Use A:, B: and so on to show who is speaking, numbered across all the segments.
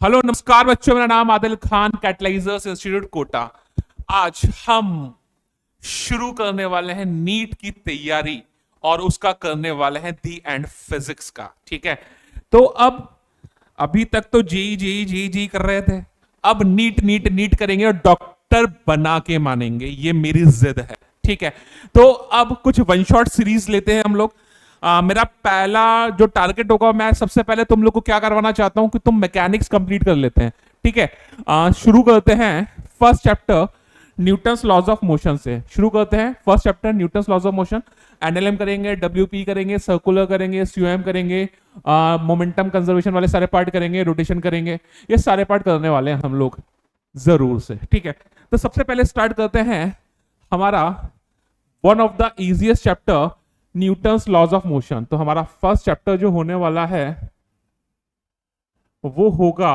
A: Hello नमस्कार बच्चों, मेरा नाम आदिल खान, कैटलाइजर्स इंस्टीट्यूट कोटा। आज हम शुरू करने वाले हैं नीट की तैयारी और उसका करने वाले हैं दी एंड फिजिक्स का। ठीक है, तो अब अभी तक तो जी जी जी जी कर रहे थे, अब नीट नीट नीट करेंगे और डॉक्टर बना के मानेंगे, ये मेरी जिद है। ठीक है, तो अब कुछ वन शॉट सीरीज लेते हैं हम लोग। मेरा पहला जो टारगेट होगा, मैं सबसे पहले तुम लोग को क्या करवाना चाहता हूं कि तुम मैकेनिक्स कंप्लीट कर लेते हैं। ठीक है, शुरू करते हैं first chapter Newton's laws of motion से। शुरू करते हैं first chapter Newton's laws of motion. NLM करेंगे, डब्ल्यूपी करेंगे, सर्कुलर करेंगे, सीओएम करेंगे, मोमेंटम कंजर्वेशन वाले सारे पार्ट करेंगे, रोटेशन करेंगे, ये सारे पार्ट करने वाले हैं हम लोग जरूर से। ठीक है, तो सबसे पहले स्टार्ट करते हैं हमारा one of the easiest chapter Newton's laws of motion. तो हमारा फर्स्ट चैप्टर जो होने वाला है वो होगा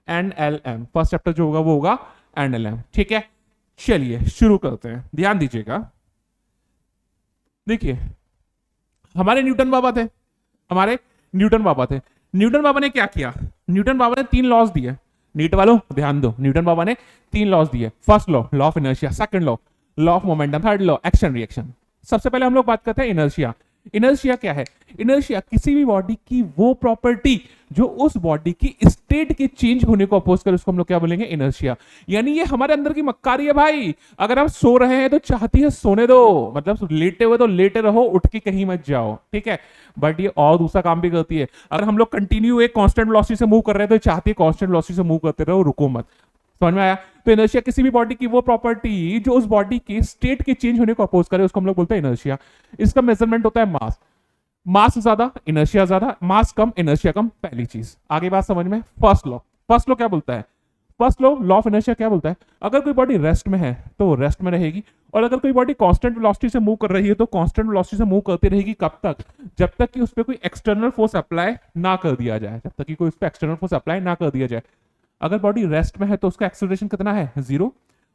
A: एनएलएम। फर्स्ट चैप्टर जो होगा वो होगा एनएलएम। ठीक है, चलिए शुरू करते हैं, ध्यान दीजिएगा। देखिए, हमारे न्यूटन बाबा थे, हमारे न्यूटन बाबा थे। न्यूटन बाबा ने क्या किया? न्यूटन बाबा ने तीन लॉज दिए। नीट वालों ध्यान दो, न्यूटन बाबा ने तीन लॉज दिए। First law, law of inertia. Second law of momentum. Third law, action reaction. सबसे पहले हम लोग बात करते हैं इनर्शिया। इनर्शिया क्या है? इनर्शिया किसी भी बॉडी की वो प्रॉपर्टी जो उस बॉडी की स्टेट के चेंज होने को अपोज करे, उसको हम लोग क्या बोलेंगे? इनर्शिया। यानी ये हमारे अंदर की मक्कारी है भाई। अगर आप सो रहे हैं तो चाहती है सोने दो, मतलब लेटे हुए तो लेटे रहो, उठ के कहीं मत जाओ। ठीक है, बट ये और दूसरा काम भी करती है। अगर हम लोग कंटिन्यू एक कांस्टेंट वेलोसिटी से मूव कर रहे हैं तो चाहती है कांस्टेंट वेलोसिटी से मूव करते रहो, रुको मत। समझ में आया? तो इनर्शिया किसी भी बॉडी की वो प्रॉपर्टी जो उस बॉडी के स्टेट के चेंज होने को अपोज करे, उसको हम लोग बोलते हैं इनर्शिया। इसका मेजरमेंट होता है मास। मास ज्यादा इनर्शिया ज्यादा, मास कम इनर्शिया कम, पहली चीज। आगे बात समझ में? फर्स्ट लॉ क्या बोलता है? फर्स्ट लॉ ऑफ इनर्शिया क्या बोलता है? अगर कोई बॉडी रेस्ट में है तो रेस्ट में रहेगी, और अगर कोई बॉडी कांस्टेंट वेलोसिटी से मूव कर रही है तो कांस्टेंट वेलोसिटी से मूव करती रहेगी। कब तक? जब तक कि उस पर कोई एक्सटर्नल फोर्स अप्लाई ना कर दिया जाए। जब तक कि कोई उस पर एक्सटर्नल फोर्स अप्लाई ना कर दिया जाए। अगर बॉडी रेस्ट में है तो उसका एक्सेलरेशन कितना है? जीरो।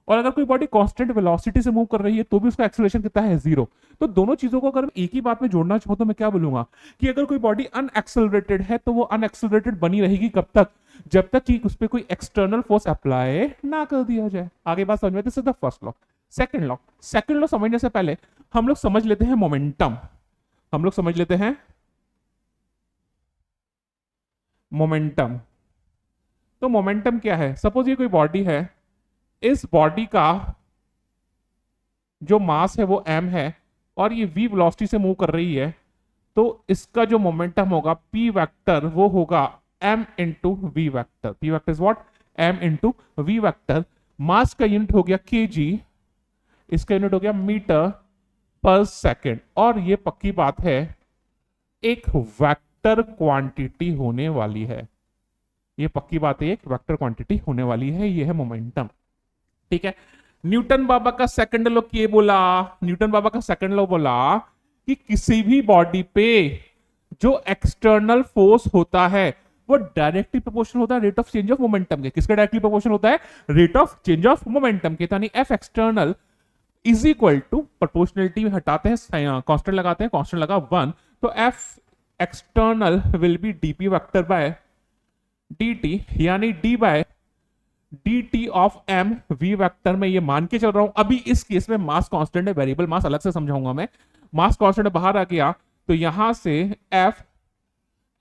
A: और अगर कोई बॉडी कांस्टेंट वेलोसिटी से मूव कर रही है तो भी उसका एक्सेलरेशन कितना है? जीरो। तो दोनों चीजों को अगर एक ही बात में जोड़ना चाहो तो मैं क्या बोलूंगा कि अगर कोई बॉडी अनएक्सेलरेटेड है तो वो अनएक्सेलरेटेड बनी रहेगी। कब तक? जब तक कि उस पर कोई एक्सटर्नल फोर्स अप्लाई ना कर दिया जाए। आगे बात समझ में? This is the first law. Second law समझने से पहले हम लोग समझ लेते हैं मोमेंटम। हम लोग समझ लेते हैं मोमेंटम। तो मोमेंटम क्या है? सपोज ये कोई बॉडी है, इस बॉडी का जो मास है वो m है और ये v वेलोसिटी से मूव कर रही है, तो इसका जो मोमेंटम होगा p वेक्टर वो होगा m into v vector. p vector is what? m into v vector. Mass का यूनिट हो गया kg, इसका यूनिट हो गया मीटर पर सेकेंड। और ये पक्की बात है, एक वेक्टर क्वांटिटी होने वाली है। ये पक्की बात है, एक वेक्टर क्वांटिटी होने वाली है। ये है मोमेंटम। ठीक है, न्यूटन बाबा का सेकंड लॉ ये बोला, न्यूटन बाबा का सेकंड लॉ बोला कि किसी भी बॉडी पे जो एक्सटर्नल फोर्स होता है वो डायरेक्टली प्रोपोर्शनल होता है rate of change of momentum के। किसका डायरेक्टली प्रोपोर्शनल होता है? Rate of change of momentum के। यानी F external is equal to, proportionality में हटाते हैं, कांस्टेंट लगाते हैं, कांस्टेंट लगा 1, तो F external will be DP vector by dt, यानी d by dt of m v vector में। ये मान के चल रहा हूं अभी इस केस में मास कांस्टेंट है, वेरिएबल मास अलग से समझाऊंगा मैं। मास कांस्टेंट बाहर आ गया तो यहां से f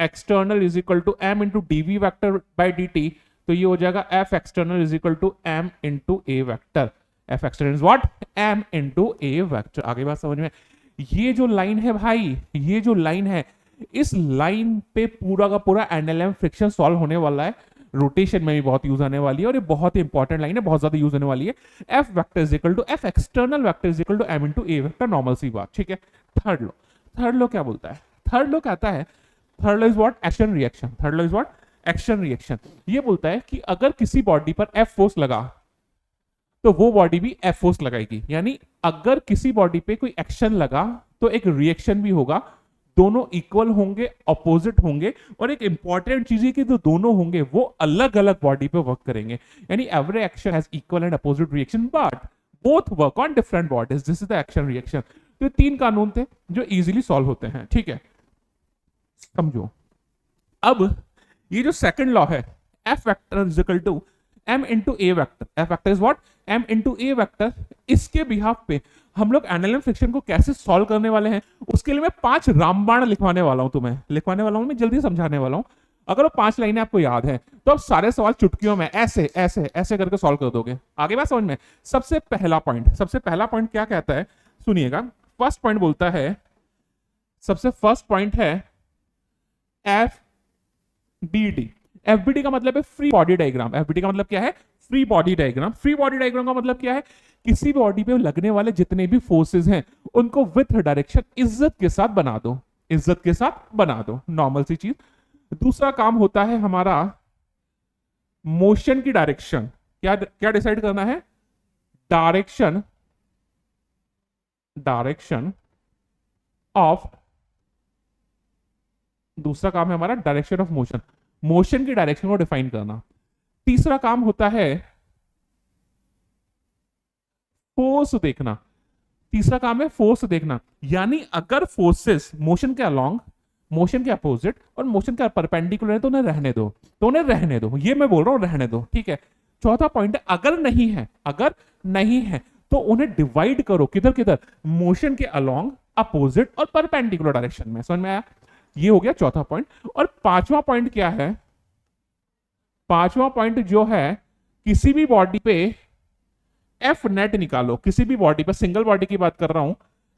A: external is equal to m into dv vector by dt, तो ये हो जाएगा f external is equal to m into a vector. f external is what? m into a vector. आगे बात समझ में? ये जो लाइन है भाई, ये जो लाइन है, इस लाइन पे पूरा का पूरा एनएलएम फ्रिक्शन सॉल्व होने वाला है। रोटेशन में भी बहुत यूज आने वाली है और ये बहुत ही इंपॉर्टेंट लाइन है, बहुत ज्यादा यूज होने वाली है। F vector is equal to F external vector is equal to M into A vector, normal सी बात। ठीक है, थर्ड लॉ क्या बोलता है? थर्ड लॉ कहता है, third law is what? Action reaction. Third law is what? Action reaction. ये बोलता है कि अगर किसी बॉडी पर एफ फोर्स लगा तो वो बॉडी भी एफ फोर्स लगाएगी। यानी अगर किसी बॉडी पे कोई एक्शन लगा तो एक रिएक्शन भी होगा। दोनों इक्वल होंगे, अपोजिट होंगे, और एक इंपॉर्टेंट चीज है कि जो दोनों होंगे वो अलग अलग बॉडी पे वर्क करेंगे। यानी every action has equal and opposite reaction but both work on different bodies. This is the action reaction. तो तीन कानून थे जो इजीली सॉल्व होते हैं। ठीक है, समझो। अब ये जो सेकंड लॉ है, F vector is equal to M into A vector, F vector is what, M into A vector. इसके बिहाफ पे हम लोग एनालिटिक फ्रिक्शन को कैसे सॉल्व करने वाले हैं, उसके लिए मैं 5 रामबाण लिखवाने वाला हूं, तुम्हें लिखवाने वाला हूं, मैं जल्दी समझाने वाला हूं। अगर वो 5 लाइनें आपको याद है तो आप सारे सवाल चुटकियों में ऐसे ऐसे ऐसे करके सॉल्व कर दोगे। आगे बात समझ में। सबसे पहला पॉइंट, सबसे पहला पॉइंट क्या कहता है, सुनिएगा। फर्स्ट पॉइंट बोलता है, सबसे फर्स्ट पॉइंट है एफ बी डी। एफबीडी का मतलब है फ्री बॉडी डायग्राम। एफबीडी का मतलब क्या है, free body diagram. Free body diagram का मतलब क्या है, किसी भी बॉडी पे लगने वाले जितने भी फोर्सेस हैं उनको विथ डायरेक्शन इज्जत के साथ बना दो, इज्जत के साथ बना दो, नॉर्मल सी चीज। दूसरा काम होता है हमारा मोशन की डायरेक्शन। क्या क्या डिसाइड करना है, डायरेक्शन, डायरेक्शन ऑफ, दूसरा काम है हमारा डायरेक्शन ऑफ मोशन, मोशन की डायरेक्शन को डिफाइन करना। तीसरा काम होता है फोर्स देखना, तीसरा काम है फोर्स देखना। यानी अगर फोर्सेस मोशन के अलोंग, मोशन के अपोजिट और मोशन के परपेंडिकुलर है तो उन्हें रहने दो, तो उन्हें रहने दो, ये मैं बोल रहा हूं रहने दो, ठीक है। चौथा पॉइंट है अगर नहीं है, अगर नहीं है तो उन्हें डिवाइड करो, किधर किधर, मोशन के अलोंग, अपोजिट और परपेंडिकुलर डायरेक्शन में। समझ में आया, ये हो गया चौथा पॉइंट। और पांचवा पॉइंट क्या है, पांचवा पॉइंट जो है, किसी भी बॉडी पे एफ नेट निकालो, किसी भी बॉडी पे, सिंगल बॉडी की बात कर रहा हूं,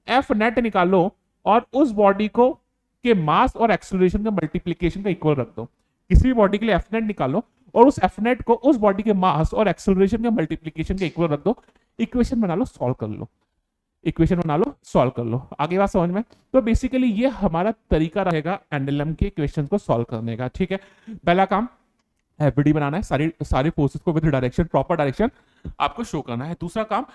A: एफ नेट निकालो और उस बॉडी को के मास और एक्सेलरेशन का मल्टीप्लीकेशन का इक्वल रख दो। किसी भी बॉडी के लिए एफ नेट निकालो और उस एफ नेट को उस बॉडी के मास और एक्सेलरेशन का मल्टीप्लीकेशन का इक्वल रख दो, इक्वेशन बना लो, सॉल्व कर लो, इक्वेशन बना लो, सॉल्व कर लो। आगे बात समझ में। तो बेसिकली ये हमारा तरीका रहेगा एनएलएम के इक्वेशन को सॉल्व करने का, ठीक है। पहला काम एफबीडी बनाना है, सारी सारी फोर्सेस को विद डायरेक्शन, प्रॉपर डायरेक्शन आपको शो करना है। दूसरा काम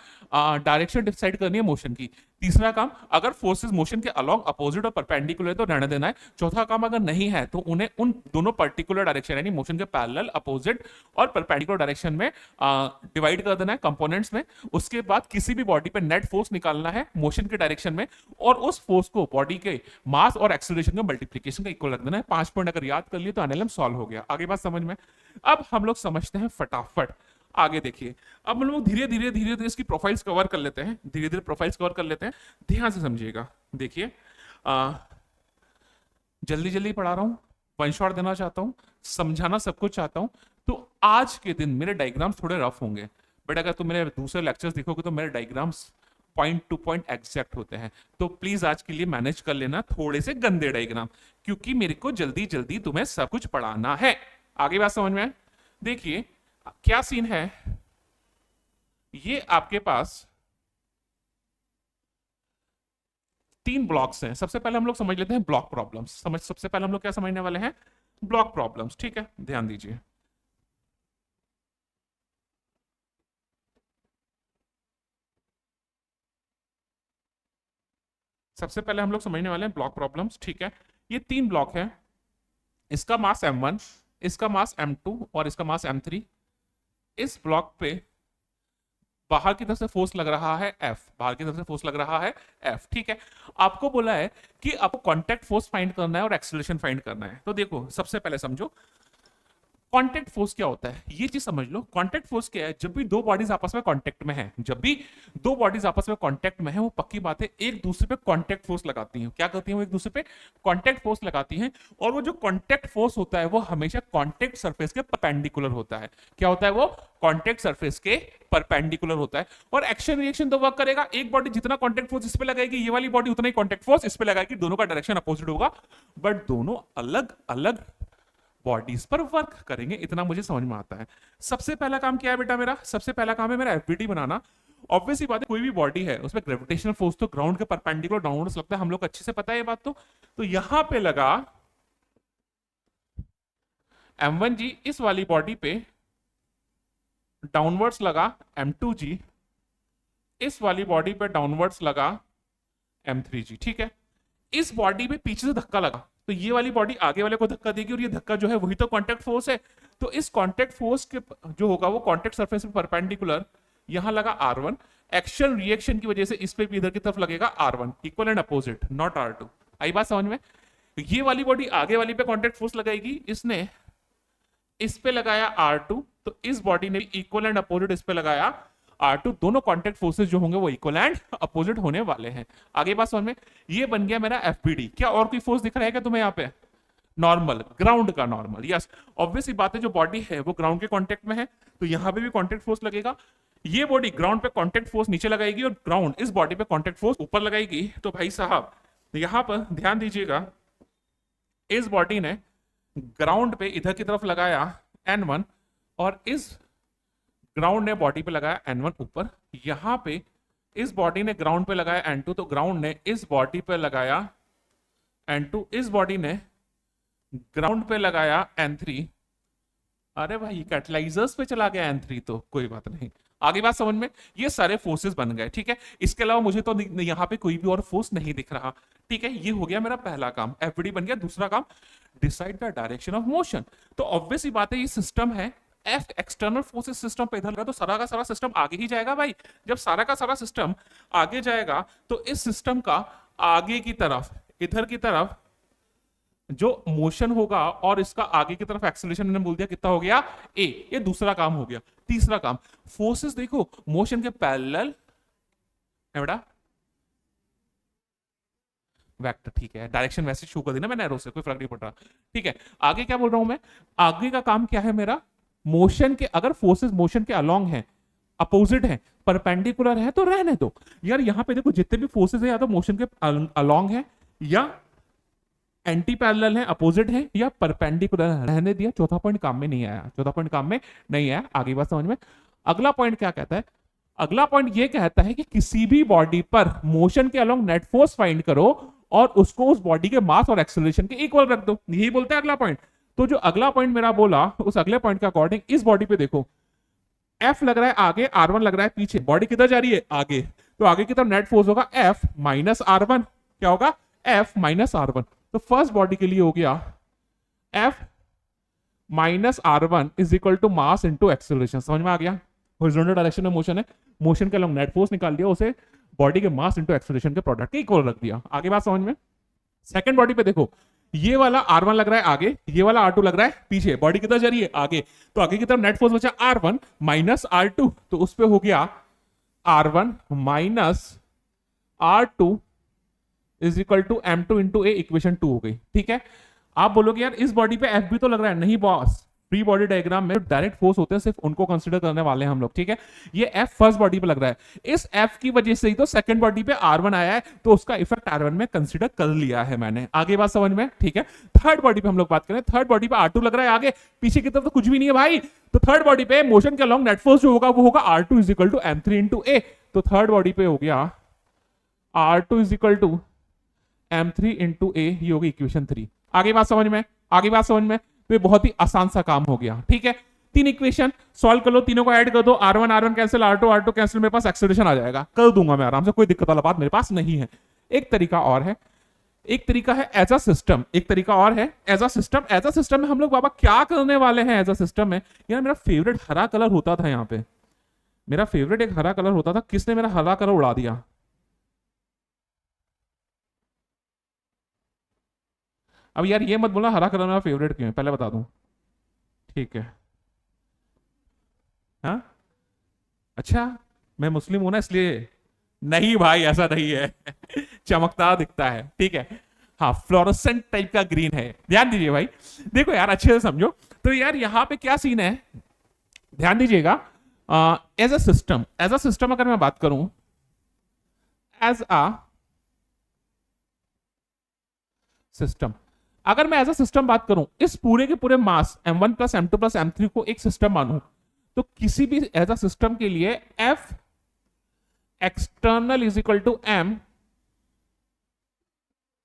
A: डायरेक्शन डिसाइड करनी है मोशन की। तीसरा काम अगर फोर्सेस मोशन के अलोंग, अपोजिट और परपेंडिकुलर है तो रहने देना है। चौथा काम अगर नहीं है तो उन्हें उन दोनों पर्टिकुलर डायरेक्शन यानी मोशन के पैरेलल, अपोजिट और परपेंडिकुलर डायरेक्शन में डिवाइड कर देना है कंपोनेंट्स में। उसके बाद किसी भी बॉडी पे नेट फोर्स निकालना है मोशन के डायरेक्शन में और उस फोर्स को बॉडी के मास और एक्सेलरेशन का मल्टीप्लीकेशन का इक्वल रख देना है। 5 पॉइंट अगर याद कर लिए तो एनएलएम सॉल्व हो गया। आगे बात समझ में। अब हम लोग समझते हैं फटाफट, आगे देखिए। अब हम लोग धीरे धीरे धीरे धीरे इसकी प्रोफाइल्स कवर कर लेते हैं, धीरे धीरे प्रोफाइल्स कवर कर लेते हैं। ध्यान से समझिएगा, देखिए जल्दी जल्दी पढ़ा रहा हूं, वन शॉट देना चाहता हूं, समझाना सब कुछ चाहता हूं। तो आज के दिन मेरे डायग्राम्स थोड़े रफ होंगे, बट अगर तुम मेरे दूसरे लेक्चर्स देखोगे तो मेरे diagrams point two point exact होते हैं। तो प्लीज आज के लिए मैनेज कर लेना थोड़े से गंदे डायग्राम, क्योंकि मेरे को जल्दी जल्दी तुम्हें सब कुछ पढ़ाना है। आगे बात समझ में। देखिए क्या सीन है, ये आपके पास 3 ब्लॉक्स हैं। सबसे पहले हम लोग समझ लेते हैं ब्लॉक प्रॉब्लम्स। सबसे पहले हम लोग क्या समझने वाले हैं, ब्लॉक प्रॉब्लम्स, ठीक है। ध्यान दीजिए, सबसे पहले हम लोग समझने वाले हैं ब्लॉक प्रॉब्लम्स, ठीक है। ये 3 ब्लॉक है, इसका मास m1, इसका मास m2 और इसका मास m3। इस ब्लॉक पे बाहर की तरफ से फोर्स लग रहा है F, बाहर की तरफ से फोर्स लग रहा है F, ठीक है। आपको बोला है कि आपको कांटेक्ट फोर्स फाइंड करना है और एक्सेलरेशन फाइंड करना है। तो देखो सबसे पहले समझो कांटेक्ट फोर्स क्या होता है, ये चीज समझ लो। कांटेक्ट फोर्स क्या है, जब भी दो बॉडीज आपस में कांटेक्ट में है, जब भी दो बॉडीज आपस में कांटेक्ट में है, वो पक्की बात है एक दूसरे पे कांटेक्ट फोर्स लगाती हैं। क्या करती हैं, वो एक दूसरे पे कांटेक्ट फोर्स लगाती हैं। और वो जो कांटेक्ट फोर्स होता है वो हमेशा कांटेक्ट सरफेस के परपेंडिकुलर होता है। क्या होता है वो, कांटेक्ट सरफेस के परपेंडिकुलर होता है। और एक्शन रिएक्शन तो वर्क करेगा, एक बॉडी जितना कांटेक्ट फोर्स इस पे लगाएगी, ये वाली बॉडी उतना ही कांटेक्ट फोर्स इस पे लगाएगी, दोनों का डायरेक्शन अपोजिट होगा, बट दोनों अलग अलग बॉडीज पर वर्क करेंगे, इतना मुझे समझ में आता है। सबसे पहला काम क्या है बेटा मेरा, सबसे पहला काम है मेरा एफबीडी बनाना। ऑब्वियस ही बात है, कोई भी बॉडी है उसमें ग्रेविटेशनल फोर्स तो ग्राउंड के परपेंडिकुलर डाउनवर्ड्स लगता है, हम लोग अच्छे से पता है ये बात। तो यहां पे लगा m1g, इस वाली बॉडी पे डाउनवर्ड्स लगा m2g, इस वाली बॉडी पे डाउनवर्ड्स लगा m3g, ठीक है। इस बॉडी पे पीछे से धक्का लगा तो ये वाली बॉडी आगे वाले को धक्का देगी और ये धक्का जो है वही तो कांटेक्ट फोर्स है। तो इस कांटेक्ट फोर्स के जो होगा वो कांटेक्ट सरफेस पे परपेंडिकुलर यहां लगा R1, एक्शन रिएक्शन की वजह से इस पे भी इधर की तरफ लगेगा R1, equal and opposite, not R2। आई बात समझ में। ये वाली बॉडी आगे वाली पे कांटेक्ट फोर्स लगाएगी, इसने इस पे लगाया R2, तो इस बॉडी ने इक्वल एंड अपोजिट इस पे लगाया R2, दोनों कॉन्टेक्ट फोर्सेस जो होंगे वो इक्वल एंड अपोजिट होने वाले हैं। आगे बात समझ में, ये बन गया मेरा FBD। क्या और कोई फोर्स दिख रहा है क्या तुम्हें यहाँ पे? नॉर्मल, ग्राउंड का नॉर्मल, यस ऑब्वियस ही बात है, जो बॉडी है वो ग्राउंड के कांटेक्ट में है, तो यहां पे भी कांटेक्ट फोर्स लगेगा। ये बॉडी ग्राउंड पे कांटेक्ट फोर्स नीचे लगाएगी और ग्राउंड इस बॉडी पे कांटेक्ट फोर्स ऊपर लगाएगी। तो भाई साहब यहां पर ध्यान दीजिएगा, इस बॉडी ने ग्राउंड पे इधर की तरफ लगाया N1 और इस ग्राउंड ने बॉडी पे लगाया N1 ऊपर। यहां पे इस बॉडी ने ग्राउंड पे लगाया N2, तो ग्राउंड ने इस बॉडी पे लगाया N2, इस बॉडी ने ग्राउंड पे लगाया N3। अरे भाई कैटलाइजर्स पे चला गया N3, तो कोई बात नहीं। आगे बात समझ में, ये सारे फोर्सेस बन गए, ठीक है। इसके अलावा मुझे तो यहाँ पे कोई भी और फोर्स नहीं दिख रहा, ठीक है। ये हो गया मेरा पहला काम, FBD बन गया। दूसरा काम, decide the direction of motion. तो ऑब्वियस ही बात है, ये सिस्टम है, F एक्सटर्नल फोर्सेस सिस्टम पे इधर लगा, तो सारा का सारा सिस्टम आगे ही जाएगा भाई। जब सारा का सारा सिस्टम आगे जाएगा तो इस सिस्टम का आगे की तरफ, इधर की तरफ जो मोशन होगा और इसका आगे की तरफ एक्सेलरेशन मैंने बोल दिया कितना हो गया, A। ये दूसरा काम हो गया। तीसरा काम, फोर्सेस देखो मोशन के पैरेलल है बेटा, वेक्टर, ठीक है। डायरेक्शन वैसे शो कर देना मैंने एरो से, कोई फर्क नहीं पड़ रहा, ठीक है। आगे क्या बोल रहा हूं मैं, आगे का काम क्या है मेरा, मोशन के, अगर फोर्सेस मोशन के अलोंग है, अपोजिट है, परपेंडिकुलर है, तो रहने दो यार। यहां पे देखो जितने भी फोर्सेस है या तो मोशन के अलोंग है या एंटी पैरेलल है, अपोजिट है, या परपेंडिकुलर है, रहने दिया। चौथा पॉइंट काम में नहीं आया, चौथा पॉइंट काम में नहीं आया। आगे बात समझ में। अगला पॉइंट क्या कहता है, अगला पॉइंट ये कहता है कि किसी भी बॉडी पर मोशन के अलोंग नेट फोर्स फाइंड करो और उसको उस बॉडी के मास और एक्सेलरेशन के इक्वल रख दो, यही बोलता है अगला पॉइंट। तो जो अगला पॉइंट मेरा बोला, उस अगले पॉइंट के अकॉर्डिंग इस बॉडी पे देखो, F लग रहा है आगे, R1 लग रहा है पीछे, बॉडी किधर जा रही है, आगे, तो आगे की तरफ नेट फोर्स होगा F माइनस R1। क्या होगा, F माइनस R1। तो फर्स्ट बॉडी के लिए हो गया F minus R1 is equal to mass into acceleration. समझ में आ गया, हॉरिजॉन्टल डायरेक्शन में मोशन है, मोशन के अलोंग नेट फोर्स निकाल दिया, उसे बॉडी के मास इंटू एक्सेलरेशन के प्रोडक्ट के इक्वल रख दिया। आगे बात समझ में। सेकंड बॉडी पे देखो, ये वाला R1 लग रहा है आगे, ये वाला R2 लग रहा है पीछे, बॉडी किधर जा रही है, आगे, तो आगे की तरफ नेट फोर्स बचा R1 माइनस R2, तो उस पे हो गया R1 minus R2 is equal to M2 into A, equation 2 हो गई, ठीक है। आप बोलोगे यार इस बॉडी पे F भी तो लग रहा है, नहीं बॉस, फ्री बॉडी डायग्राम में डायरेक्ट फोर्स होते हैं सिर्फ उनको कंसीडर करने वाले हैं हम लोग, ठीक है। ये F फर्स्ट बॉडी पे लग रहा है, इस F की वजह से ही तो सेकंड बॉडी पे R1 आया है, तो उसका इफेक्ट R1 में कंसीडर कर लिया है मैंने। आगे बात समझ में, ठीक है। थर्ड बॉडी पे हम लोग बात करें, थर्ड बॉडी पे R2 लग रहा है आगे, पीछे की तरफ तो कुछ भी नहीं है भाई, तो थर्ड बॉडी पे मोशन के अलोंग नेट फोर्स जो होगा वो होगा R2 is equal to M3 into a, तो थर्ड बॉडी पे हो गया R2 is equal to M3 into a, ये होगी इक्वेशन 3। आगे बात समझ में, आगे बात समझ में। तो ये बहुत ही आसान सा काम हो गया, ठीक है। तीन इक्वेशन सॉल्व कर लो, तीनों को ऐड कर दो, R1 R1 cancel, R2 cancel, मेरे पास एक्सेलरेशन आ जाएगा, कर दूंगा मैं आराम से, कोई दिक्कत वाला बात मेरे पास नहीं है। एक तरीका और है, एक तरीका है एज अ सिस्टम, एक तरीका और है as a system. As a system में हम लोग बाबा क्या करने वाले हैं एज अ सिस्टम में, यार मेरा फेवरेट हरा कलर होता था यहाँ पे, मेरा फेवरेट एक हरा कलर होता था, किसने मेरा हरा कलर उड़ा दिया। अब यार ये मत बोला हरा कलर मेरा फेवरेट क्यों है, पहले बता दूं, ठीक है। हाँ, अच्छा, मैं मुस्लिम हूं ना इसलिए, नहीं भाई ऐसा नहीं है चमकता दिखता है, ठीक है। हाँ, फ्लोरोसेंट टाइप का ग्रीन है, ध्यान दीजिए भाई, देखो यार अच्छे से समझो। तो यार यहाँ पे क्या सीन है, ध्यान दीजिएगा। As a system, as a system अगर मैं बात करूं, एज अ सिस्टम, अगर मैं एज अ सिस्टम बात करूं, इस पूरे के पूरे मास M1 plus M2 plus M3 को एक सिस्टम मानूं, तो किसी भी एज अ सिस्टम के लिए F external is equal to M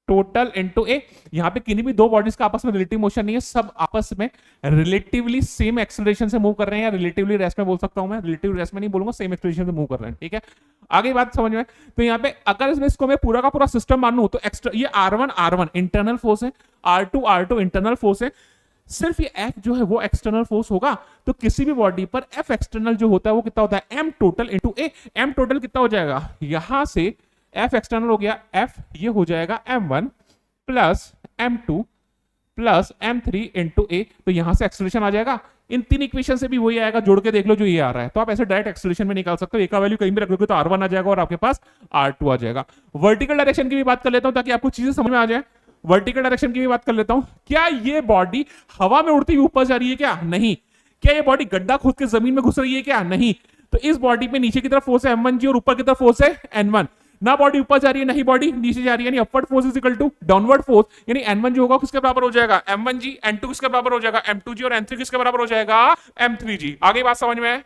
A: total into a. यहां पे किन्हीं भी दो बॉडीज का आपस में रिलेटिव मोशन नहीं है, सब आपस में रिलेटिवली सेम एक्सेलरेशन से मूव कर रहे हैं, या रिलेटिवली रेस्ट में बोल सकता हूं मैं, रिलेटिव रेस्ट में नहीं बोलूंगा, सेम एक्सेलरेशन से मूव कर रहे हैं, ठीक है। आगे बात समझ में। तो यहाँ पे अगर इसको मैं पूरा का पूरा सिस्टम मानूं, तो एक्स्ट्रा ये R1 इंटरनल फोर्स है, R2 इंटरनल फोर्स है, सिर्फ ये F जो है वो एक्सटर्नल फोर्स होगा। तो किसी भी बॉडी पर F एक्सटर्नल जो होता है वो कितना होता है, M टोटल इंटू ए। M टोटल कितना हो जाएगा, यहां से F एक्सटर्नल हो गया F, ये हो जाएगा M1 plus M2, plus m3 into a, तो यहां से एक्सेलरेशन आ जाएगा। इन तीन इक्वेशन से भी वही आएगा, जोड़ के देख लो जो ये आ रहा है। तो आप ऐसे डायरेक्ट एक्सेलरेशन में निकाल सकते हो, ए का वैल्यू कहीं भी रख दोगे तो r1 आ जाएगा और आपके पास r2 आ जाएगा। वर्टिकल डायरेक्शन की भी बात कर लेता हूं ताकि आपको चीजें समझ में आ जाए। वर्टिकल डायरेक्शन की भी बात कर लेता हूं। क्या ये बॉडी हवा में उड़ती हुई ऊपर जा रही है क्या? नहीं। क्या ये बॉडी गड्ढा खोद के जमीन में घुस रही है क्या? नहीं। तो इस बॉडी पे नीचे की तरफ फोर्स है m1g और ऊपर की तरफ फोर्स है n1। ना बॉडी ऊपर जा रही है, नहीं बॉडी नीचे जा रही है, यानी upward force is equal to downward force, यानी n1 जो होगा किसके बराबर हो जाएगा? m1g। n2 किसके बराबर हो जाएगा? m2g। और n3 किसके बराबर हो जाएगा? m3g। आगे बात समझ में है?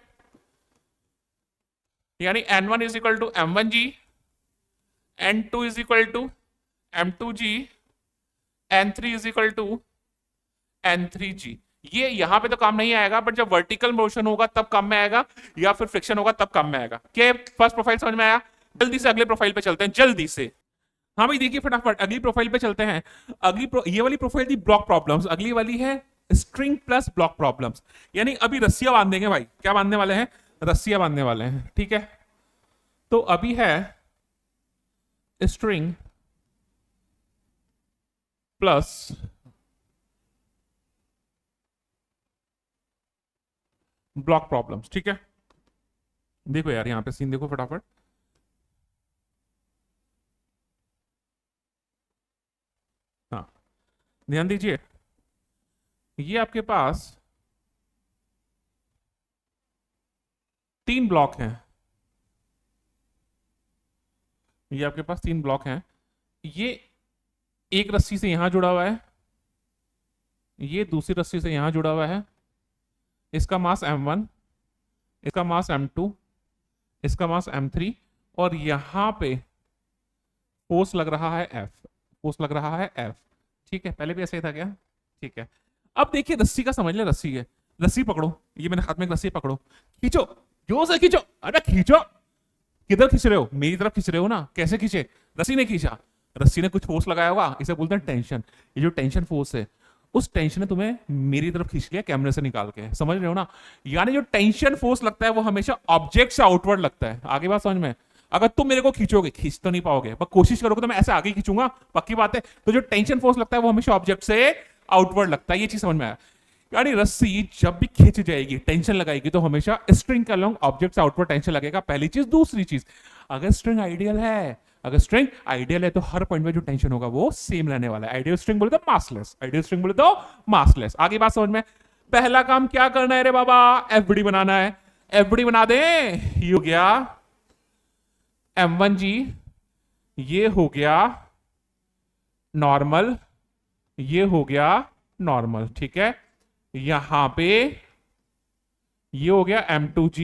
A: यानी n1 is equal to m1g, n2 is equal to m2g, n3 is equal to n3g। ये यहां पे तो काम नहीं आएगा, बट जब वर्टिकल मोशन होगा तब काम में आएगा, या फिर फ्रिक्शन होगा तब काम में आएगा। क्या फर्स्ट प्रोफाइल समझ में आया? जल्दी से अगले प्रोफाइल पे चलते हैं, जल्दी से। हाँ भाई देखिए फटाफट अगली प्रोफाइल पे चलते हैं। ये वाली प्रोफाइल थी ब्लॉक प्रॉब्लम्स, अगली वाली है स्ट्रिंग प्लस ब्लॉक प्रॉब्लम्स। यानी अभी रस्सियां बांधेंगे भाई। क्या बांधने वाले हैं? रस्सियां बांधने वाले हैं, ठीक है। तो अभी है स्ट्रिंग प्लस ब्लॉक प्रॉब्लम्स, ठीक है। देखो यार यहां पे सीन देखो फटाफट। हाँ ध्यान दीजिए, ये आपके पास तीन ब्लॉक हैं। ये आपके पास तीन ब्लॉक हैं। ये एक रस्सी से यहां जुड़ा हुआ है, ये दूसरी रस्सी से यहां जुड़ा हुआ है। इसका मास m1, इसका मास m2, इसका मास m3, और यहां पे फोर्स लग रहा है F, फोर्स लग रहा है F, ठीक है। पहले भी ऐसा ही था क्या? ठीक है। अब देखिए रस्सी का समझ ले, रस्सी है, रस्सी पकड़ो, ये मैंने हाथ में एक रस्सी पकड़ो, खींचो, जोर से खींचो, अरे खींचो। किधर खींच रहे हो? मेरी तरफ खींच रहे हो ना। कैसे खींचे? रस्सी ने खींचा, रस्सी ने कुछ फोर्स लगाया होगा, इसे बोलते हैं टेंशन। ये जो टेंशन फोर्स है, उस टेंशन ने तुम्हें मेरी तरफ खींच लिया कैमरे से निकाल के, समझ रहे हो ना। यानी जो टेंशन फोर्स लगता है वो हमेशा ऑब्जेक्ट से आउटवर्ड लगता है। आगे बात समझ में? अगर तुम मेरे को खींचोगे, खींच तो नहीं पाओगे, पर कोशिश करोगे तो मैं ऐसे आगे खींचूंगा, पक्की बात है। तो जो टेंशन फोर्स लगता है वो हमेशा ऑब्जेक्ट से आउटवर्ड लगता है। ये चीज समझ में आया? यानी रस्सी जब भी खींच जाएगी, टेंशन लगाएगी, तो हमेशा स्ट्रिंग का लॉन्ग ऑब्जेक्ट से आउटवर्ड टेंशन लगेगा। पहली चीज। दूसरी चीज, अगर स्ट्रिंग आइडियल है, अगर स्ट्रिंग आइडियल है तो हर पॉइंट में जो टेंशन होगा वो सेम रहने वाला है। आइडियल स्ट्रिंग बोले तो मासलेस, आइडियल स्ट्रिंग बोले तो मासलेस। आगे बात समझ में? पहला काम क्या करना है रे बाबा? एफबीडी बनाना है। एफबीडी बना दे। ये हो गया m1g, ये हो गया नॉर्मल, ये हो गया नॉर्मल, ठीक है। यहां पे ये हो गया m2g,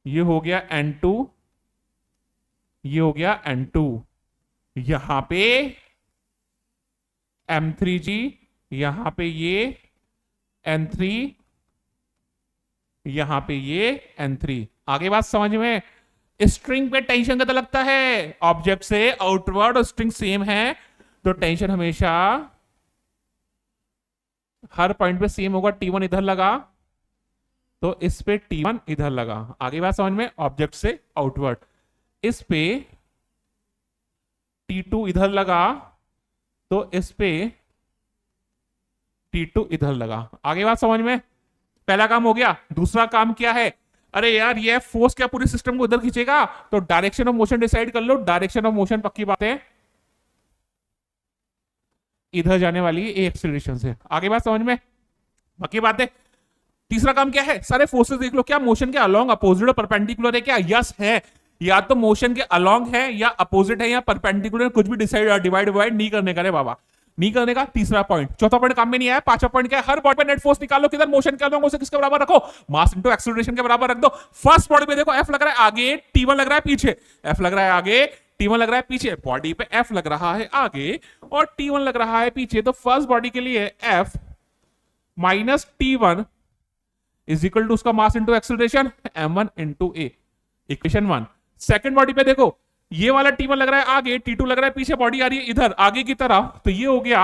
A: ये हो गया n2, ये हो गया n2। यहां पे m3g, यहां पे ये n3, यहां पे ये n3। आगे बात समझ में? स्ट्रिंग पे टेंशन कितना लगता है? ऑब्जेक्ट से आउटवर्ड, और स्ट्रिंग सेम है तो टेंशन हमेशा हर पॉइंट पे सेम होगा। T1 इधर लगा तो इस पे T1 इधर लगा। आगे बात समझ में? ऑब्जेक्ट से आउटवर्ड। इस पे T2 इधर लगा तो इस पे T2 इधर लगा। आगे बात समझ में? पहला काम हो गया। दूसरा काम क्या है? अरे यार ये फोर्स क्या पूरे सिस्टम को उधर खींचेगा? तो डायरेक्शन ऑफ मोशन डिसाइड कर लो। डायरेक्शन ऑफ मोशन पक्की बात है इधर जाने वाली है एक्सीलरेशन से। आगे बात समझ में? पक्की बात है। तीसरा काम क्या है? सारे फोर्सेस देख लो, क्या मोशन के अलोंग, अपोजिट और परपेंडिकुलर है क्या? यस है। या तो मोशन के अलोंग है, या अपोजिट है, या परपेंडिकुलर, कुछ भी डिवाइड नहीं करने का रे बाबा, नहीं करने का। तीसरा पॉइंट। चौथा पॉइंट काम में नहीं आया। पांचवा पॉइंट क्या है? हर बॉडी पे नेट फोर्स निकालो, किधर? मोशन के अलोंग, उसे किसके बराबर रखो? मास इनटू एक्सीलरेशन के बराबर रख दो। फर्स्ट बॉडी पे देखो F लग रहा है आगे, T1 लग रहा है पीछे। F लग रहा है आगे, T1 लग रहा है पीछे। बॉडी पे F लग रहा है आगे और T1 लग रहा है पीछे। तो फर्स्ट बॉडी के लिए F minus T1 is equal to उसका mass into acceleration m1 into a, equation 1। Second body पे देखो, ये वाला T1 लग रहा है आगे, T2 लग रहा है पीछे, बॉडी आ रही है इधर आगे की तरफ, तो ये हो गया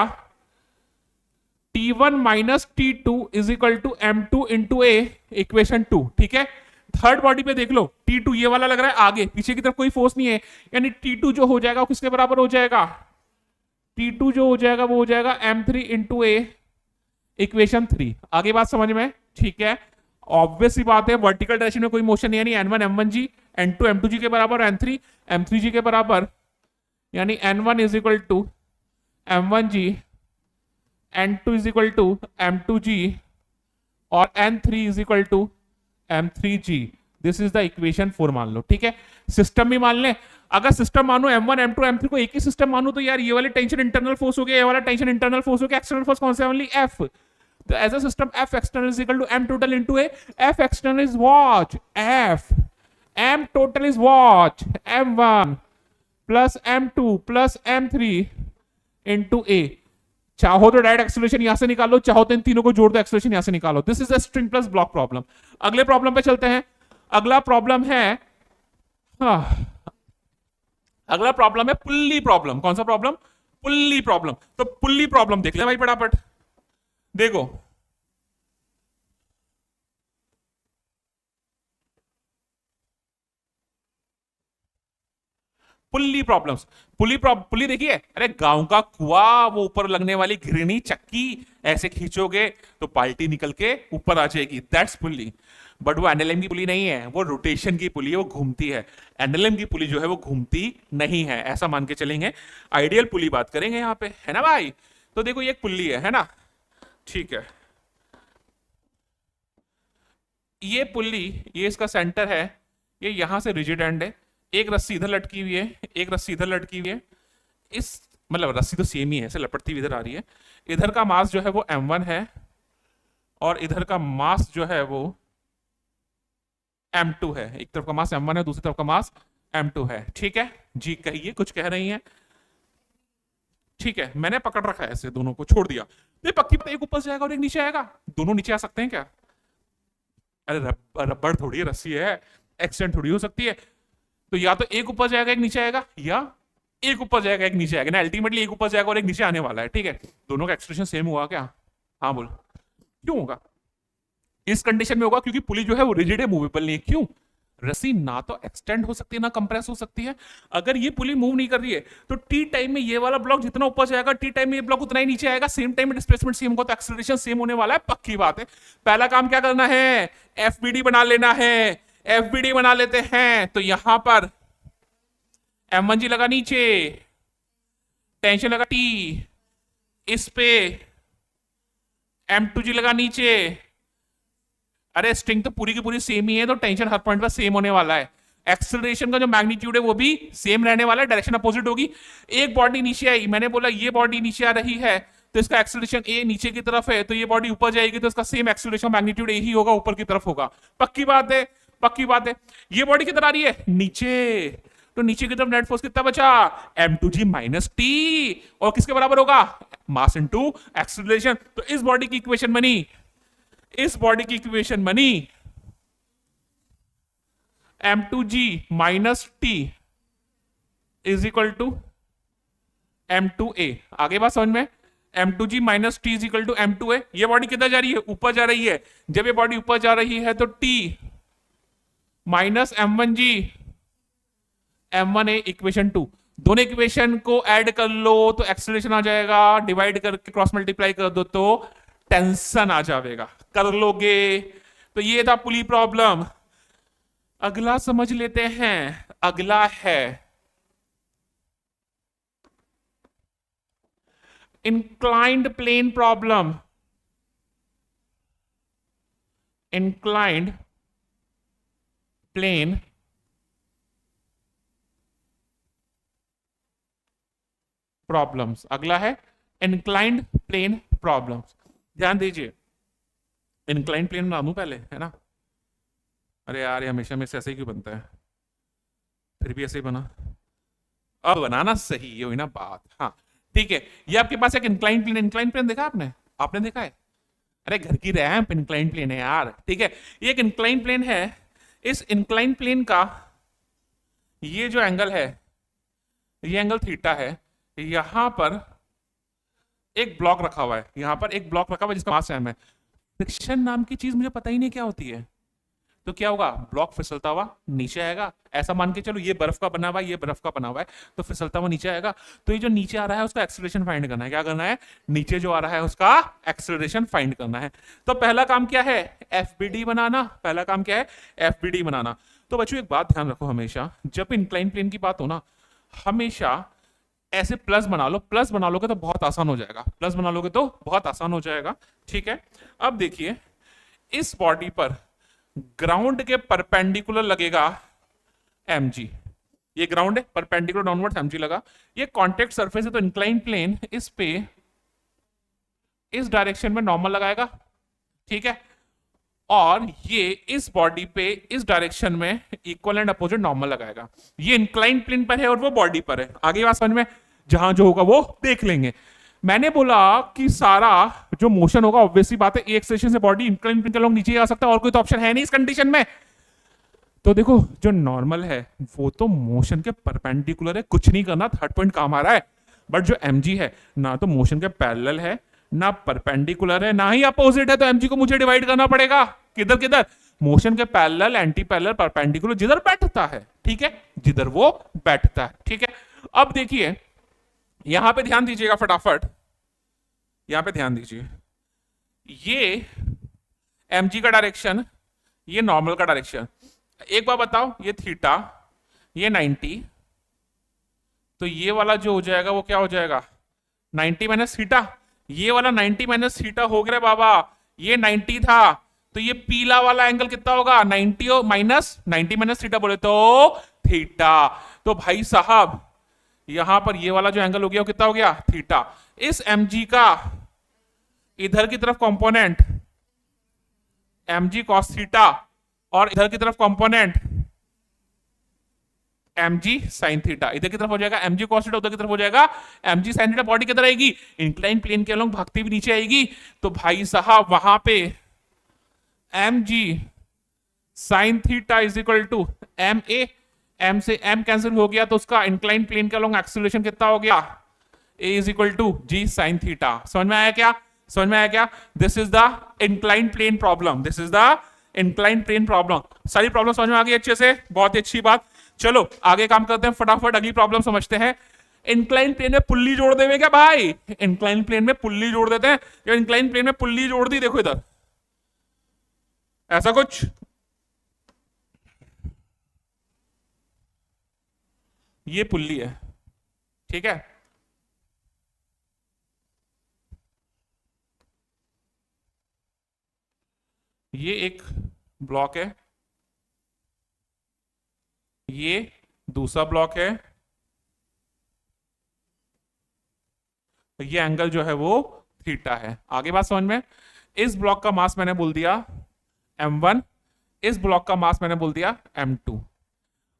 A: T1 minus T2 is equal to m2 into a, equation 2, ठीक है। थर्ड बॉडी पे देख लो, T2 ये वाला लग रहा है आगे, पीछे की तरफ कोई फोर्स नहीं है, यानी T2 जो हो जाएगा वो किसके बराबर हो जाएगा? T2 जो हो जाएगा वो हो जाएगा M3 इंटू ए इक्वेशन 3। आगे बात समझ में? ठीक है, ऑब्वियस सी बात है, वर्टिकल डायरेक्शन में कोई मोशन नहीं, यानी N1 M1G, N2 M2G के बराबर, N3 M3G के बराबर, यानी N1 is equal to M1G, N2 is equal to M2G और N3 is equal to M3G। This is the equation 4 मान लो। ठीक है, सिस्टम भी मान ले। अगर सिस्टम मानो M1 M2 M3 को एक ही सिस्टम मानो तो यार ये वाले टेंशन इंटरनल फोर्स हो गया, ये वाला टेंशन इंटरनल फोर्स हो गया, एक्सटर्नल फोर्स कौन सा है? Only F। तो as a system F external is equal to M total into A। F external is what? F। M total is what? M1 plus M2 plus M3 into A। चाहो तो direct acceleration यहां से निकालो, चाहो तो इन तीनों को जोड़ दो, एक्सेलरेशन यहां से निकालो। This is the string plus block problem. अगले प्रॉब्लम पे चलते हैं। अगला प्रॉब्लम है, अगला प्रॉब्लम है पुल्ली प्रॉब्लम। कौन सा प्रॉब्लम? Pulley problem. तो पुल्ली प्रॉब्लम देख ले भाई फटाफट। देखो, पुल्ली प्रॉब्लम्स। पुल्ली देखिए, अरे गांव का कुआं, वो ऊपर लगने वाली घिरनी चक्की, ऐसे खींचोगे तो बाल्टी निकल के ऊपर आ जाएगी, दैट्स पुल्ली। बट वो एनएलएम की पुली नहीं है, वो रोटेशन की पुली है, वो घूमती है। एनएलएम की पुली जो है वो घूमती नहीं है, ऐसा मान के चलेंगे। आइडियल पुली बात करेंगे यहाँ पे, है ना भाई? तो देखो ये एक पुल्ली है ना? ठीक है, ये पुल्ली, ये इसका सेंटर है, ये यहां से रिजिड एंड है, एक रस्सी इधर लटकी हुई है, एक रस्सी इधर लटकी हुई है। इस मतलब रस्सी तो सेम ही है, ऐसे लपटती हुई इधर आ रही है। इधर का मास जो है वो M1 है और इधर का मास जो है वो M2 है। एक तरफ का मास M1 है, दूसरी तरफ का मास M2 है। ठीक है जी, कहिए, कुछ कह रही हैं? ठीक है, मैंने पकड़ रखा है ऐसे, दोनों को छोड़ दिया। तो पक्की बात, एक ऊपर जाएगा और एक नीचे आएगा। दोनों नीचे आ सकते हैं क्या? अरे रबड़ थोड़ी है, रस्सी है, एक्सीडेंट थोड़ी हो सकती है। तो या तो एक ऊपर जाएगा एक नीचे आएगा, या एक ऊपर जाएगा एक नीचे आएगा ना। अल्टीमेटली एक ऊपर जाएगा और एक नीचे आने वाला है। ठीक है, दोनों का एक्सप्रेशन सेम हुआ क्या? हाँ बोल, क्यों होगा? इस कंडीशन में होगा क्योंकि पुली जो है वो रिजिड है, मूवेबल नहीं है। क्यों? रस्सी ना तो एक्सटेंड हो सकती है ना कंप्रेस हो सकती है। अगर ये पुली मूव नहीं कर रही है तो टी टाइम में ये वाला ब्लॉक जितना ऊपर जाएगा, टी टाइम में ये ब्लॉक उतना ही नीचे आएगा। सेम टाइम में डिस्प्लेसमेंट सेम होगा तो एक्सेलरेशन सेम होने वाला है, पक्की बात है। पहला काम क्या करना है? एफबीडी बना लेना है। एफबीडी बना लेते हैं तो यहां पर M1G लगा नीचे, टेंशन लगा टी, इस पे M2G लगा नीचे। अरे स्ट्रिंग तो पूरी की पूरी सेम ही है, तो टेंशन हर पॉइंट पर सेम होने वाला है। एक्सेलरेशन का जो मैग्नीट्यूड है वो भी सेम रहने वाला है, डायरेक्शन अपोजिट होगी। एक बॉडी नीचे आई, मैंने बोला ये बॉडी नीचे आ रही है तो इसका एक्सेलरेशन ए नीचे की तरफ है, तो ये बॉडी ऊपर जाएगी तो इसका सेम एक्सेलरेशन मैग्नीट्यूड ए ही होगा, ऊपर की तरफ होगा। पक्की बात है, पक्की बात है। ये बॉडी किधर आ रही है? नीचे, तो नीचे की तरफ नेट फोर्स कितना बचा? M2G माइनस टी, और किसके बराबर होगा? मास इनटू एक्सेलरेशन। तो इस बॉडी की इक्वेशन बनी, इस बॉडी की इक्वेशन बनी M2G minus T is equal to M2A। आगे बात समझ में? M2G minus T is equal to M2A। ये बॉडी किधर जा रही है? ऊपर जा रही है। जब ये बॉडी ऊपर जा रही है तो T minus M1G M1A equation 2। दोनों इक्वेशन को ऐड कर लो तो एक्सेलरेशन आ जाएगा, डिवाइड करके क्रॉस मल्टीप्लाई कर दो तो टेंशन आ जाएगा। कर लोगे? तो ये था पुली प्रॉब्लम। अगला समझ लेते हैं। अगला है inclined plane problem. Inclined plane problems. अगला है इंक्लाइंड प्लेन प्रॉब्लम्स। ध्यान दीजिए, इंक्लाइंड प्लेन बना दूं पहले, है ना? अरे यार ये हमेशा में से ऐसे ही क्यों बनता है? फिर भी ऐसे ही बना, अब बनाना सही है ना बात। हाँ ठीक है, ये आपके पास एक इंक्लाइंड प्लेन। इंक्लाइंड प्लेन देखा आपने? आपने देखा है? अरे घर की रैंप इंक्लाइंड प्लेन है यार। ठीक है, ये एक इंक्लाइंड प्लेन है। इस इंक्लाइंड प्लेन का ये जो एंगल है, ये एंगल थीटा है। यहां पर एक ब्लॉक रखा हुआ है, यहां पर एक ब्लॉक रखा हुआ है जिसका मास m है। फ्रिक्शन नाम की चीज मुझे पता ही नहीं क्या होती है। तो क्या होगा, ब्लॉक फिसलता हुआ नीचे आएगा। ऐसा मान के चलो ये बर्फ का बना हुआ है, ये बर्फ का बना हुआ है, तो फिसलता हुआ नीचे आएगा। तो ये जो नीचे आ रहा है उसका एक्सेलरेशन फाइंड करना है। क्या करना है, नीचे जो आ रहा है उसका एक्सेलरेशन फाइंड करना है। तो पहला काम क्या है, एफबीडी बनाना। पहला काम क्या है, एफबीडी बनाना। तो बच्चों एक बात ध्यान रखो, हमेशा जब इंक्लाइन प्लेन की बात हो ना, हमेशा ऐसे प्लस बना लो। प्लस बना लोगे तो बहुत आसान हो जाएगा, प्लस बना लोगे तो बहुत आसान हो जाएगा। ठीक है, अब देखिए इस बॉडी पर ग्राउंड के परपेंडिकुलर लगेगा mg। ये ग्राउंड है, परपेंडिकुलर डाउनवर्ड्स mg लगा। ये कॉन्टेक्ट सरफेस है, तो इंक्लाइन प्लेन इस पे इस डायरेक्शन में नॉर्मल लगाएगा। ठीक है, और ये इस बॉडी पे इस डायरेक्शन में इक्वल एंड अपोजिट नॉर्मल लगाएगा। ये इंक्लाइन प्लेन पर है और वो बॉडी पर है। आगे बात समझ में, जहां जो होगा वो देख लेंगे। मैंने बोला कि सारा जो मोशन होगा ऑब्वियसली बात है, एक स्टेशन से बॉडी इंक्लाइन प्लेन के लोग नीचे आ सकता है, और कोई तो ऑप्शन है नहीं इस कंडीशन में। तो देखो जो नॉर्मल है वो तो मोशन के परपेंडिकुलर है, कुछ नहीं करना, थर्ड पॉइंट काम आ रहा है। बट जो mg है ना तो मोशन के पैरेलल है, ना परपेंडिकुलर है, ना ही अपोजिट है। तो mg को मुझे डिवाइड करना पड़ेगा किधर किधर, मोशन के पैरेलल, एंटी पैरेलल, परपेंडिकुलर, जिधर बैठता है। ठीक है, जिधर वो बैठता है। ठीक है, अब देखिए यहां पे ध्यान दीजिएगा फटाफट, यहां पे ध्यान दीजिए। ये mg का डायरेक्शन, ये नॉर्मल का डायरेक्शन। एक बार बताओ, ये थीटा, ये 90, तो ये वाला जो हो जाएगा वो क्या हो जाएगा, 90 माइनस थीटा। ये वाला 90 माइनस थीटा हो गया बाबा, ये 90 था, तो ये पीला वाला एंगल कितना होगा, 90 माइनस 90 माइनस थीटा बोले तो थीटा। तो भाई साहब यहां पर ये वाला जो एंगल हो गया वो कितना हो गया, थीटा। इस mg का इधर की तरफ कंपोनेंट mg cos थीटा, और इधर की तरफ कंपोनेंट mg sin थीटा। इधर की तरफ हो जाएगा mg cos थीटा, उधर की तरफ हो जाएगा mg sin थीटा। बॉडी किधर आएगी, इंक्लाइन प्लेन के अलॉन्ग भागती भी नीचे आएगी। तो भाई साहब वहां पे mg sin theta is equal to ma, m से m कैंसिल हो गया, तो उसका इंक्लाइन प्लेन के अलॉन्ग एक्सेलरेशन कितना हो गया, a is equal to g sin theta. समझ में आया क्या, समझ में आया क्या, this is the incline plane problem, this is the incline plane problem. सारी प्रॉब्लम समझ में आ गई अच्छे से, बहुत ही अच्छी बात। चलो आगे काम करते हैं, फटाफट अगली प्रॉब्लम समझते हैं। इंक्लाइन प्लेन में पुल्ली जोड़ देवे क्या भाई, इंक्लाइन प्लेन में पुल्ली जोड़ देते हैं। जो इंक्लाइन प्लेन में पुल्ली जोड़ दी, देखो इधर ऐसा कुछ, ये पुल्ली है। ठीक है, ये एक ब्लॉक है, ये दूसरा ब्लॉक है, ये एंगल जो है वो थीटा है। आगे बात समझ में, इस ब्लॉक का मास मैंने बोल दिया m1, इस ब्लॉक का मास मैंने बोल दिया m2।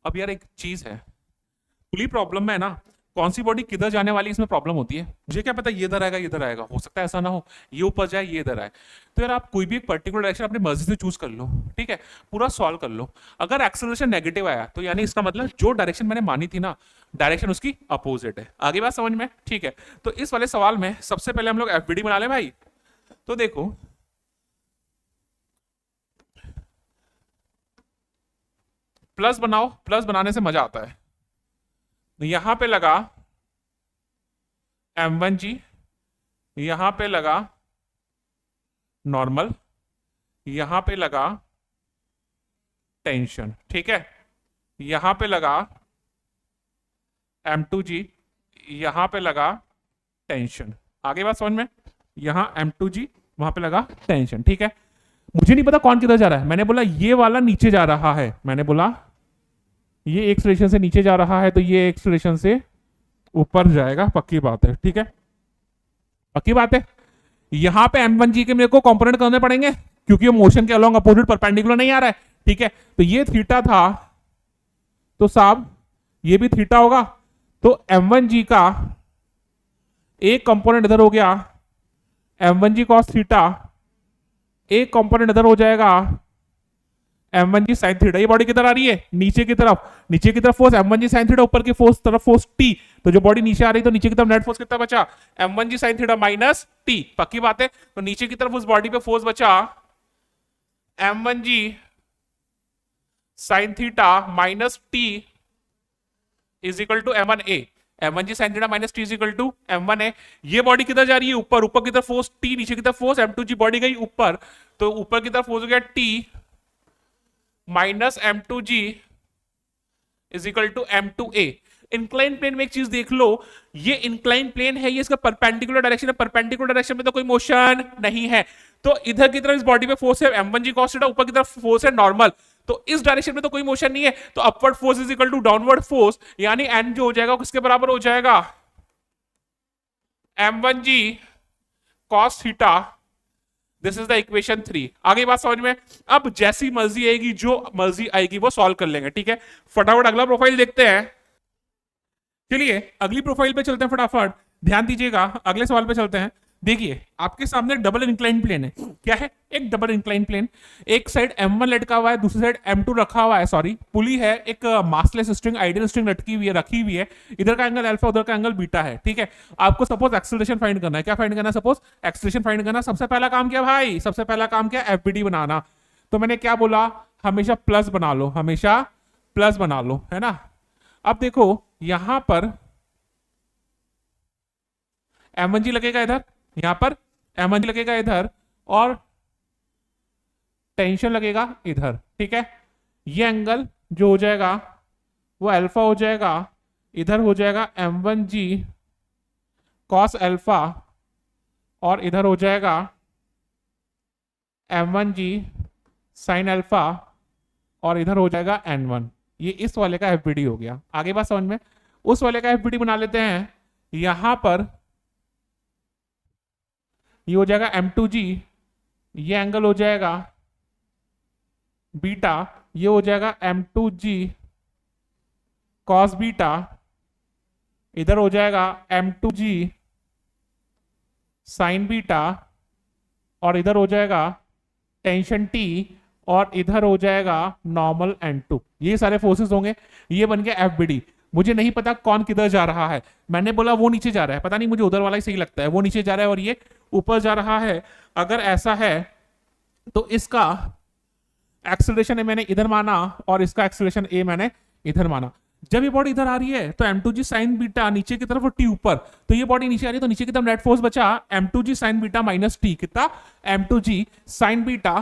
A: अब यार एक चीज है, खुली प्रॉब्लम में है ना, कौन सी बॉडी किधर जाने वाली इसमें प्रॉब्लम होती है। मुझे क्या पता ये इधर आएगा, ये इधर आएगा, हो सकता है ऐसा ना हो, ये ऊपर जाए, ये इधर आए। तो यार आप कोई भी एक पर्टिकुलर डायरेक्शन अपनी मर्जी से चूज कर लो। ठीक है, पूरा सॉल्व कर लो। अगर एक्सेलरेशन नेगेटिव आया तो यानी इसका मतलब जो डायरेक्शन मैंने मानी थी ना, डायरेक्शन उसकी अपोजिट है। आगे बात समझ में, ठीक है। तो इस वाले सवाल में सबसे पहले हम लोग एफबीडी बना ले भाई। तो देखो प्लस बनाओ, प्लस बनाने से मजा आता है। यहां पे लगा m1g, यहां पे लगा नॉर्मल, यहां पे लगा टेंशन। ठीक है, यहां पे लगा m2g, यहां पे लगा टेंशन। आगे बात समझ में, यहां m2g, वहां पे लगा टेंशन। ठीक है, मुझे नहीं पता कौन किधर जा रहा है। मैंने बोला ये वाला नीचे जा रहा है, मैंने बोला ये एक स्टेशन से नीचे जा रहा है, तो ये एक स्टेशन से ऊपर जाएगा, पक्की बात है। ठीक है, पक्की बात है। यहां पे m1g के मेरे को कंपोनेंट करने पड़ेंगे क्योंकि वो मोशन के अलोंग अपोजिट परपेंडिकुलर नहीं आ रहा है। ठीक है, तो ये थीटा था, तो साहब ये भी थीटा होगा। तो m1g का एक कंपोनेंट इधर हो गया m1g cos थीटा, एक कंपोनेंट इधर हो जाएगा m1g sin थीटा। ये बॉडी किधर आ रही है, नीचे की तरफ, नीचे की तरफ फोर्स m1g sin थीटा, ऊपर की फोर्स तरफ फोर्स t। तो जो बॉडी नीचे आ रही है तो नीचे की तरफ नेट फोर्स कितना बचा, m1g sin theta minus t। पक्की बात है। तो नीचे की तरफ उस बॉडी पे फोर्स बचा m1g sine theta minus T is equal to m1a। m1g sine theta minus T is equal to m1a। ये बॉडी किधर जा रही है? ऊपर। ऊपर की तरफ फोर्स टी, नीचे की तरफ फोर्स m2g। बॉडी गई ऊपर, तो ऊपर की तरफ फोर्स हो गया T minus m2g is equal to m2a। Incline plane में एक चीज देख लो, ये इंक्लाइन प्लेन है, ये इसका परपेंडिकुलर डायरेक्शन है। परपेंडिकुलर डायरेक्शन में तो कोई मोशन नहीं है, तो इधर की तरफ इस बॉडी पे फोर्स है m1g cos थीटा, ऊपर की तरफ फोर्स है नॉर्मल, तो इस डायरेक्शन में तो कोई मोशन नहीं है, तो upward force is equal to downward force, यानी n जो हो जाएगा वो किसके बराबर हो जाएगा? m1g cos theta. This is the equation 3। आगे बात समझ में? अब जैसी मर्जी आएगी, जो मर्जी आएगी वो सॉल्व कर लेंगे, ठीक है। फटाफट अगला प्रोफाइल देखते हैं। चलिए अगली प्रोफाइल पे चलते हैं फटाफट, ध्यान दीजिएगा, अगले सवाल पे चलते हैं। देखिए आपके सामने डबल इंक्लाइन प्लेन है। क्या है? एक डबल इंक्लाइन प्लेन, एक साइड m1 लटका हुआ है, दूसरी साइड m2 रखा हुआ है, सॉरी पुली है, एक मासलेस स्ट्रिंग, आइडियल स्ट्रिंग लटकी हुई है, रखी हुई है। इधर का एंगल अल्फा, उधर का एंगल बीटा है, ठीक है। आपको सपोज एक्सेलरेशन फाइंड करना है। क्या फाइंड करना है? सपोज एक्सेलरेशन फाइंड करना। सबसे पहला काम क्या भाई? सबसे पहला काम क्या? एफबीडी बनाना। तो मैंने क्या बोला? हमेशा प्लस बना लो, हमेशा प्लस बना लो, है ना। अब देखो यहां पर m1g लगेगा इधर, यहां पर m1g लगेगा इधर, और टेंशन लगेगा इधर, ठीक है। ये एंगल जो हो जाएगा वो अल्फा हो जाएगा, इधर हो जाएगा m1g cos अल्फा, और इधर हो जाएगा m1g sin अल्फा, और इधर हो जाएगा n1। ये इस वाले का एफबीडी हो गया। आगे बात समझ में? उस वाले का एफबीडी बना लेते हैं। यहां पर ये हो जाएगा m2g, ये एंगल हो जाएगा बीटा, ये हो जाएगा m2g cos बीटा, इधर हो जाएगा m2g sin बीटा, और इधर हो जाएगा टेंशन t, और इधर हो जाएगा नॉर्मल n2। ये सारे फोर्सेस होंगे, ये बन गया एफबीडी। मुझे नहीं पता कौन किधर जा रहा है, मैंने बोला वो नीचे जा रहा है, पता नहीं मुझे उधर वाला ही सही लगता है, वो नीचे जा रहा है और ये ऊपर जा रहा है। अगर ऐसा है तो इसका एक्सेलरेशन मैंने इधर माना और इसका एक्सेलरेशन ए मैंने इधर माना। जब ये बॉडी इधर आ रही है तो m2g sin बीटा नीचे की तरफ और t ऊपर, तो ये बॉडी नीचे आ रही है तो नीचे की तरफ नेट फोर्स बचा m2g sin beta minus t। कितना? m2g sin beta,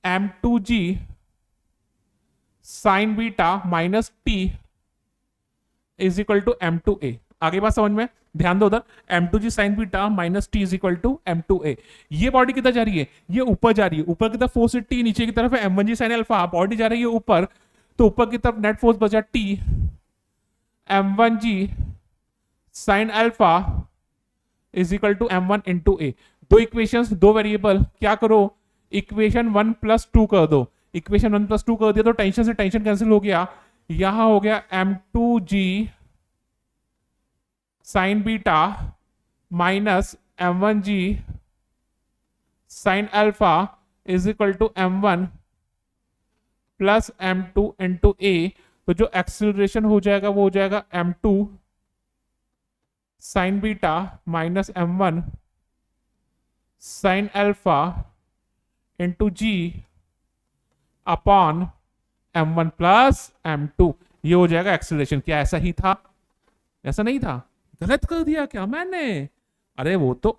A: m2g sin beta minus t is equal to m2a। आगे बात समझ में? ध्यान दो उधर, m2g sin beta minus t is equal to m2a। ये बॉडी किधर जा रही है? ये ऊपर जा रही है, ऊपर की तरफ फोर्स t, नीचे की तरफ है m1g sin अल्फा, बॉडी जा रही है ऊपर, तो ऊपर की तरफ नेट फोर्स बचा t m1g sin alpha is equal to m1 into a। दो इक्वेशंस, दो वेरिएबल, क्या करो? इक्वेशन 1 प्लस 2 कर दो। इक्वेशन 1 प्लस 2 कर दिया तो टेंशन से टेंशन कैंसिल हो गया, यहां हो गया m2g sin beta minus m1g sin alpha is equal to m1 plus m2 into a। तो जो एक्सिलरेशन हो जाएगा वो हो जाएगा m2 sin beta minus m1 sin alpha into g upon m1 plus m2। ये हो जाएगा एक्सिलरेशन। क्या ऐसा ही था? ऐसा नहीं था, गलत कर दिया क्या मैंने? अरे वो तो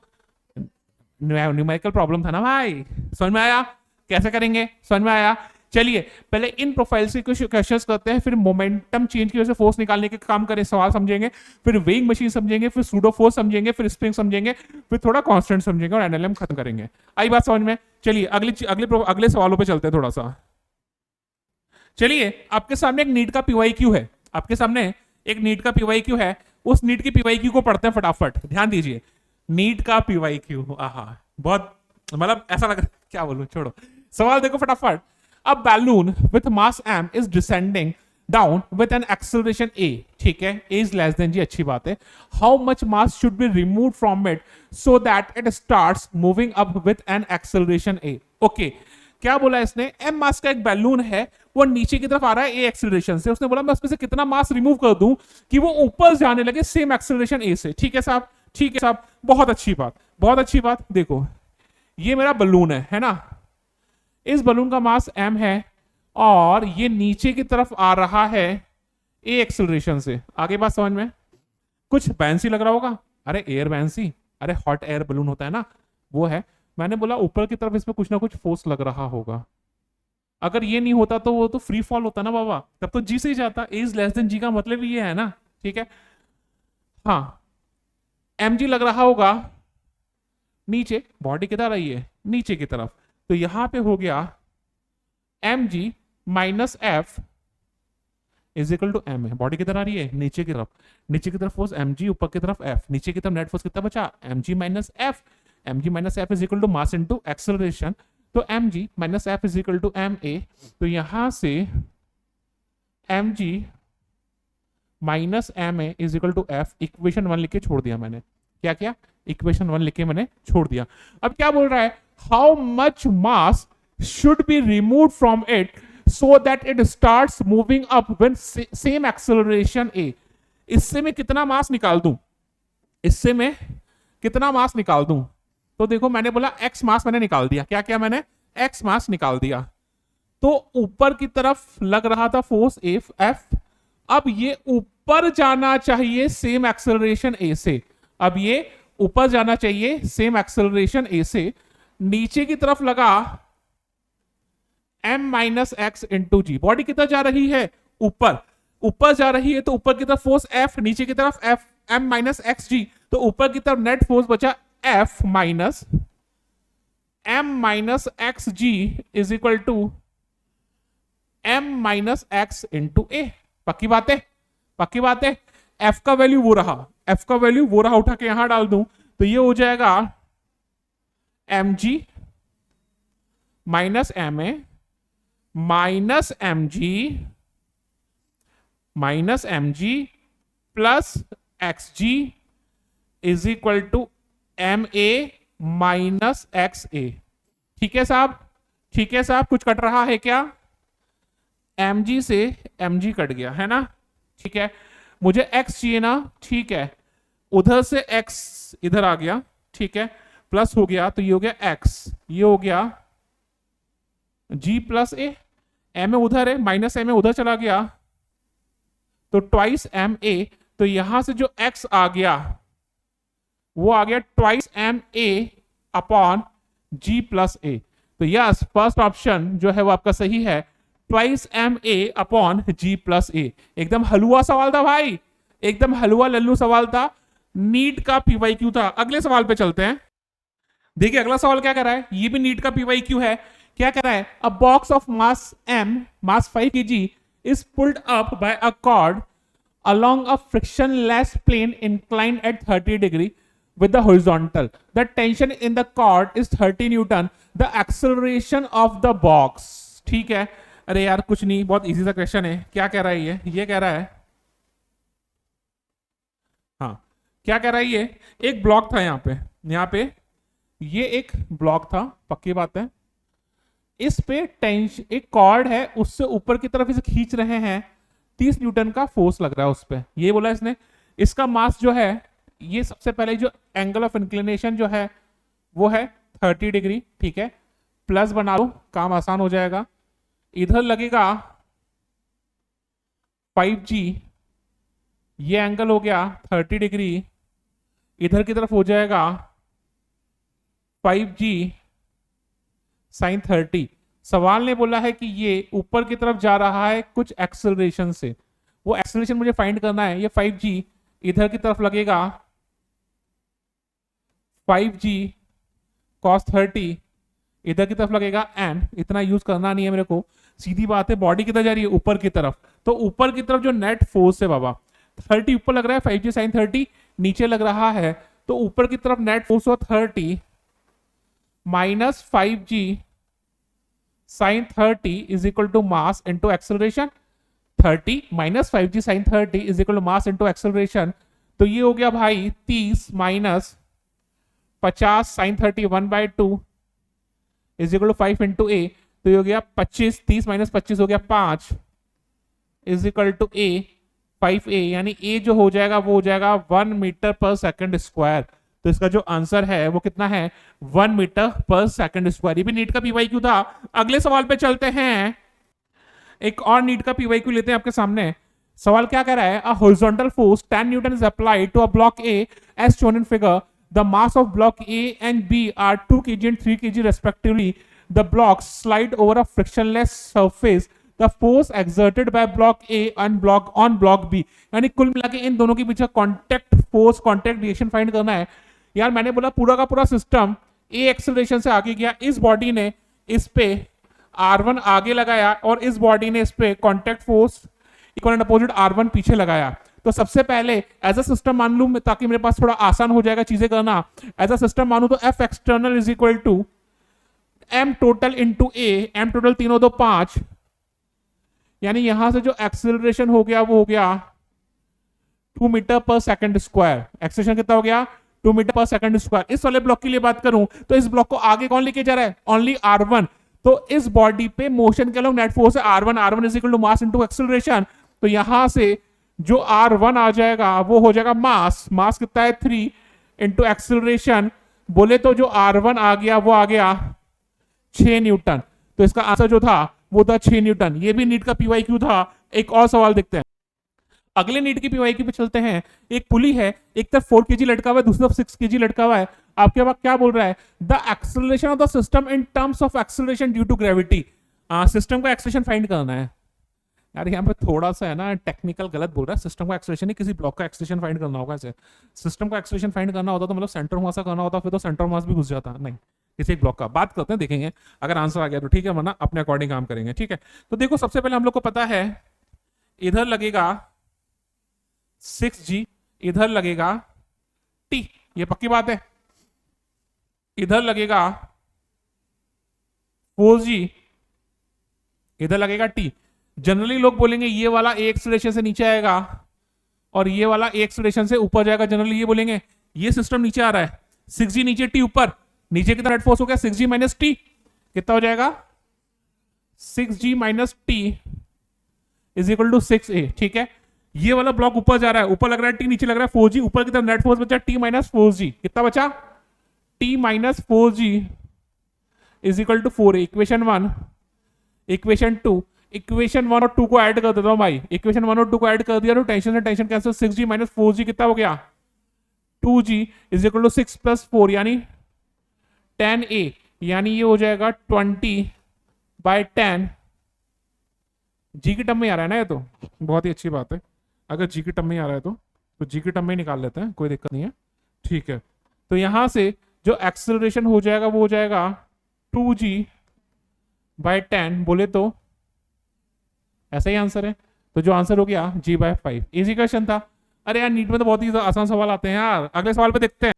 A: न्यूमेरिकल प्रॉब्लम था ना भाई। समझ में आया कैसे करेंगे? समझ में आया? चलिए पहले इन प्रोफाइल से कुछ क्वेश्चंस करते हैं, फिर मोमेंटम चेंज की वजह से फोर्स निकालने के काम करें, सवाल समझेंगे, फिर वेइंग मशीन समझेंगे, फिर सूडो फोर्स समझेंगे, फिर स्प्रिंग समझेंगे, फिर थोड़ा कांस्टेंट समझेंगे और एनएलएम खत्म करेंगे। आई बात समझ में? चलिए अगले सवालों पे चलते हैं थोड़ा सा। चलिए आपके सामने एक नीट का पीवाईक्यू है, आपके सामने एक नीट का पीवाईक्यू है, उस नीट की पीवाईक्यू को पढ़ते हैं फटाफट। ध्यान दीजिए, नीट का पीवाईक्यू, आहा बहुत मतलब ऐसा लग, क्या बोलूं, छोड़ो, सवाल देखो फटाफट। A balloon with mass m is descending down with an acceleration a, ठीक है, a is less than g, अच्छी बात है। How much mass should be removed from it so that it starts moving up with an acceleration a? Okay, क्या बोला इसने? m मास का एक बैलून है, वो नीचे की तरफ आ रहा है a एक्सेलरेशन से। उसने बोला मैं उसमें से कितना मास रिमूव कर दूं कि वो ऊपर जाने लगे सेम एक्सेलरेशन a से। ठीक है साहब, ठीक है साहब, बहुत अच्छी बात, बहुत अच्छी बात। देखो ये मेरा बलून है ना, इस बलून का मास m है और ये नीचे की तरफ आ रहा है ए एक्सेलरेशन से। आगे बात समझ में? कुछ बैंसी लग रहा होगा, अरे एयर बैंसी, अरे हॉट एयर बलून होता है ना, वो है। मैंने बोला ऊपर की तरफ इसमें कुछ ना कुछ फोर्स लग रहा होगा। अगर ये नहीं होता तो वो तो फ्री फॉल होता ना बाबा, तब तो जी से ही जाता। ए इज लेस देन जी का मतलब ये है ना, ठीक है। हाँ, एम जी लग रहा होगा नीचे, बॉडी किधर रही है, नीचे की तरफ। तो यहां पे हो गया M ji minus F is equal to M है। बॉडी किधर आ रही है, नीचे की तरफ। नीचे की तरफ फोर्स एम जी, ऊपर की तरफ एफ। नीचे की तरफ नेट फोर्स कितना बचा, m ji minus F. M ji minus F is equal to mass into acceleration. तो m ji minus F is equal to M A. तो यहां से m ji minus M a is equal to F. Equation 1 लिख के छोड़ दिया मैंने। क्या क्या, इक्वेशन 1 लिख के मैंने छोड़ दिया। अब क्या बोल रहा है, how much mass should be remove from it so that it starts moving up when same acceleration a. इससे मैं कितना मास निकाल दूं, इससे मैं कितना मास निकाल दूं? तो देखो मैंने बोला एक्स मास मैंने निकाल दिया। क्या क्या मैंने, एक्स मास निकाल दिया। तो ऊपर की तरफ लग रहा था फोर्स एफ एफ। अब ये ऊपर जाना चाहिए सेम एक्सेलरेशन ए से। अब ये ऊपर जाना चाहिए सेम एक्सेलरेशन ए से। नीचे की तरफ लगा m माइनस एक्स इंटू जी। बॉडी कितना जा रही है, ऊपर। ऊपर जा रही है तो ऊपर की तरफ फोर्स F, नीचे की तरफ F m minus x g. तो ऊपर की तरफ नेट फोर्स बचा F minus m minus x g is equal to m minus x into a. पक्की बात है, पक्की बात है। F का वैल्यू वो रहा, F का वैल्यू वो रहा, उठा के यहां डाल दूं तो ये हो जाएगा m ji minus M a minus M g plus x g is equal to M a minus x a. ठीक है साहब, ठीक है साहब। कुछ कट रहा है क्या, एम जी से एम जी कट गया है ना, ठीक है। मुझे एक्स चाहिए ना, ठीक है। उधर से एक्स इधर आ गया, ठीक है, प्लस हो गया तो ये हो गया एक्स, ये हो गया जी प्लस ए। एम ए उधर है, माइनस एम ए उधर चला गया तो ट्वाइस एम ए। तो यहां से जो एक्स आ गया वो आ गया twice m a upon g plus a. तो यस, फर्स्ट ऑप्शन जो है वो आपका सही है, twice m a upon g plus a. एकदम हलवा सवाल था भाई, एकदम हलवा लल्लू सवाल था, नीट का पीवाईक्यू था। अगले सवाल पे चलते हैं। देखिए अगला सवाल क्या कर रहा है, ये भी नीट का पीवाईक्यू है। क्या कह रहा है, अ box of mass m, mass 5 kg is pulled up by a cord along a frictionless plane inclined at 30 degree with the horizontal. The tension in the cord is 30 Newton. The acceleration of the box. ठीक है, अरे यार कुछ नहीं, बहुत easy सा question है। क्या कह रहा है ये कह रहा है, हाँ क्या कह रहा है, ये एक ब्लॉक था यहाँ पे ये एक ब्लॉक था, पक्की बात है। इस पे टेंशन, एक कॉर्ड है, उससे ऊपर की तरफ इसे खींच रहे हैं, 30 न्यूटन का फोर्स लग रहा है उस पे, ये बोला इसने। इसका मास जो है, ये सबसे पहले जो एंगल ऑफ इंक्लिनेशन जो है वो है 30 डिग्री, ठीक है। प्लस बना लो, काम आसान हो जाएगा। इधर लगेगा 5G, ये एंगल हो गया 30 डिग्री। इधर की तरफ हो जाएगा 5G साइन 30। सवाल ने बोला है कि ये ऊपर की तरफ जा रहा है कुछ एक्सेलरेशन से, वो एक्सेलरेशन मुझे फाइंड करना है। ये 5G इधर की तरफ लगेगा 5G cos 30, इधर की तरफ लगेगा n। इतना यूज करना नहीं है मेरे को, सीधी बात है। बॉडी किधर जा रही है, ऊपर की तरफ। तो ऊपर की तरफ जो नेट फोर्स है बाबा, 30 ऊपर लग रहा है, 5G साइन 30 नीचे लग रहा है, तो ऊपर की तरफ नेट फोर्स हो 30 minus 5G sine 30 is equal to mass into acceleration. 30 minus 5G sine 30 is equal to mass into acceleration. तो ये हो गया भाई 30 minus 50 sine 30 1/2 is equal to 5 into a. तो ये हो गया 25, 30 माइनस 25 हो गया 5 is equal to A 5A, यानी ए जो हो जाएगा वो हो जाएगा 1 मीटर पर सेकंड स्क्वायर। तो इसका जो आंसर है वो कितना है, 1 मीटर पर सेकंड स्क्वायर। ये भी नीट का पीवाईक्यू था। अगले सवाल पे चलते हैं। एक और नीट का पीवाईक्यू लेते हैं आपके सामने। सवाल क्या कह रहा है, a horizontal force 10 newton is applied to a block A as shown in figure, the mass of block A and B are 2 kg and 3 kg respectively, the blocks slide over a frictionless surface, the force exerted by block A on block B. यानी कुल मिला के इन दोनों के बीच contact force, contact reaction find करना है। यार मैंने बोला पूरा का पूरा सिस्टम ए एक्सेलरेशन से आगे गया, इस बॉडी ने इस पे R1 आगे लगाया और इस बॉडी ने इस पे contact force equal and opposite R1 पीछे लगाया। तो सबसे पहले एज अ सिस्टम मान लूं ताकि मेरे पास थोड़ा आसान हो जाएगा चीजें करना। एज अ सिस्टम मानूं तो F external is equal to M total into A, M total तीनों दो 5, यानी यहां से जो एक्सेलरेशन हो गया वो हो गया 2 मीटर पर सेकंड स्क्वायर। एक्सेलरेशन कितना हो गया 2 मीटर पर सेकंड स्क्वायर। इस वाले ब्लॉक के लिए बात करूं तो इस ब्लॉक को आगे कौन लेके जा रहा है, ओनली R1। तो इस बॉडी पे मोशन के लोग नेट फोर्स है R1 is equal to mass into acceleration. तो यहां से जो R1 आ जाएगा वो हो जाएगा मास कितना है 3 इंटू एक्सेलरेशन, बोले तो जो R1 आ गया वो आ गया 6 न्यूटन। तो इसका आंसर जो था वो था 6 न्यूटन। ये भी नीट का पीवाईक्यू था। एक और सवाल देखते हैं, अगले नीट की पीवाईक्यू पे चलते हैं। एक पुली है, एक तरफ 4 kg लटका हुआ है, दूसरी तरफ 6 kg लटका हुआ है। आपके पास क्या बोल रहा है, the acceleration of the system in terms of acceleration due to gravity. System का एक्सेलरेशन फाइंड करना है। यार यहाँ पे थोड़ा सा है ना टेक्निकल गलत बोल रहा है, सिस्टम का एक्सेलरेशन नहीं, किसी ब्लॉक का एक्सेलरेशन फाइंड करना होगा। ऐसे सिस्टम का एक्सेलरेशन फाइंड करना होता तो मतलब सेंटर मास का करना होता, फिर तो सेंटर मास भी घुस जाता। नहीं, किसी एक ब्लॉक का बात करते हैं, देखेंगे अगर आंसर आ गया तो ठीक है, वरना अपने अकॉर्डिंग काम करेंगे। ठीक है, तो देखो सबसे पहले हम लोग को पता है इधर लगेगा 6G, इधर लगेगा T, ये पक्की बात है। इधर लगेगा 4G, इधर लगेगा T। जनरली लोग बोलेंगे ये वाला ए एक्सेलरेशन से नीचे आएगा और ये वाला ए एक्सेलरेशन से ऊपर जाएगा। जनरली ये बोलेंगे ये सिस्टम नीचे आ रहा है, 6G नीचे T ऊपर, नीचे कितना नेट फोर्स हो गया 6G माइनस T, कितना हो जाएगा 6G minus T is equal to 6A। ठीक है, ये वाला ब्लॉक ऊपर जा रहा है, ऊपर लग रहा है T, नीचे लग रहा है 4G, ऊपर की तरफ नेट फोर्स बचा T माइनस 4G, कितना बचा T minus 4G is equal to 4A। Equation 1, equation 2, equation 1 और 2 को ऐड कर देता हूं भाई। इक्वेशन 1 और 2 को ऐड कर दिया तो टेंशन से tension cancel, 6G minus 4G कितना हो गया 2G is equal to 6 plus 4 यानी 10A, यानी ये हो जाएगा 20/10। जी की टर्म में आ रहा है ना, ये तो बहुत ही अच्छी बात है। अगर जी की टर्म में आ रहा है तो जी की टर्म में निकाल लेते हैं, कोई दिक्कत नहीं है। ठीक है, तो यहां से जो एक्सेलरेशन हो जाएगा वो हो जाएगा 2G/10, बोले तो ऐसा ही आंसर है। तो जो आंसर हो गया G/5। इजी क्वेश्चन था। अरे यार नीट में तो बहुत ही आसान सवाल आते हैं यार। अगले सवाल पे देखते हैं।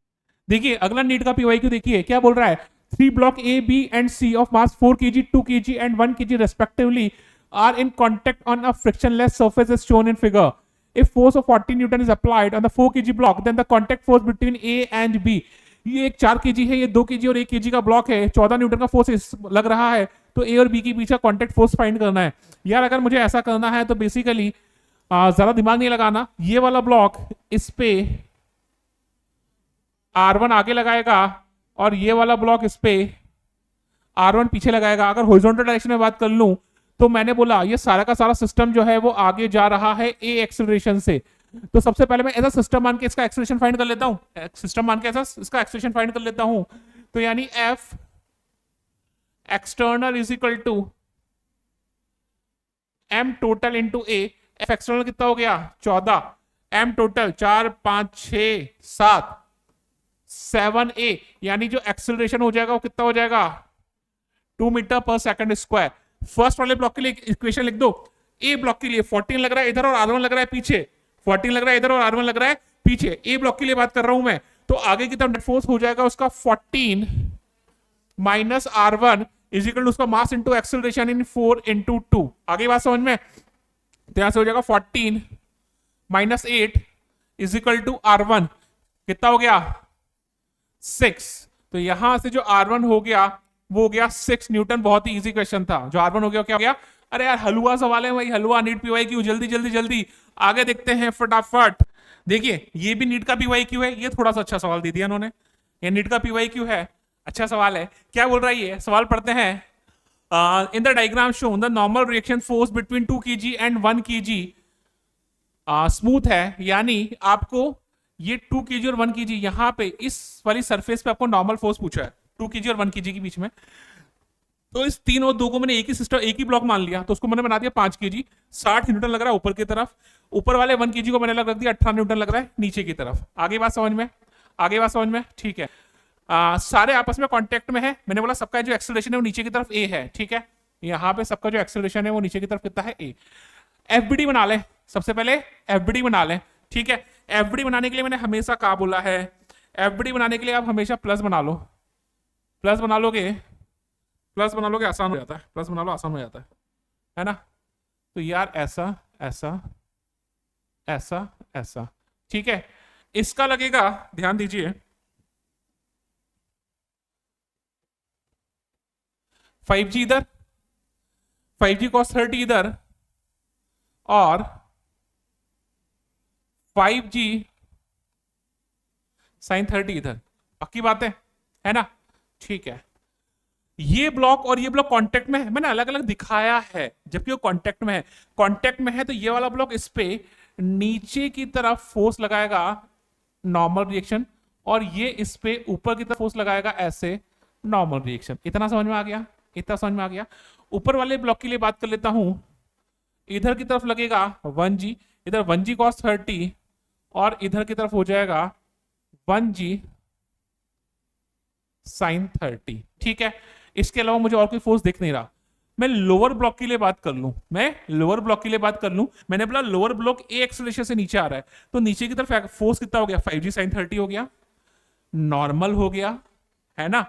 A: देखिए अगला नीट का पीवाईक्यू देखिए क्या बोल रहा है, 3 block A, B and C of mass 4 kg, 2 kg and 1 kg respectively are in contact on a frictionless surface as shown in figure. If force of 40 Newton is applied on the 4 kg block, then the contact force between A and B. ये एक 4 kg है, ये 2 kg और 1 kg का block है, 14 Newton का force लग रहा है। तो ए और बी के बीच का कॉन्टैक्ट फोर्स फाइंड करना है। यार अगर मुझे ऐसा करना है तो बेसिकली ज्यादा दिमाग नहीं लगाना, ये वाला ब्लॉक इस पे R1 आगे लगाएगा और ये वाला ब्लॉक इस पे R1 पीछे लगाएगा। अगर हॉरिजॉन्टल डायरेक्शन में बात कर लूं तो मैंने बोला ये सारा का सारा सिस्टम जो है वो आगे जा रहा है ए एक्सेलरेशन से। तो सबसे पहले मैं ऐसा सिस्टम मान के इसका एक्सेलरेशन फाइंड कर लेता हूं, सिस्टम मान के ऐसा इसका एक्सेलरेशन फाइंड कर लेता हूं। तो यानी F external is equal to M total into A। F external कितना हो गया 14, M टोटल 4 5 6 7 7A, यानी जो एक्सेलरेशन हो जाएगा वो कितना हो जाएगा 2 मीटर पर सेकंड स्क्वायर। फर्स्ट वाले ब्लॉक के लिए इक्वेशन लिख दो। ए ब्लॉक के लिए 14 लग रहा है इधर और R1 लग रहा है पीछे, 14 लग रहा है इधर और R1 लग रहा है पीछे। ए ब्लॉक के लिए बात कर रहा हूं मैं, तो आगे की तरफ नेट फोर्स हो जाएगा उसका 14 minus R1 is equal to उसका mass into acceleration in 4 into 2। आगे बात समझ में, तो यहां से हो जाएगा 14 minus 8 is equal to R1, कितना हो गया 6। तो यहां से जो R1 हो गया वो हो गया 6 न्यूटन। बहुत ही इजी क्वेश्चन था। जो R1 हो गया क्या हो गया, अरे यार हलवा सवाल है भाई, हलवा नीट पीवाईक्यू, जल्दी जल्दी जल्दी आगे देखते हैं फटाफट। देखिए ये भी नीट का पीवाईक्यू है, ये थोड़ा सा अच्छा सवाल दे दिया इन्होंने, ये नीट का पीवाईक्यू है, अच्छा सवाल है। क्या बोल रहा है ये सवाल, पढ़ते हैं। In the diagram shown, the normal reaction force between 2 kg and 1 kg smooth है, यानी आपको ये 2 kg और 1 kg यहाँ पे इस वाली सरफेस पे आपको नॉर्मल फोर्स पूछा है 2 kg और 1 kg के बीच में। तो इस 3 और 2 को मैंने एक ही सिस्टम, एक ही ब्लॉक मान लिया, तो उसको मैंने बना दिया 5 kg, 60 न्यूटन लग रहा है ऊपर की तरफ। ऊपर वाले 1 kg को मैंने रख दिया 18 न्यूटन लग रहा है नीचे की तरफ। आगे बात समझ में, आगे बात समझ में, ठीक है। सारे आपस में कांटेक्ट में है। मैंने बोला सबका जो एक्सेलरेशन है वो नीचे की तरफ ए है, ठीक है। यहाँ पे सबका जो एक्सेलरेशन है वो नीचे की तरफ कितना है, ए। एफबीडी बना ले, सबसे पहले एफबीडी बना ले, ठीक है। एफबीडी बनाने के लिए मैंने हमेशा कहा बोला है, एफबीडी बनाने के लिए आप हमेशा प्लस बना लो। प्लस बना लोगे, प्लस बना लोगे आसान हो जाता है, प्लस बना लो आसान हो जाता है ना। तो यार ऐसा ऐसा ऐसा ऐसा, ठीक है। इसका लगेगा, ध्यान दीजिए, 5G इधर, 5G cos 30 इधर, और 5G sin 30 इधर। पक्की बात है ना, ठीक है। ये ब्लॉक और ये ब्लॉक कांटेक्ट में है, मैंने अलग अलग दिखाया है जबकि वो कांटेक्ट में है। कांटेक्ट में है तो ये वाला ब्लॉक इस पे नीचे की तरफ फोर्स लगाएगा नॉर्मल रिएक्शन, और ये इस पे ऊपर की तरफ फोर्स लगाएगा ऐसे नॉर्मल रिएक्शन। इतना समझ में आ गया, इतना समझ में आ गया। ऊपर वाले ब्लॉक के लिए बात कर लेता हूं, इधर की तरफ लगेगा 1G, इधर 1G cos 30, और इधर की तरफ हो जाएगा 1G sin 30, ठीक है। इसके अलावा मुझे और कोई फोर्स दिख नहीं रहा। मैं लोअर ब्लॉक के लिए बात कर लूं, मैं लोअर ब्लॉक के लिए बात कर लूं, मैंने बोला लोअर ब्लॉक ए एक्सेलरेशन से नीचे आ रहा है, तो नीचे की तरफ फोर्स कितना हो गया, 5G sin 30 हो गया, नॉर्मल हो गया, है ना।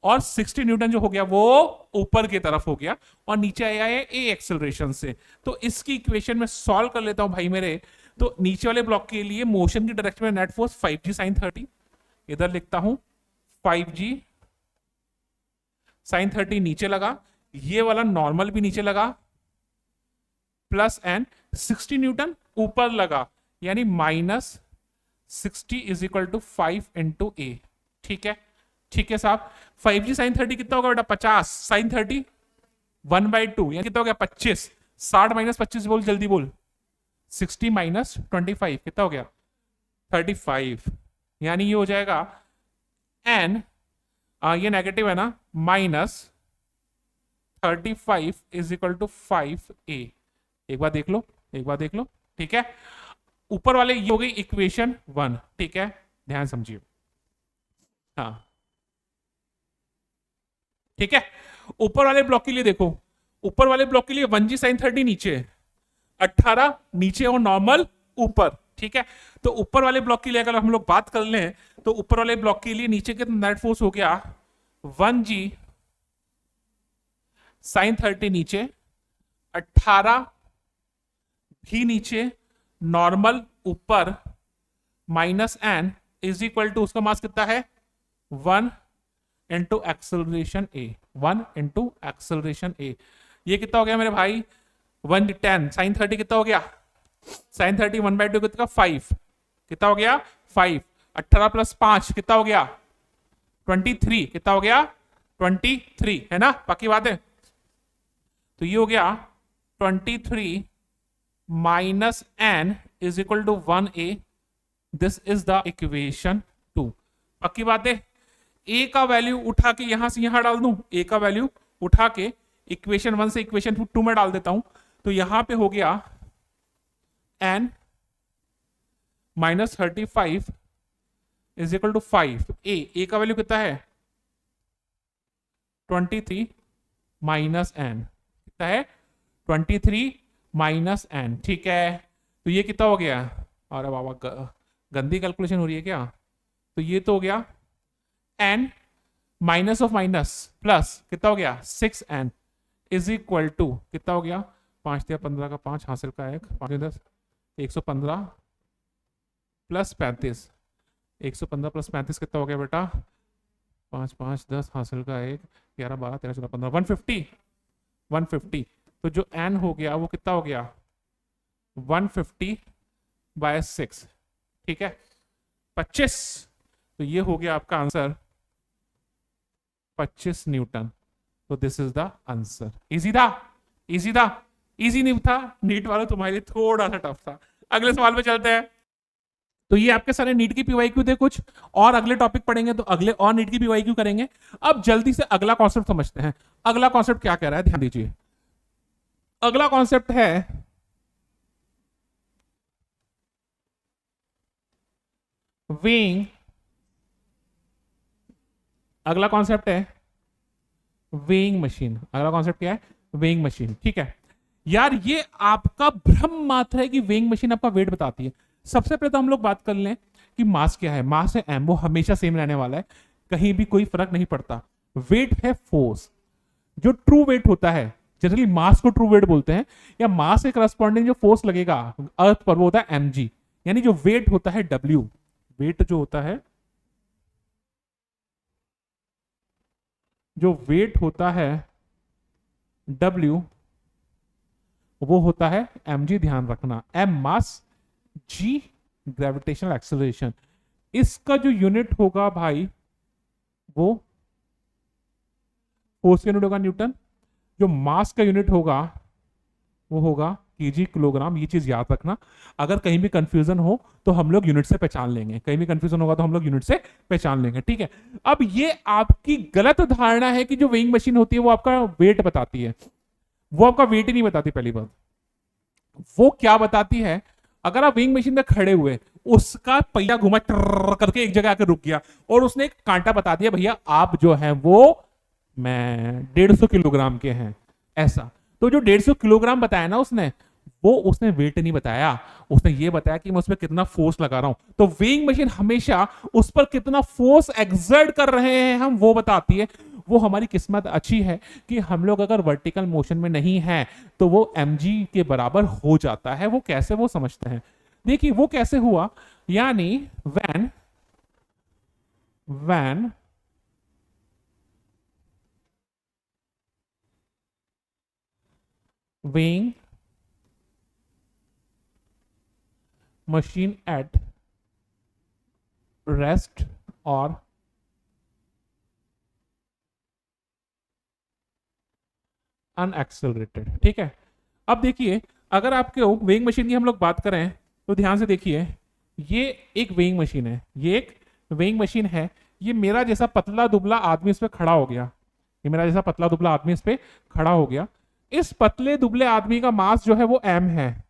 A: और 60 न्यूटन जो हो गया वो ऊपर की तरफ हो गया, और नीचे आया है ए एक्सेलरेशन से। तो इसकी इक्वेशन में सॉल्व कर लेता हूं भाई मेरे। तो नीचे वाले ब्लॉक के लिए मोशन की डायरेक्शन में नेट फोर्स 5G sin 30, इधर लिखता हूं 5G sin 30 नीचे लगा, ये वाला नॉर्मल भी नीचे लगा, प्लस एन 60 न्यूटन ऊपर लगा, यानी minus 60 is equal to 5 into a, ठीक है, ठीक है साहब। 5G sin 30 कितना होगा बेटा, 50 sin 30 1/2, यानी कितना हो गया 25। 60 माइनस 25 बोल, जल्दी बोल। 60 माइनस 25 कितना हो गया 35, यानी ये हो जाएगा एन, ये नेगेटिव है ना, minus 35 is equal to 5A। एक बार देख लो, एक बार देख लो, ठीक है। ऊपर वाले ये हो गई इक्वेशन 1, ठीक है, ध्यान समझिए, हाँ ठीक है। ऊपर वाले ब्लॉक के लिए देखो, ऊपर वाले ब्लॉक के लिए 1G sin 30 नीचे, 18 नीचे और नॉर्मल ऊपर, ठीक है। तो ऊपर वाले ब्लॉक के लिए अगर हम लोग बात कर लें, तो ऊपर वाले ब्लॉक के लिए नीचे के नेट फोर्स हो गया 1G sin 30 नीचे, 18 भी नीचे, नॉर्मल ऊपर, minus N is equal to, उसका मास कितना है 1 into acceleration A, 1 into acceleration A. ये कितना हो गया मेरे भाई 110 sin 30 कितना हो गया, sin 30 1/2 कितना 5, कितना हो गया 5, 18 प्लस 5 कितना हो गया 23, कितना हो गया 23, है ना, पक्की बात है। तो ये हो गया 23 minus N is equal to 1A, this is the equation 2, पक्की बात है। ए का वैल्यू उठा के यहां से यहां डाल दूं, ए का वैल्यू उठा के इक्वेशन 1 से इक्वेशन 2 में डाल देता हूं, तो यहां पे हो गया N minus 35 is equal to 5। A का वैल्यू कितना है 23 माइनस एन, कितना है 23 माइनस एन, ठीक है। तो ये कितना हो गया, अरे बाबा गंदी कैलकुलेशन हो रही है क्या। तो ये तो हो गया N minus of minus plus कितना हो गया 6n इज इक्वल टू कितना हो गया 5 या 15 का 5 हासिल का 1 5 10 115 प्लस 35, 115 प्लस 35 कितना हो गया बेटा 5 5 10 हासिल का 1 11 12 13 14 15 150 150। तो जो n हो गया वो कितना हो गया 150/6, ठीक है 25। तो ये हो गया आपका आंसर 25 न्यूटन। तो this is the answer. Easy था, इजी था, इजी नहीं था, नीट वाला तुम्हारे लिए थोड़ा सा टफ था। अगले सवाल पे चलते हैं। तो ये आपके सारे नीट की पीवाईक्यू थे कुछ, और अगले टॉपिक पढ़ेंगे तो अगले और नीट की पीवाईक्यू करेंगे। अब जल्दी से अगला कॉन्सेप्ट समझते हैं। अगला कॉन्सेप्ट क्या कह रहा है, ध्यान दीजिए। अगला कॉन्सेप्ट है वेइंग। अगला कॉन्सेप्ट है वेइंग मशीन। अगला कॉन्सेप्ट क्या है, वेइंग मशीन। ठीक है यार, ये आपका भ्रम मात्र है कि वेइंग मशीन आपका वेट बताती है। सबसे पहले तो हम लोग बात कर लें कि मास क्या है। मास है एम, वो हमेशा सेम रहने वाला है, कहीं भी कोई फर्क नहीं पड़ता। वेट है फोर्स। जो ट्रू वेट होता है, जनरली मास को ट्रू वेट बोलते हैं, या मास के करस्पॉन्डिंग जो फोर्स लगेगा अर्थ पर वो होता है mg। यानी जो वेट होता है w, वेट जो होता है, जो वेट होता है w, वो होता है mg। ध्यान रखना, m मास, g ग्रेविटेशनल एक्सेलरेशन। इसका जो यूनिट होगा भाई वो फोर्स का यूनिट होगा न्यूटन। जो मास का यूनिट होगा वो होगा केजी, किलोग्राम। ये चीज याद रखना, अगर कहीं भी कंफ्यूजन हो तो हम लोग यूनिट से पहचान लेंगे। कहीं भी कंफ्यूजन होगा तो हम लोग यूनिट से पहचान लेंगे। ठीक है, अब ये आपकी गलत धारणा है कि जो वेइंग मशीन होती है वो आपका वेट बताती है। वो आपका वेट ही नहीं बताती। पहली बात, वो क्या बताती है, अगर आप वेइंग मशीन में खड़े हुए, उसका पहिया घुमा करके एक जगह आकर रुक गया और उसने एक कांटा बता दिया, भैया आप जो है वो मैं 150 किलोग्राम के हैं, ऐसा। तो जो 150 किलोग्राम बताया ना उसने, वो उसने वेट नहीं बताया, उसने ये बताया कि मैं उसमें कितना फोर्स लगा रहा हूं। तो वेइंग मशीन हमेशा उस पर कितना फोर्स एक्सर्ट कर रहे हैं हम, वो बताती है। वो हमारी किस्मत अच्छी है कि हम लोग अगर वर्टिकल मोशन में नहीं है तो वो mg के बराबर हो जाता है। वो कैसे, वो समझते हैं। देखिए वो कैसे हुआ, यानी when when weighing machine at rest or unaccelerated. ठीक है, अब देखिए अगर आपके वेइंग मशीन की हम लोग बात करें तो ध्यान से देखिए, ये एक वेइंग मशीन है, ये एक वेइंग मशीन है। ये मेरा जैसा पतला दुबला आदमी इस पे खड़ा हो गया, ये मेरा जैसा पतला दुबला आदमी इस पे खड़ा हो गया। इस पतले दुबले आदमी का मास जो है वो m है।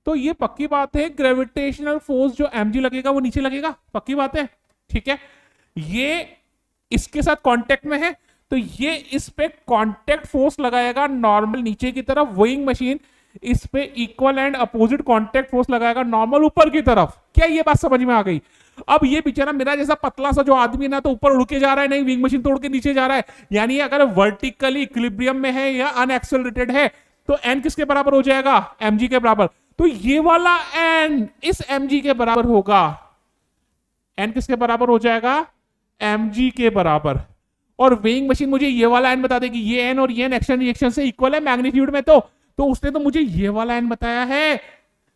A: तो ये पक्की बात है, ग्रेविटेशनल फोर्स जो mg लगेगा वो नीचे लगेगा, पक्की बात है। ठीक है, ये इसके साथ कांटेक्ट में है तो ये इस पे कांटेक्ट फोर्स लगाएगा नॉर्मल नीचे की तरफ। वेइंग मशीन इस पे equal and opposite contact force लगाएगा नॉर्मल ऊपर की तरफ। क्या ये बात समझ में आ गई? अब ये बेचारा मेरा जैसा पतला सा जो आदमी ना तो ऊपर उड़ के जा रहा है, नहीं वेइंग मशीन तोड़ के नीचे जा रहा है। यानी अगर वर्टिकली इक्विलिब्रियम में है या अनएक्सेलरेटेड है तो एन किसके बराबर हो जाएगा, mg के बराबर। तो ये वाला एन इस mg के बराबर होगा। एन किसके बराबर हो जाएगा, mg के बराबर। और वेइंग मशीन मुझे ये वाला एन बता देगी, ये एन और ये एन एक्शन रिएक्शन से इक्वल है मैग्नीट्यूड में। तो उसने तो मुझे ये वाला एन बताया है,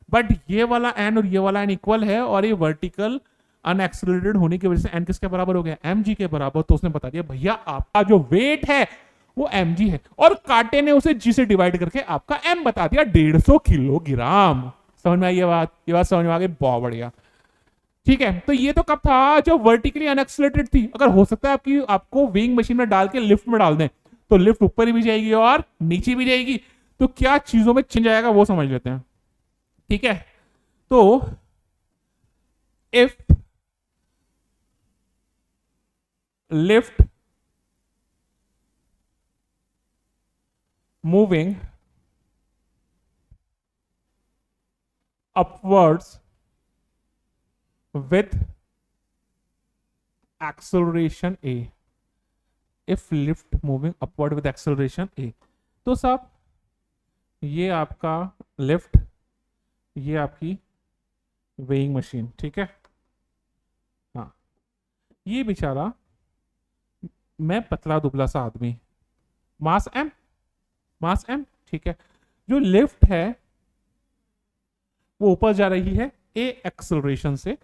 A: बट ये वाला एन और ये वाला एन इक्वल है, और ये वर्टिकल अनएक्सेलरेटेड होने की वजह से एन किसके बराबर हो गया, mg के बराबर। तो उसने बता दिया भैया आपका जो वेट है वो mg है, और कांटे ने उसे g से डिवाइड करके आपका m बता दिया 150 किलोग्राम। समझ में आई ये बात? ये बात समझ में आ गई, बहुत बढ़िया। ठीक है, तो ये तो कब था, जो वर्टिकली अनएक्सेलरेटेड थी। अगर हो सकता है आपकी आपको वेइंग मशीन में डाल के लिफ्ट में डाल दें तो लिफ्ट ऊपर भी जाएगी और नीचे भी जाएगी। तो क्या चीजों में चेंज आएगा वो समझ लेते हैं। ठीक है, तो if lift moving upwards with acceleration a, if lift moving upward with acceleration a। तो साहब ये आपका लिफ्ट, ये आपकी वेइंग मशीन। ठीक है, हाँ ये बेचारा मैं पतला दुबला सा आदमी, मास m, मास m। ठीक है, जो लिफ्ट है वो ऊपर जा रही है a एक्सेलरेशन से।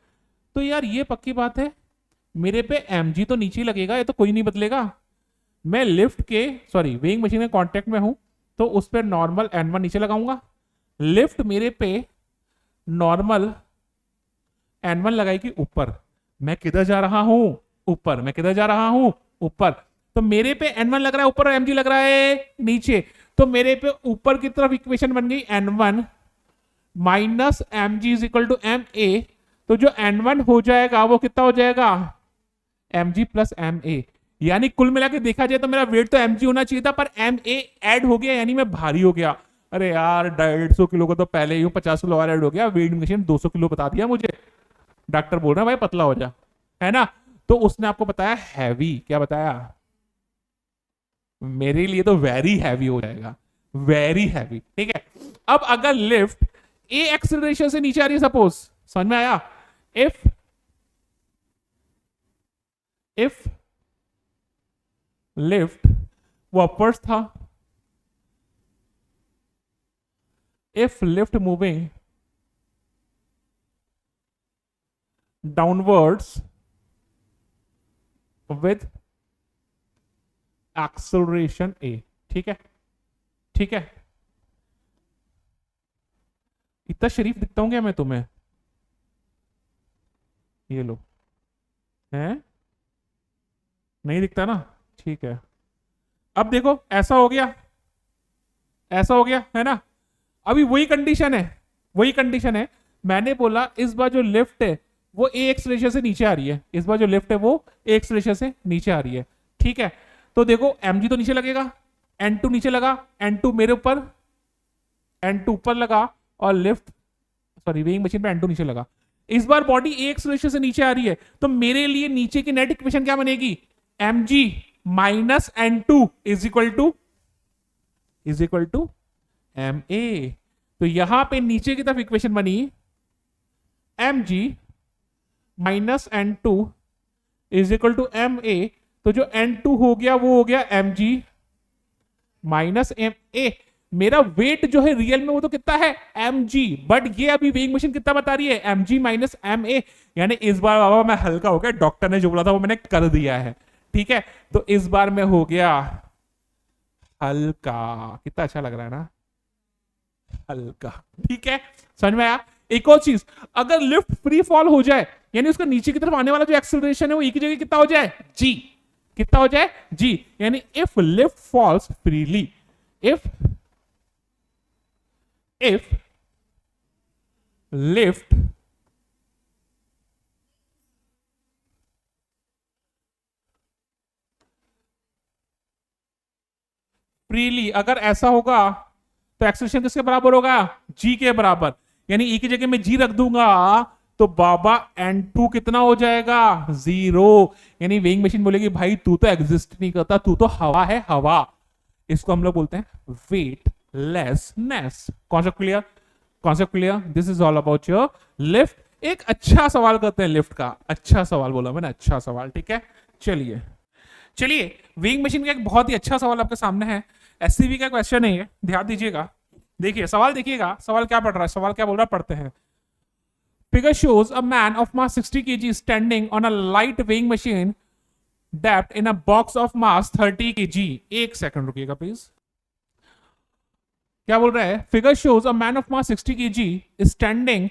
A: तो यार ये पक्की बात है, मेरे पे mg तो नीचे लगेगा, ये तो कोई नहीं बदलेगा। मैं लिफ्ट के सॉरी वेइंग मशीन के कांटेक्ट में हूं, तो उस पर नॉर्मल N1 नीचे लगाऊंगा। लिफ्ट मेरे पे नॉर्मल N1 लगाएगी ऊपर। मैं किधर जा रहा हूं? ऊपर। मैं किधर जा रहा हूं? ऊपर। तो मेरे पे N1 लग रहा है ऊपर और mg लग रहा है नीचे। तो मेरे पे ऊपर की तरफ इक्वेशन बन गई N1 minus M G is equal to M A. तो जो N1 हो जाएगा वो कितना हो जाएगा? mg plus M A. यानी कुल मिला के देखा जाए तो मेरा वेट तो mg होना चाहिए था, पर एम ए ऐड हो गया, यानी मैं भारी हो गया। अरे यार 150 किलो का तो पहले ही 50 किलो और ऐड हो गया, वेट मशीन 200 किलो बता दिया मुझे। डॉक्टर बोल रहा है भाई पतला हो जा, है ना। तो उसने आपको बताया हैवी, क्या बताया? मेरे लिए तो वेरी हैवी हो जाएगा, वेरी हैवी। ठीक है। अब अगर लिफ्ट ए एक्सेलरेशन से नीचे आ रही है, सपोज, समझ में आया? इफ लिफ्ट वो अपवर्ड्स था, if lift moving downwards with acceleration a. ठीक है, ठीक है। इतना शरीफ दिखता हूँ क्या मैं तुम्हें? ये लो, है नहीं दिखता ना? ठीक है। अब देखो ऐसा हो गया, ऐसा हो गया, है ना। अभी वही कंडीशन है, वही कंडीशन है। मैंने बोला इस बार जो लिफ्ट है वो ए एक्सेलरेशन से नीचे आ रही है, इस बार जो लिफ्ट है वो ए एक्सेलरेशन से नीचे आ रही है। ठीक है। तो देखो mg तो नीचे लगेगा, N2 नीचे लगा, N2 मेरे ऊपर, N2 ऊपर लगा, और लिफ्ट सॉरी वेइंग मशीन पे N2 नीचे लगा। इस बार बॉडी ए एक्सेलरेशन से नीचे आ रही है, तो मेरे लिए नीचे की नेट इक्वेशन क्या बनेगी? mg minus N2 is equal to M A. तो यहां पे नीचे की तरफ इक्वेशन बनी mg minus N2 is equal to M A. तो जो N2 हो गया वो हो गया mg माइनस एम ए। मेरा वेट जो है रियल में वो तो कितना है? mg, बट ये अभी वेइंग मशीन कितना बता रही है? mg minus M A. यानी इस बार बाबा मैं हल्का हो गया, डॉक्टर ने जो बोला था वो मैंने कर दिया है। ठीक है। तो इस बार मैं हो गया हल्का। कितना अच्छा लग रहा है ना, हल्का। ठीक है, समझ में आया? एक और चीज, अगर लिफ्ट फ्री फॉल हो जाए, यानी उसका नीचे की तरफ आने वाला जो एक्सेलरेशन है वो एक ही जगह कितना हो जाए? जी। कितना हो जाए? जी। यानी if lift falls freely, if lift freely, अगर ऐसा होगा तो एक्सेलरेशन किसके बराबर होगा? जी के बराबर। यानी एक ही जगह में जी रख दूंगा तो बाबा N2 कितना हो जाएगा? 0। यानी वेइंग मशीन बोलेगी भाई तू तो एग्जिस्ट नहीं करता, तू तो हवा है, हवा। इसको हम लोग बोलते हैं weightlessness. Concept clear? Concept clear? This is all about your lift. एक अच्छा सवाल करते हैं लिफ्ट का, अच्छा सवाल बोला मैंने, अच्छा सवाल। ठीक है, चलिए चलिए। वेइंग मशीन का एक बहुत ही अच्छा सवाल आपके सामने है, एससीबी का क्वेश्चन है ये, ध्यान दीजिएगा। देखिए सवाल, देखिएगा सवाल क्या पढ़ रहा है, सवाल क्या बोल रहा है, पढ़ते हैं। Figure shows a man of mass 60 kg standing on a light weighing machine depth in a box of mass 30 kg। एक सेकंड रुकिएगा प्लीज। क्या बोल रहा है? Figure shows a man of mass 60 kg is standing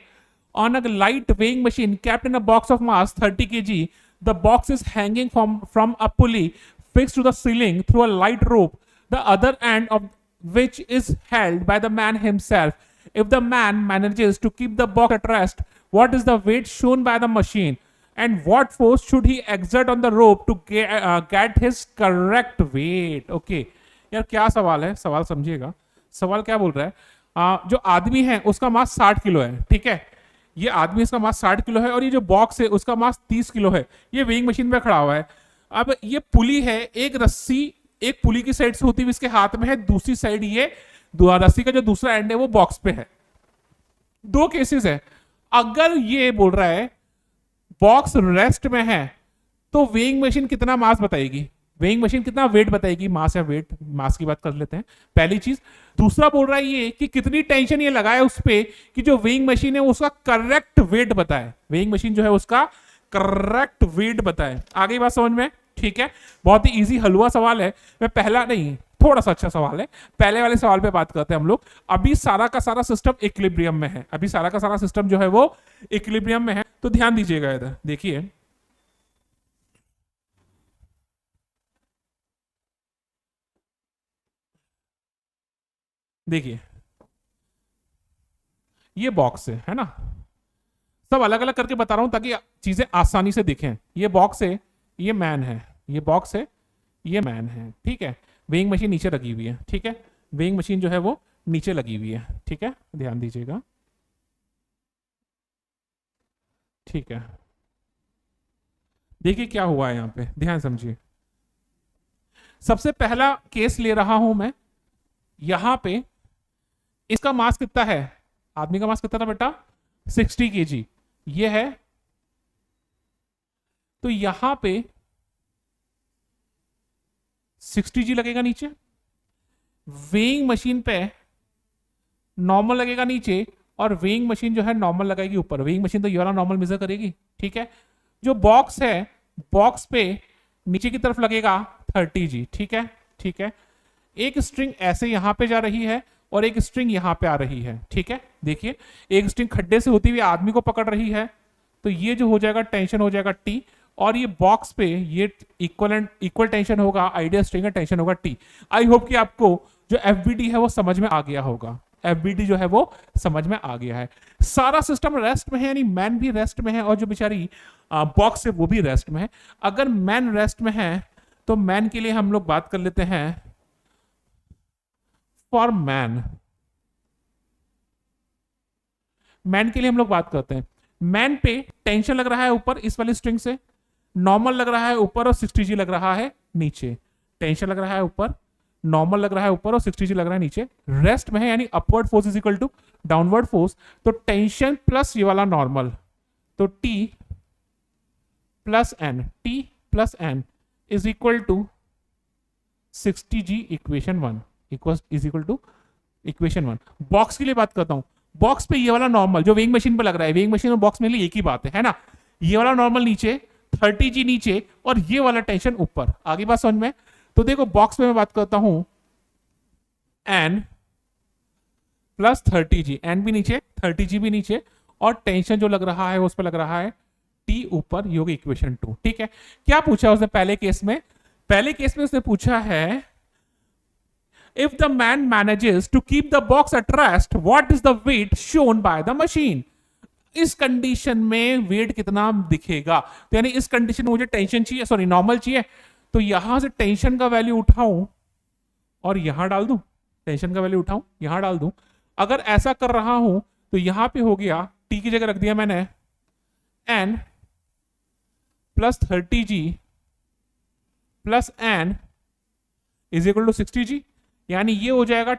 A: on a light weighing machine kept in a box of mass 30 kg. The box is hanging from a pulley fixed to the ceiling through a light rope, the other end of which is held by the man himself. If the man manages to keep the box at rest, what is the weight shown by the machine? And what force should he exert on the rope to get his correct weight? Okay. यार क्या सवाल है, सवाल समझिएगा। सवाल क्या बोल रहा है? जो आदमी है उसका मास 60 किलो है। ठीक है, ये आदमी, इसका मास 60 किलो है, और ये जो बॉक्स है उसका मास 30 किलो है। ये वेइंग मशीन पे खड़ा हुआ है। अब ये पुली है, एक रस्सी एक पुली की साइड से होती हुई इसके हाथ में है, दूसरी साइड ये रस्सी का जो दूसरा एंड है वो बॉक्स पे है। दो केसेस है। अगर ये बोल रहा है बॉक्स रेस्ट में है तो वेइंग मशीन कितना मास बताएगी? वेइंग मशीन कितना वेट बताएगी? मास या वेट, मास की बात कर लेते हैं पहली चीज। दूसरा बोल रहा है ये कि कितनी टेंशन ये लगाए उस पे कि जो वेइंग मशीन है उसका करेक्ट वेट बताए। वेइंग मशीन जो है उसका करेक्ट वेट बताए। आगे बात समझ में? ठीक है, बहुत ही इजी हलवा सवाल है। मैं पहला नहीं, थोड़ा सा अच्छा सवाल है, पहले वाले सवाल पे बात करते हैं हम लोग। अभी सारा का सारा सिस्टम इक्विलिब्रियम में है, अभी सारा का सारा सिस्टम जो है वो इक्विलिब्रियम में है, तो ध्यान दीजिएगा इधर देखिए। देखिए ये बॉक्स है ना, सब अलग अलग करके बता रहा हूं ताकि चीजें आसानी से दिखें। ये बॉक्स है, ये मैन है, ये बॉक्स है, ये मैन है, ठीक है। वेइंग मशीन नीचे लगी हुई है, ठीक है, वेइंग मशीन जो है वो नीचे लगी हुई है, ठीक है, ध्यान दीजिएगा, ठीक है। देखिए क्या हुआ है यहां पे, ध्यान समझिए। सबसे पहला केस ले रहा हूं मैं, यहां पे इसका मास कितना है, आदमी का मास कितना था बेटा, 60 kg, ये है। तो यहां पे 60 G लगेगा नीचे, वेइंग मशीन पे नॉर्मल लगेगा नीचे, और वेइंग मशीन जो है नॉर्मल लगाएगी ऊपर। वेइंग मशीन तो ये वाला नॉर्मल मेजर करेगी, ठीक है। जो बॉक्स है, बॉक्स पे नीचे की तरफ लगेगा 30 G, ठीक है, ठीक है। एक स्ट्रिंग ऐसे यहां पे जा रही है और एक स्ट्रिंग यहां पे आ रही है, ठीक है। देखिए एक स्ट्रिंग खड्डे से होती हुई आदमी को पकड़ रही है, तो ये जो हो जाएगा टेंशन हो जाएगा टी, और ये बॉक्स पे ये इक्वल टेंशन होगा, आइडियल स्ट्रिंग का टेंशन होगा टी। आई होप कि आपको जो एफबीडी है वो समझ में आ गया होगा, एफबीडी जो है वो समझ में आ गया है। सारा सिस्टम रेस्ट में है, यानी मैन भी रेस्ट में है और जो बेचारी बॉक्स है वो भी रेस्ट में है। अगर मैन रेस्ट में है तो मैन के लिए हम लोग बात कर लेते हैं फॉर मैन। मैन के लिए हम लोग बात करते हैं, मैन पे टेंशन लग रहा है ऊपर इस वाली स्ट्रिंग से, नॉर्मल लग रहा है ऊपर और 60 G लग रहा है नीचे। टेंशन लग रहा है ऊपर, नॉर्मल लग रहा है ऊपर और 60 G लग रहा है नीचे। रेस्ट में है यानी upward force is equal to downward force, तो टेंशन प्लस ये वाला नॉर्मल, तो T plus N, T plus N is equal to 60 G equation 1 is equal to equation 1। Box के लिए बात करता हूं, बॉक्स पे ये वाला नॉर्मल जो वेइंग मशीन पे लग रहा है, वेइंग मशीन और बॉक्स में एक ही बात है ना। ये वाला नॉर्मल नीचे, 30 G नीचे, और ये वाला टेंशन ऊपर। आगे बात समझ में? तो देखो बॉक्स में मैं बात करता हूं एन प्लस 30 G, एन भी नीचे 30 G भी नीचे, और टेंशन जो लग रहा है उस पर लग रहा है टी ऊपर, ये होगी इक्वेशन 2, ठीक है। क्या पूछा उसने पहले केस में? पहले केस में उसने पूछा है if the man manages to keep the box at rest, what is the weight shown by the machine? इस कंडीशन में वेट कितना दिखेगा, तो यानी इस कंडीशन में मुझे टेंशन चाहिए, सॉरी नॉर्मल चाहिए, तो यहां से टेंशन का वैल्यू उठाऊं और यहां डाल दूं, टेंशन का वैल्यू उठाऊं यहां डाल दूं। अगर ऐसा कर रहा हूं तो यहां पे हो गया, टी की जगह रख दिया मैंने N plus 30 G plus N is equal to 60 G, यानी ये हो जाएगा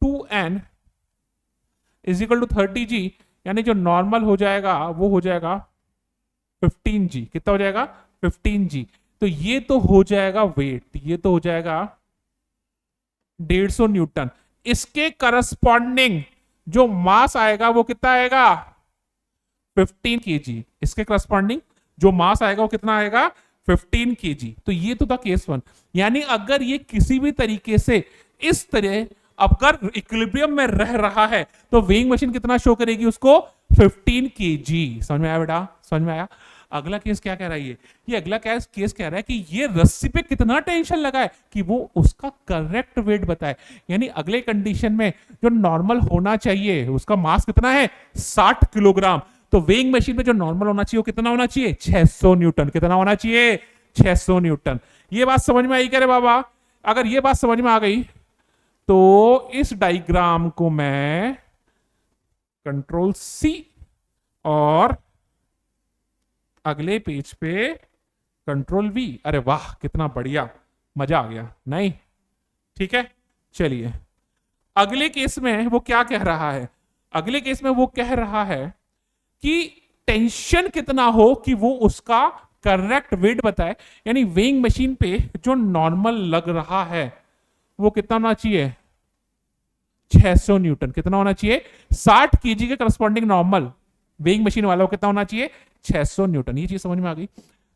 A: 2n is equal to 30 G, यानी जो नॉर्मल हो जाएगा वो हो जाएगा 15 G। कितना हो जाएगा? 15 G। तो ये तो हो जाएगा वेट, ये तो हो जाएगा 150 न्यूटन। इसके करस्पॉन्डिंग जो मास आएगा वो कितना आएगा? 15 kg। इसके करस्पॉन्डिंग जो मास आएगा वो कितना आएगा? 15 kg। तो ये तो था केस 1, यानी अगर ये किसी भी तरीके से इस तरह अगर इक्विलिब्रियम में रह रहा है तो वेइंग मशीन कितना शो करेगी उसको? 15 kg। समझ में आया बेटा? समझ में आया? अगला केस क्या कह रहा है? ये अगला केस कह रहा है कि ये रस्सी पे कितना टेंशन लगा है कि वो उसका करेक्ट वेट बताए। यानी अगले कंडीशन में जो नॉर्मल होना चाहिए उसका मास कितना है? 60 किलोग्राम। तो वेइंग मशीन में जो नॉर्मल होना चाहिए वो कितना होना चाहिए? 600 न्यूटन। कितना होना चाहिए? 600 न्यूटन। ये बात समझ में आई क्या रे बाबा? अगर ये बात समझ में आ गई तो इस डायग्राम को मैं कंट्रोल C और अगले पेज पे कंट्रोल V। अरे वाह कितना बढ़िया, मजा आ गया नहीं? ठीक है, चलिए अगले केस में वो क्या कह रहा है? अगले केस में वो कह रहा है कि टेंशन कितना हो कि वो उसका करेक्ट वेट बताए। यानी वेइंग मशीन पे जो नॉर्मल लग रहा है वो कितना होना चाहिए? 600 न्यूटन। कितना होना चाहिए? 60 kg के करस्पॉन्डिंग नॉर्मल वेइंग मशीन वाला कितना होना चाहिए? 600 न्यूटन। ये चीज समझ में आ गई?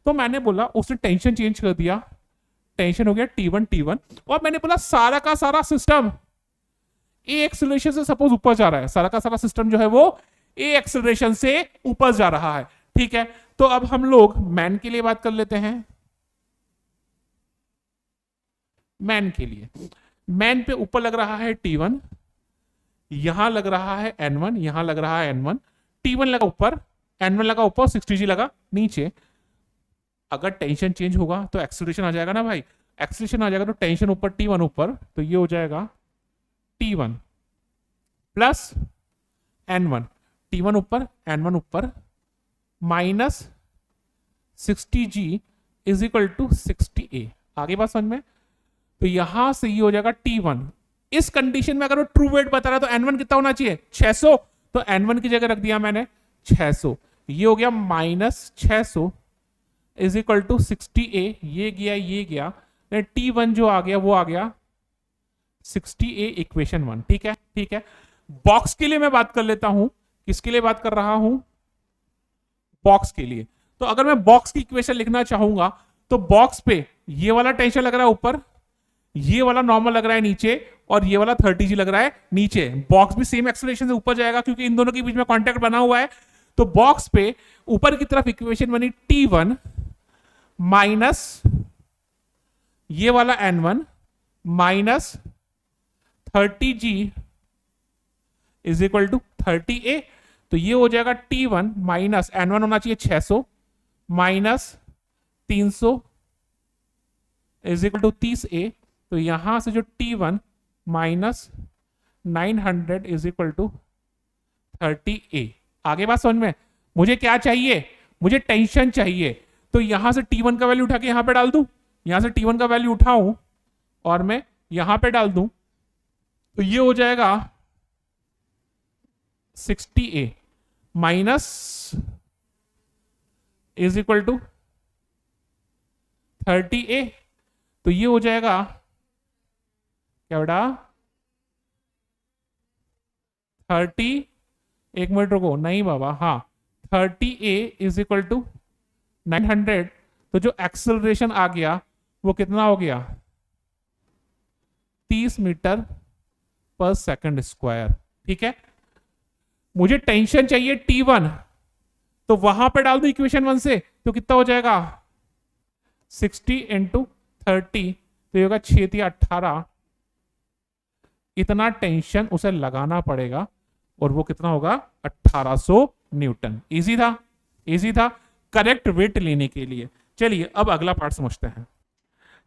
A: तो मैंने बोला, उसने टेंशन चेंज कर दिया, टेंशन हो गया T1, और मैंने बोला सारा का सारा सिस्टम ए एक्सेलरेशन से सपोज ऊपर जा रहा है, सारा का सारा सिस्टम जो है वो ए एक्सेलरेशन से ऊपर जा रहा है, ठीक है। तो अब हम लोग मैन के लिए बात कर लेते हैं। मैन के लिए, मैन पे ऊपर लग रहा है T1, यहां लग रहा है N1, यहां लग रहा है N1, T1 लगा ऊपर, N1 लगा ऊपर, 60G लगा नीचे। अगर टेंशन चेंज होगा तो एक्सेलरेशन आ जाएगा ना भाई, एक्सेलरेशन आ जाएगा तो टेंशन ऊपर T1 ऊपर, तो ये हो जाएगा T1 प्लस N1, T1 ऊपर N1 ऊपर minus 60G is equal to 60A। आगे बात समझ में? तो यहां से ये हो जाएगा T1। इस कंडीशन में अगर वो ट्रू वेट बता रहा है तो N1 कितना होना चाहिए, 600, तो N1 की जगह रख दिया मैंने 600, ये हो गया minus 600 is equal to 60A, ये गया T1 जो आ गया वो आ गया 60A इक्वेशन 1, ठीक है, ठीक है। बॉक्स के लिए मैं बात कर लेता हूं, किसके लिए बात कर रहा हूं, बॉक्स के लिए। तो अगर मैं बॉक्स की इक्वेशन लिखना चाहूंगा तो बॉक्स पे ये वाला टेंशन लग रहा है ऊपर, ये वाला नॉर्मल लग रहा है नीचे, और ये वाला 30G लग रहा है नीचे। बॉक्स भी सेम एक्सेलरेशन से ऊपर जाएगा क्योंकि इन दोनों के बीच में कांटेक्ट बना हुआ है। तो बॉक्स पे ऊपर की तरफ इक्वेशन बनी T1 माइनस ये वाला N1 minus 30G is equal to 30A। तो ये हो जाएगा T1 माइनस N1 होना चाहिए 600 minus 300 is equal to 30A। तो यहां से जो T1 minus 900 is equal to 30A। आगे बात समझ में? मुझे क्या चाहिए, मुझे टेंशन चाहिए, तो यहां से T1 का वैल्यू उठा के यहां पे डाल दूं, यहां से T1 का वैल्यू उठाऊं और मैं यहां पे डाल दूं, तो ये हो जाएगा 60A minus is equal to 30A। तो ये हो जाएगा क्या बेटा, 30, एक मिनट रुको, नहीं बाबा, हाँ 30A इज इक्वल टू 900। तो जो एक्सेलरेशन आ गया वो कितना हो गया, 30 मीटर पर सेकंड स्क्वायर, ठीक है। मुझे टेंशन चाहिए T1, तो वहां पे डाल दो इक्वेशन 1 से, तो कितना हो जाएगा 60 इंटू 30, तो ये होगा 6 या 18। इतना टेंशन उसे लगाना पड़ेगा और वो कितना होगा 1800 न्यूटन। इजी था, इजी था करेक्ट वेट लेने के लिए। चलिए अब अगला पार्ट समझते हैं।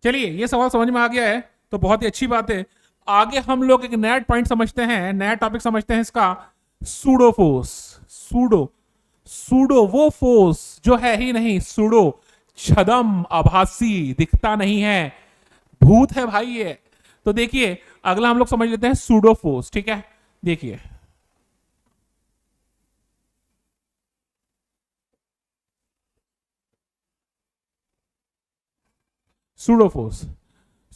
A: चलिए ये सवाल समझ में आ गया है तो बहुत ही अच्छी बात है। आगे हम लोग एक नया पॉइंट समझते हैं, नया टॉपिक समझते हैं इसका, सूडो फोर्स। सूडो, सूडो वो फोर्स जो है ही नहीं, सूडो छदम, आभासी, दिखता नहीं है, भूत है भाई ये। तो देखिए अगला हम लोग समझ लेते हैं सूडो फोर्स, ठीक है। देखिए सूडो फोर्स,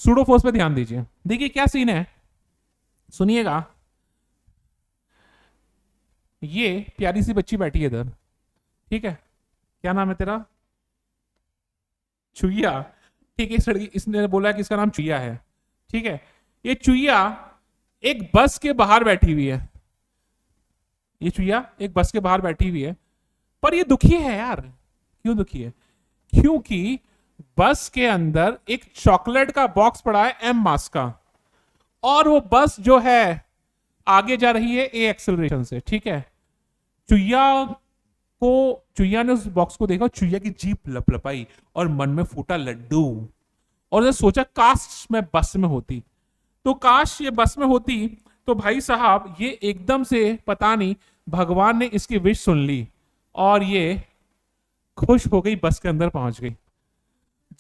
A: सूडो फोर्स पे ध्यान दीजिए। देखिए क्या सीन है, सुनिएगा। ये प्यारी सी बच्ची बैठी है इधर, ठीक है, क्या नाम है तेरा, चुईया, ठीक है। इस लड़की, इसने बोला कि इसका नाम चुईया है, ठीक है। ये चुईया एक बस के बाहर बैठी हुई है, ये चुईया एक बस के बाहर बैठी हुई है, पर ये दुखी है यार। क्यों दुखी है? क्योंकि बस के अंदर एक चॉकलेट का बॉक्स पड़ा है एम मास का, और वो बस जो है आगे जा रही है ए एक्सेलरेशन से, ठीक है। चुईया ने उस बॉक्स को देखा, चुईया की जीभ लपलपाई और मन में फूटा लड्डू, और उसने सोचा काश मैं बस में होती, तो काश ये बस में होती तो भाई साहब ये एकदम से पता नहीं भगवान ने इसकी विश सुन ली और ये खुश हो गई, बस के अंदर पहुंच गई।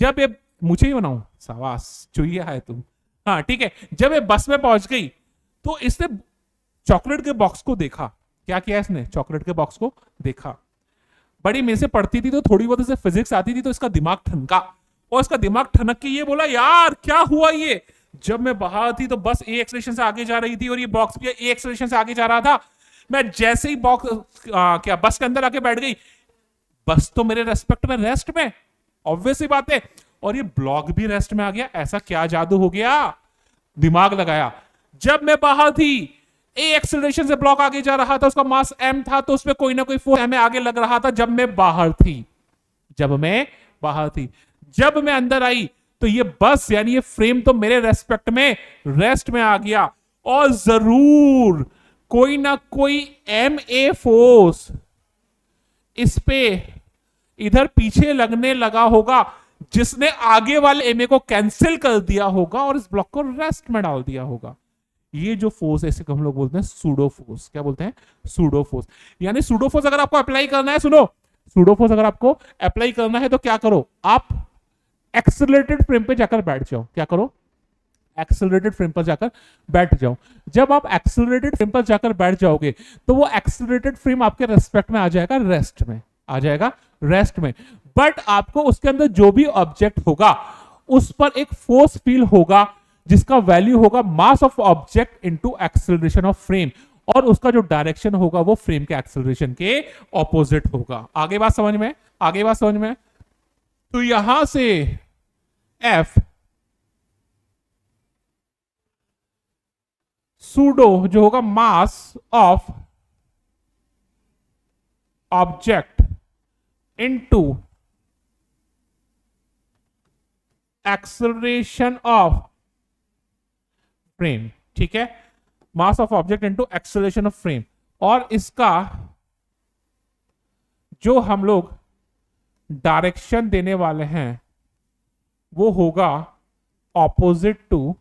A: जब ये, मुझे ही बनाऊं, सावास चुईया है तुम, हाँ ठीक है। जब ये बस में पहुंच गई तो इसने चॉकलेट के बॉक्स को देखा। क्या किया इसने? चॉकलेट के बॉक्स को देखा। बड़ी मेरे से पढ़ती थी तो थोड़ी बहुत इसे फिजिक्स आती थी, तो इसका दिमाग ठनका, और इसका दिमाग ठनक के ये बोला यार क्या हुआ ये, जब मैं बाहर थी तो बस ए एक्सेलरेशन से आगे जा रही थी और ये बॉक्स भी ए एक्सेलरेशन से आगे जा रहा था। मैं जैसे ही बॉक्स क्या बस के अंदर आके बैठ गई, बस तो मेरे रेस्पेक्ट में, रेस्ट में, ऑब्वियस सी बात है। और ये ब्लॉक भी रेस्ट में आ गया, ऐसा क्या जादू हो गया? दिमाग लगाया। जब मैं बाहर थी, ए एक्सेलरेशन से ब्लॉक आगे जा रहा था, उसका मास एम था, तो उसमें कोई ना कोई फोर्स एम आगे लग रहा था जब मैं बाहर थी। जब मैं बाहर थी, जब मैं अंदर आई तो ये बस यानी ये फ्रेम तो मेरे रेस्पेक्ट में रेस्ट में आ गया। और जरूर कोई ना कोई एम ए फोर्स इस पे इधर पीछे लगने लगा होगा, जिसने आगे वाले एमए को कैंसिल कर दिया होगा और इस ब्लॉक को रेस्ट में डाल दिया होगा। ये जो फोर्स है इसे हम लोग बोलते हैं सूडो फोर्स। क्या बोलते हैं? Pseudo force. यानी सूडो फोर्स अगर आपको अप्लाई करना है, सुनो, सूडो फोर्स अगर आपको अप्लाई करना है तो क्या करो, आप एक्सेलरेटेड फ्रेम पे जाकर बैठ जाओ। क्या करो? एक्सेलरेटेड फ्रेम पर जाकर बैठ जाओ। जब आप एक्सेलरेटेड फ्रेम पर जाकर बैठ जाओगे तो वो एक्सेलरेटेड फ्रेम आपके रेस्पेक्ट में आ जाएगा, रेस्ट में आ जाएगा, रेस्ट में। बट आपको उसके अंदर जो भी ऑब्जेक्ट होगा उस पर एक फोर्स फील होगा जिसका वैल्यू होगा mass of object into acceleration of frame, और उसका जो डायरेक्शन होगा वो फ्रेम के एक्सेलरेशन के ऑपोजिट होगा। आगे बात समझ में? आगे बात समझ में? तो यहां से एफ सूडो जो होगा mass of object into acceleration of frame. ठीक है, mass of object into acceleration of frame. और इसका जो हम लोग डायरेक्शन देने वाले हैं वो होगा opposite to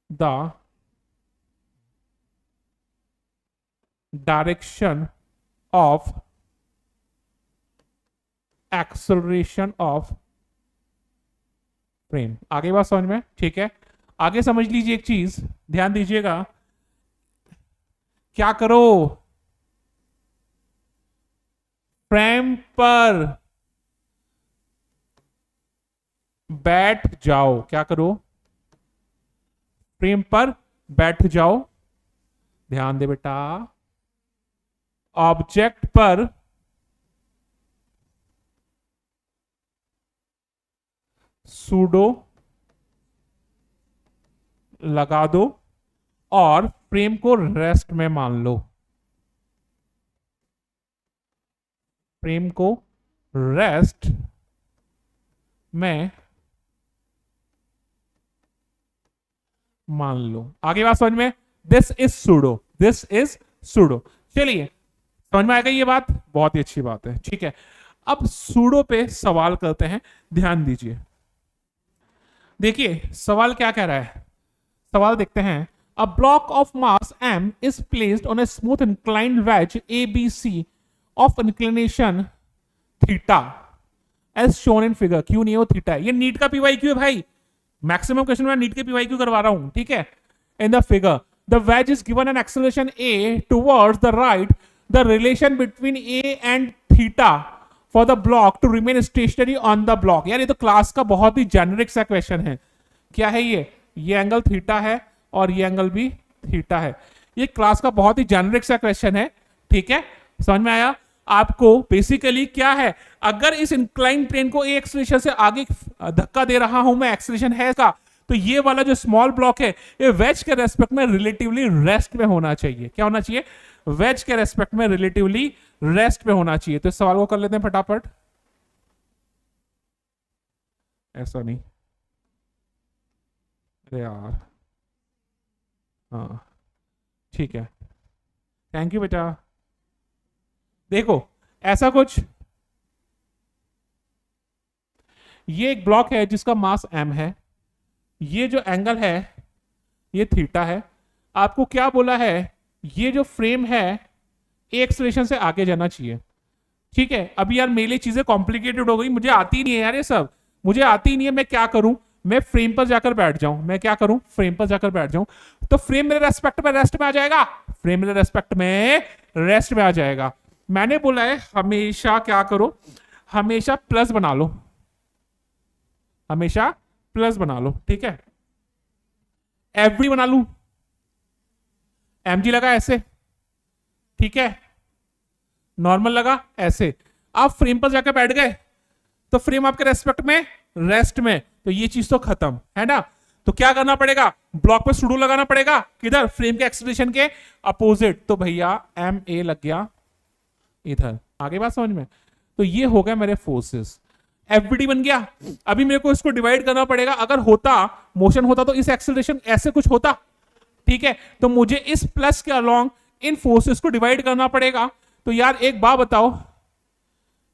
A: the direction of acceleration of frame. आगे बात समझ में? ठीक है, आगे समझ लीजिए एक चीज, ध्यान दीजिएगा। क्या करो, फ्रेम पर बैठ जाओ। क्या करो? फ्रेम पर बैठ जाओ। ध्यान दे बेटा, ऑब्जेक्ट पर सूडो लगा दो और फ्रेम को रेस्ट में मान लो। फ्रेम को रेस्ट में मान लो। आगे बात समझ में? This is pseudo, this is pseudo. चलिए, समझ में आएगा ये बात? बहुत ही अच्छी बात है। ठीक है, अब सूडो पे सवाल करते हैं, ध्यान दीजिए। देखिए सवाल क्या कह रहा है, सवाल देखते हैं। A block of mass m is placed on a smooth inclined wedge ABC of inclination theta as shown in figure। क्यों नहीं हो थीटा? ये नीट का पीवाईक्यू है भाई, मैक्सिमम क्वेश्चन में नीट के पीवाईक्यू करवा रहा हूं। ठीक है, in the figure the wedge is given an acceleration a towards the right, the relation between a and theta for the block to remain stationary on the block। यार ये तो क्लास का बहुत ही जेनरिक सा क्वेश्चन है। क्या है ये एंगल थीटा है और ये एंगल भी थीटा है। ये क्लास का बहुत ही जेनरिक सा क्वेश्चन है। ठीक है, समझ में आया आपको? बेसिकली क्या है, अगर इस इंक्लाइन प्लेन को ए एक्सेलरेशन से आगे धक्का दे रहा हूं मैं, एक्सेलरेशन है इसका, तो ये वाला जो स्मॉल ब्लॉक है ये वेज के रेस्पेक्ट में रिलेटिवली रेस्ट में होना चाहिए। क्या होना चाहिए? वेज के रेस्पेक्ट में रिलेटिवली रेस्ट में होना चाहिए। तो इस सवाल को कर लेते हैं फटाफट। ऐसा नहीं, अरे यार, हाँ ठीक है, थैंक यू बेटा। देखो ऐसा कुछ, ये एक ब्लॉक है जिसका मास m है, ये जो एंगल है ये थीटा है। आपको क्या बोला है, ये जो फ्रेम है ए एक्सेलरेशन से आगे जाना चाहिए। ठीक है, अभी यार मेरे लिए चीजें कॉम्प्लिकेटेड हो गई, मुझे आती नहीं है यार ये सब, मुझे आती नहीं है। मैं क्या करूं, मैं फ्रेम पर जाकर बैठ जाऊं। मैं क्या करूं, फ्रेम पर जाकर बैठ जाऊं, तो फ्रेम मेरे रेस्पेक्ट में रेस्ट में आ जाएगा, फ्रेम मेरे रेस्पेक्ट में रेस्ट में आ जाएगा। मैंने बोला है हमेशा क्या करो, हमेशा प्लस बना लो, हमेशा प्लस बना लो। ठीक है, एफ बी बना लू, एम जी लगा ऐसे, ठीक है, नॉर्मल लगा ऐसे। आप फ्रेम पर जाकर बैठ गए तो फ्रेम आपके रेस्पेक्ट में रेस्ट में, तो ये चीज तो खत्म है ना। तो क्या करना पड़ेगा, ब्लॉक पे सुडो लगाना पड़ेगा, किधर, फ्रेम के एक्सीलरेशन के अपोजिट। तो भैया एम ए लग गया इधर, आगे बात समझ में। तो ये हो गया मेरे फोर्सेस, एफबीडी बन गया। अभी मेरे को इसको डिवाइड करना पड़ेगा, अगर होता मोशन होता तो इस एक्सीलरेशन ऐसे कुछ होता, ठीक है, तो मुझे इस प्लस के अलोंग इन फोर्सेस को डिवाइड करना पड़ेगा। तो यार एक बात बताओ,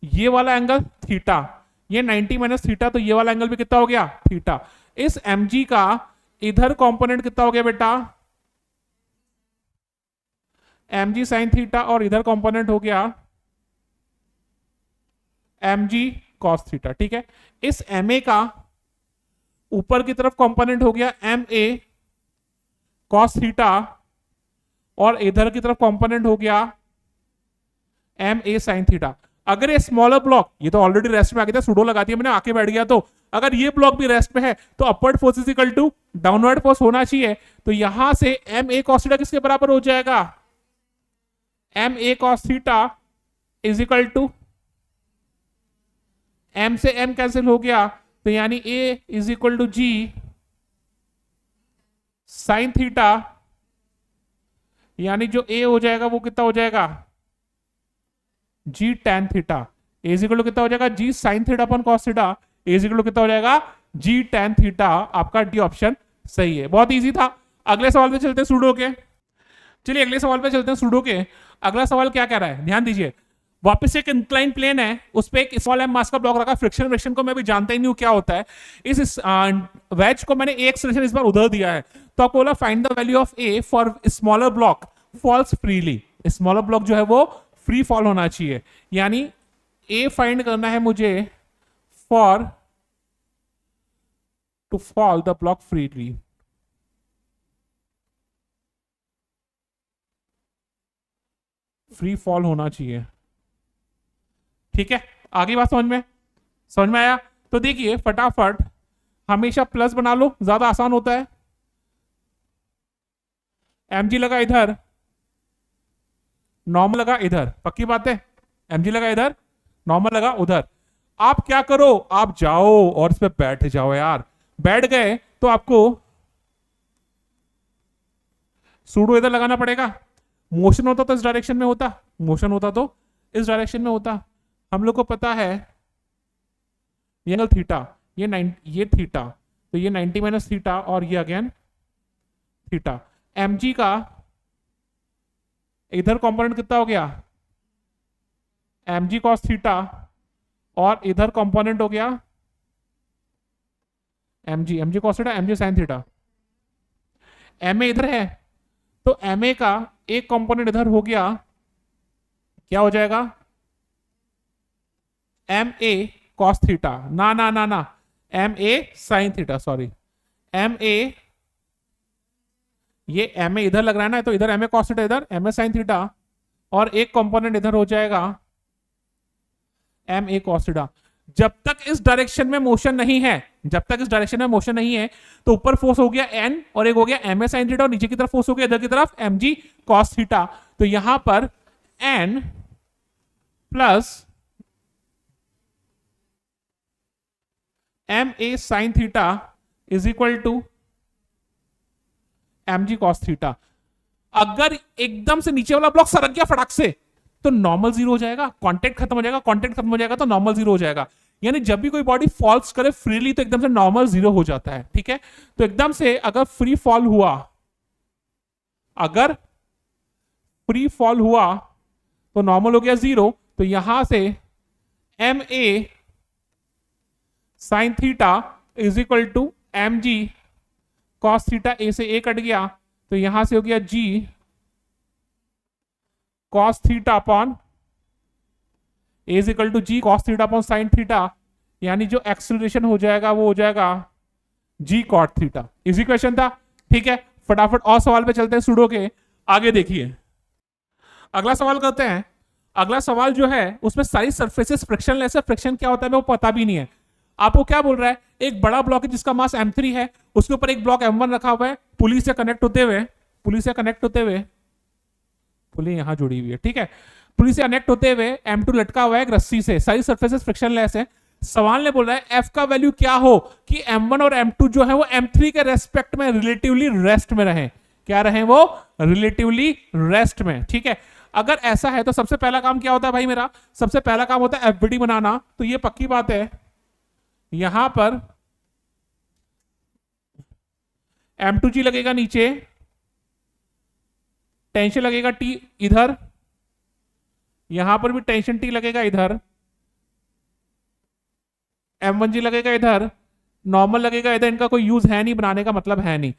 A: ये वाला एंगल थीटा, ये 90 माइनस थीटा, तो ये वाला एंगल भी कितना हो गया, थीटा। इस mg का इधर कंपोनेंट कितना हो गया बेटा, mg साइन थीटा, और इधर कंपोनेंट हो गया mg कॉस थीटा, ठीक है। इस ma का ऊपर की तरफ कंपोनेंट हो गया ma कॉस थीटा, और इधर की तरफ कंपोनेंट हो गया ma साइन थीटा। अगर ये स्मॉलर ब्लॉक, ये तो ऑलरेडी रेस्ट में आ गया था, सुडो लगा दिया मैंने, आके बैठ गया, तो अगर ये ब्लॉक भी रेस्ट में है तो upward force is equal to downward force होना चाहिए। तो यहां से एम ए कॉस थीटा किसके बराबर हो जाएगा, m a cos theta is equal to, m से एम कैंसिल हो गया, तो यानी a is equal to g sine theta, यानी जो ए हो जाएगा वो कितना हो जाएगा, g tan theta, is equal to कितना हो जाएगा, g sine theta upon cos theta, is equal to कितना हो जाएगा, जी टेन थीटा। आपका डी ऑप्शन सही है, बहुत इजी था। अगले सवाल पे चलते हैं सुडो के। चलिए अगले सवाल पे चलते हैं सुडो के। अगला सवाल क्या कह रहा है, ध्यान दीजिए। वापस एक इंक्लाइन प्लेन है, उस पर एक स्मॉल एम मास का ब्लॉक रखा, फ्रिक्शन को मैं भी जानता ही नहीं हूं क्या होता है। इस वेज को मैंने ए एक्सेलरेशन इस बार उधर दिया है, तो आपको बोला find the value of A for smaller block falls freely. Smaller block जो है वो फ्री फॉल होना चाहिए, यानी ए फाइंड करना है मुझे for to fall the block freely. Free fall होना चाहिए, ठीक है। आगे बात समझ में आया। तो देखिए फटाफट हमेशा प्लस बना लो, ज्यादा आसान होता है। mg लगा इधर, नॉर्मल लगा इधर, पक्की बात है, mg लगा इधर, नॉर्मल लगा उधर। आप क्या करो, आप जाओ और इस पे बैठ जाओ यार। बैठ गए तो आपको सूडो इधर लगाना पड़ेगा। मोशन होता तो इस डायरेक्शन में होता, मोशन होता तो इस डायरेक्शन में होता। हम लोग को पता है ये एंगल थीटा, ये थीटा, तो ये 90 माइनस थीटा, और ये अगेन थीटा। mg का इधर कंपोनेंट कितना हो गया, mg cos थीटा, और इधर कंपोनेंट हो गया mg cos theta, mg sin theta. ma इधर है, तो ma का एक कंपोनेंट इधर हो गया, क्या हो जाएगा, ma cos थीटा, ना ना ना ना, ma sin theta, sorry, ma, ये ma इधर लग रहा है ना, तो इधर ma cos थीटा, इधर ma sin थीटा, और एक कंपोनेंट इधर हो जाएगा ma cos थीटा। जब तक इस डायरेक्शन में मोशन नहीं है, जब तक इस डायरेक्शन में मोशन नहीं है, तो ऊपर फोर्स हो गया n और एक हो गया ma sin थीटा, और नीचे की तरफ फोर्स हो गया इधर की तरफ mg cos थीटा। तो यहां पर n plus ma sin theta is equal to mg cos theta. अगर एकदम से नीचे वाला ब्लॉक सरक गया फटाक से, तो नॉर्मल जीरो हो जाएगा, कांटेक्ट खत्म हो जाएगा, कांटेक्ट खत्म हो जाएगा तो नॉर्मल जीरो हो जाएगा। यानी जब भी कोई बॉडी फॉल्स करे फ्रीली तो एकदम से नॉर्मल जीरो हो जाता है, ठीक है। तो एकदम से अगर फ्री फॉल हुआ, अगर फ्री फॉल हुआ तो नॉर्मल हो गया जीरो। तो यहां से m a sine theta is equal to m g cos theta, a से ए कट गया, तो यहां से हो गया g cos theta upon a is equal to g cos theta upon sine theta, यानी जो एक्सेलरेशन हो जाएगा वो हो जाएगा g cot theta. Easy question था, ठीक है। फटाफट और सवाल पे चलते हैं सुडो के। आगे देखिए अगला सवाल करते हैं। अगला सवाल जो है उसमें सारी सरफेसेस फ्रिक्शनलेस है। फ्रिक्शन क्या होता है वो पता भी नहीं है। आपको क्या बोल रहा है, एक बड़ा ब्लॉक है जिसका मास m3 है, उसके ऊपर एक ब्लॉक m1 रखा हुआ है, पुली से कनेक्ट होते हुए, पुली यहां जुड़ी हुई है, ठीक है। पुली से कनेक्ट होते हुए M2 लटका हुआ है एक रस्सी से, सारी सरफेसेस फ्रिक्शनलेस है। सवाल ने बोल रहा है F का वैल्यू क्या हो कि M1 और M2 जो है वो M3 के रेस्पेक्ट में रिलेटिवली रेस्ट में रहे। क्या रहे वो? रिलेटिवली रेस्ट में। ठीक है, अगर ऐसा है तो सबसे पहला काम क्या होता है भाई मेरा? सबसे पहला काम होता है एफबीडी बनाना। तो ये पक्की बात है, यहां पर M2G लगेगा नीचे, टेंशन लगेगा T इधर, यहां पर भी टेंशन T लगेगा इधर, M1G लगेगा इधर, नॉर्मल लगेगा इधर। इनका कोई यूज है नहीं, बनाने का मतलब है नहीं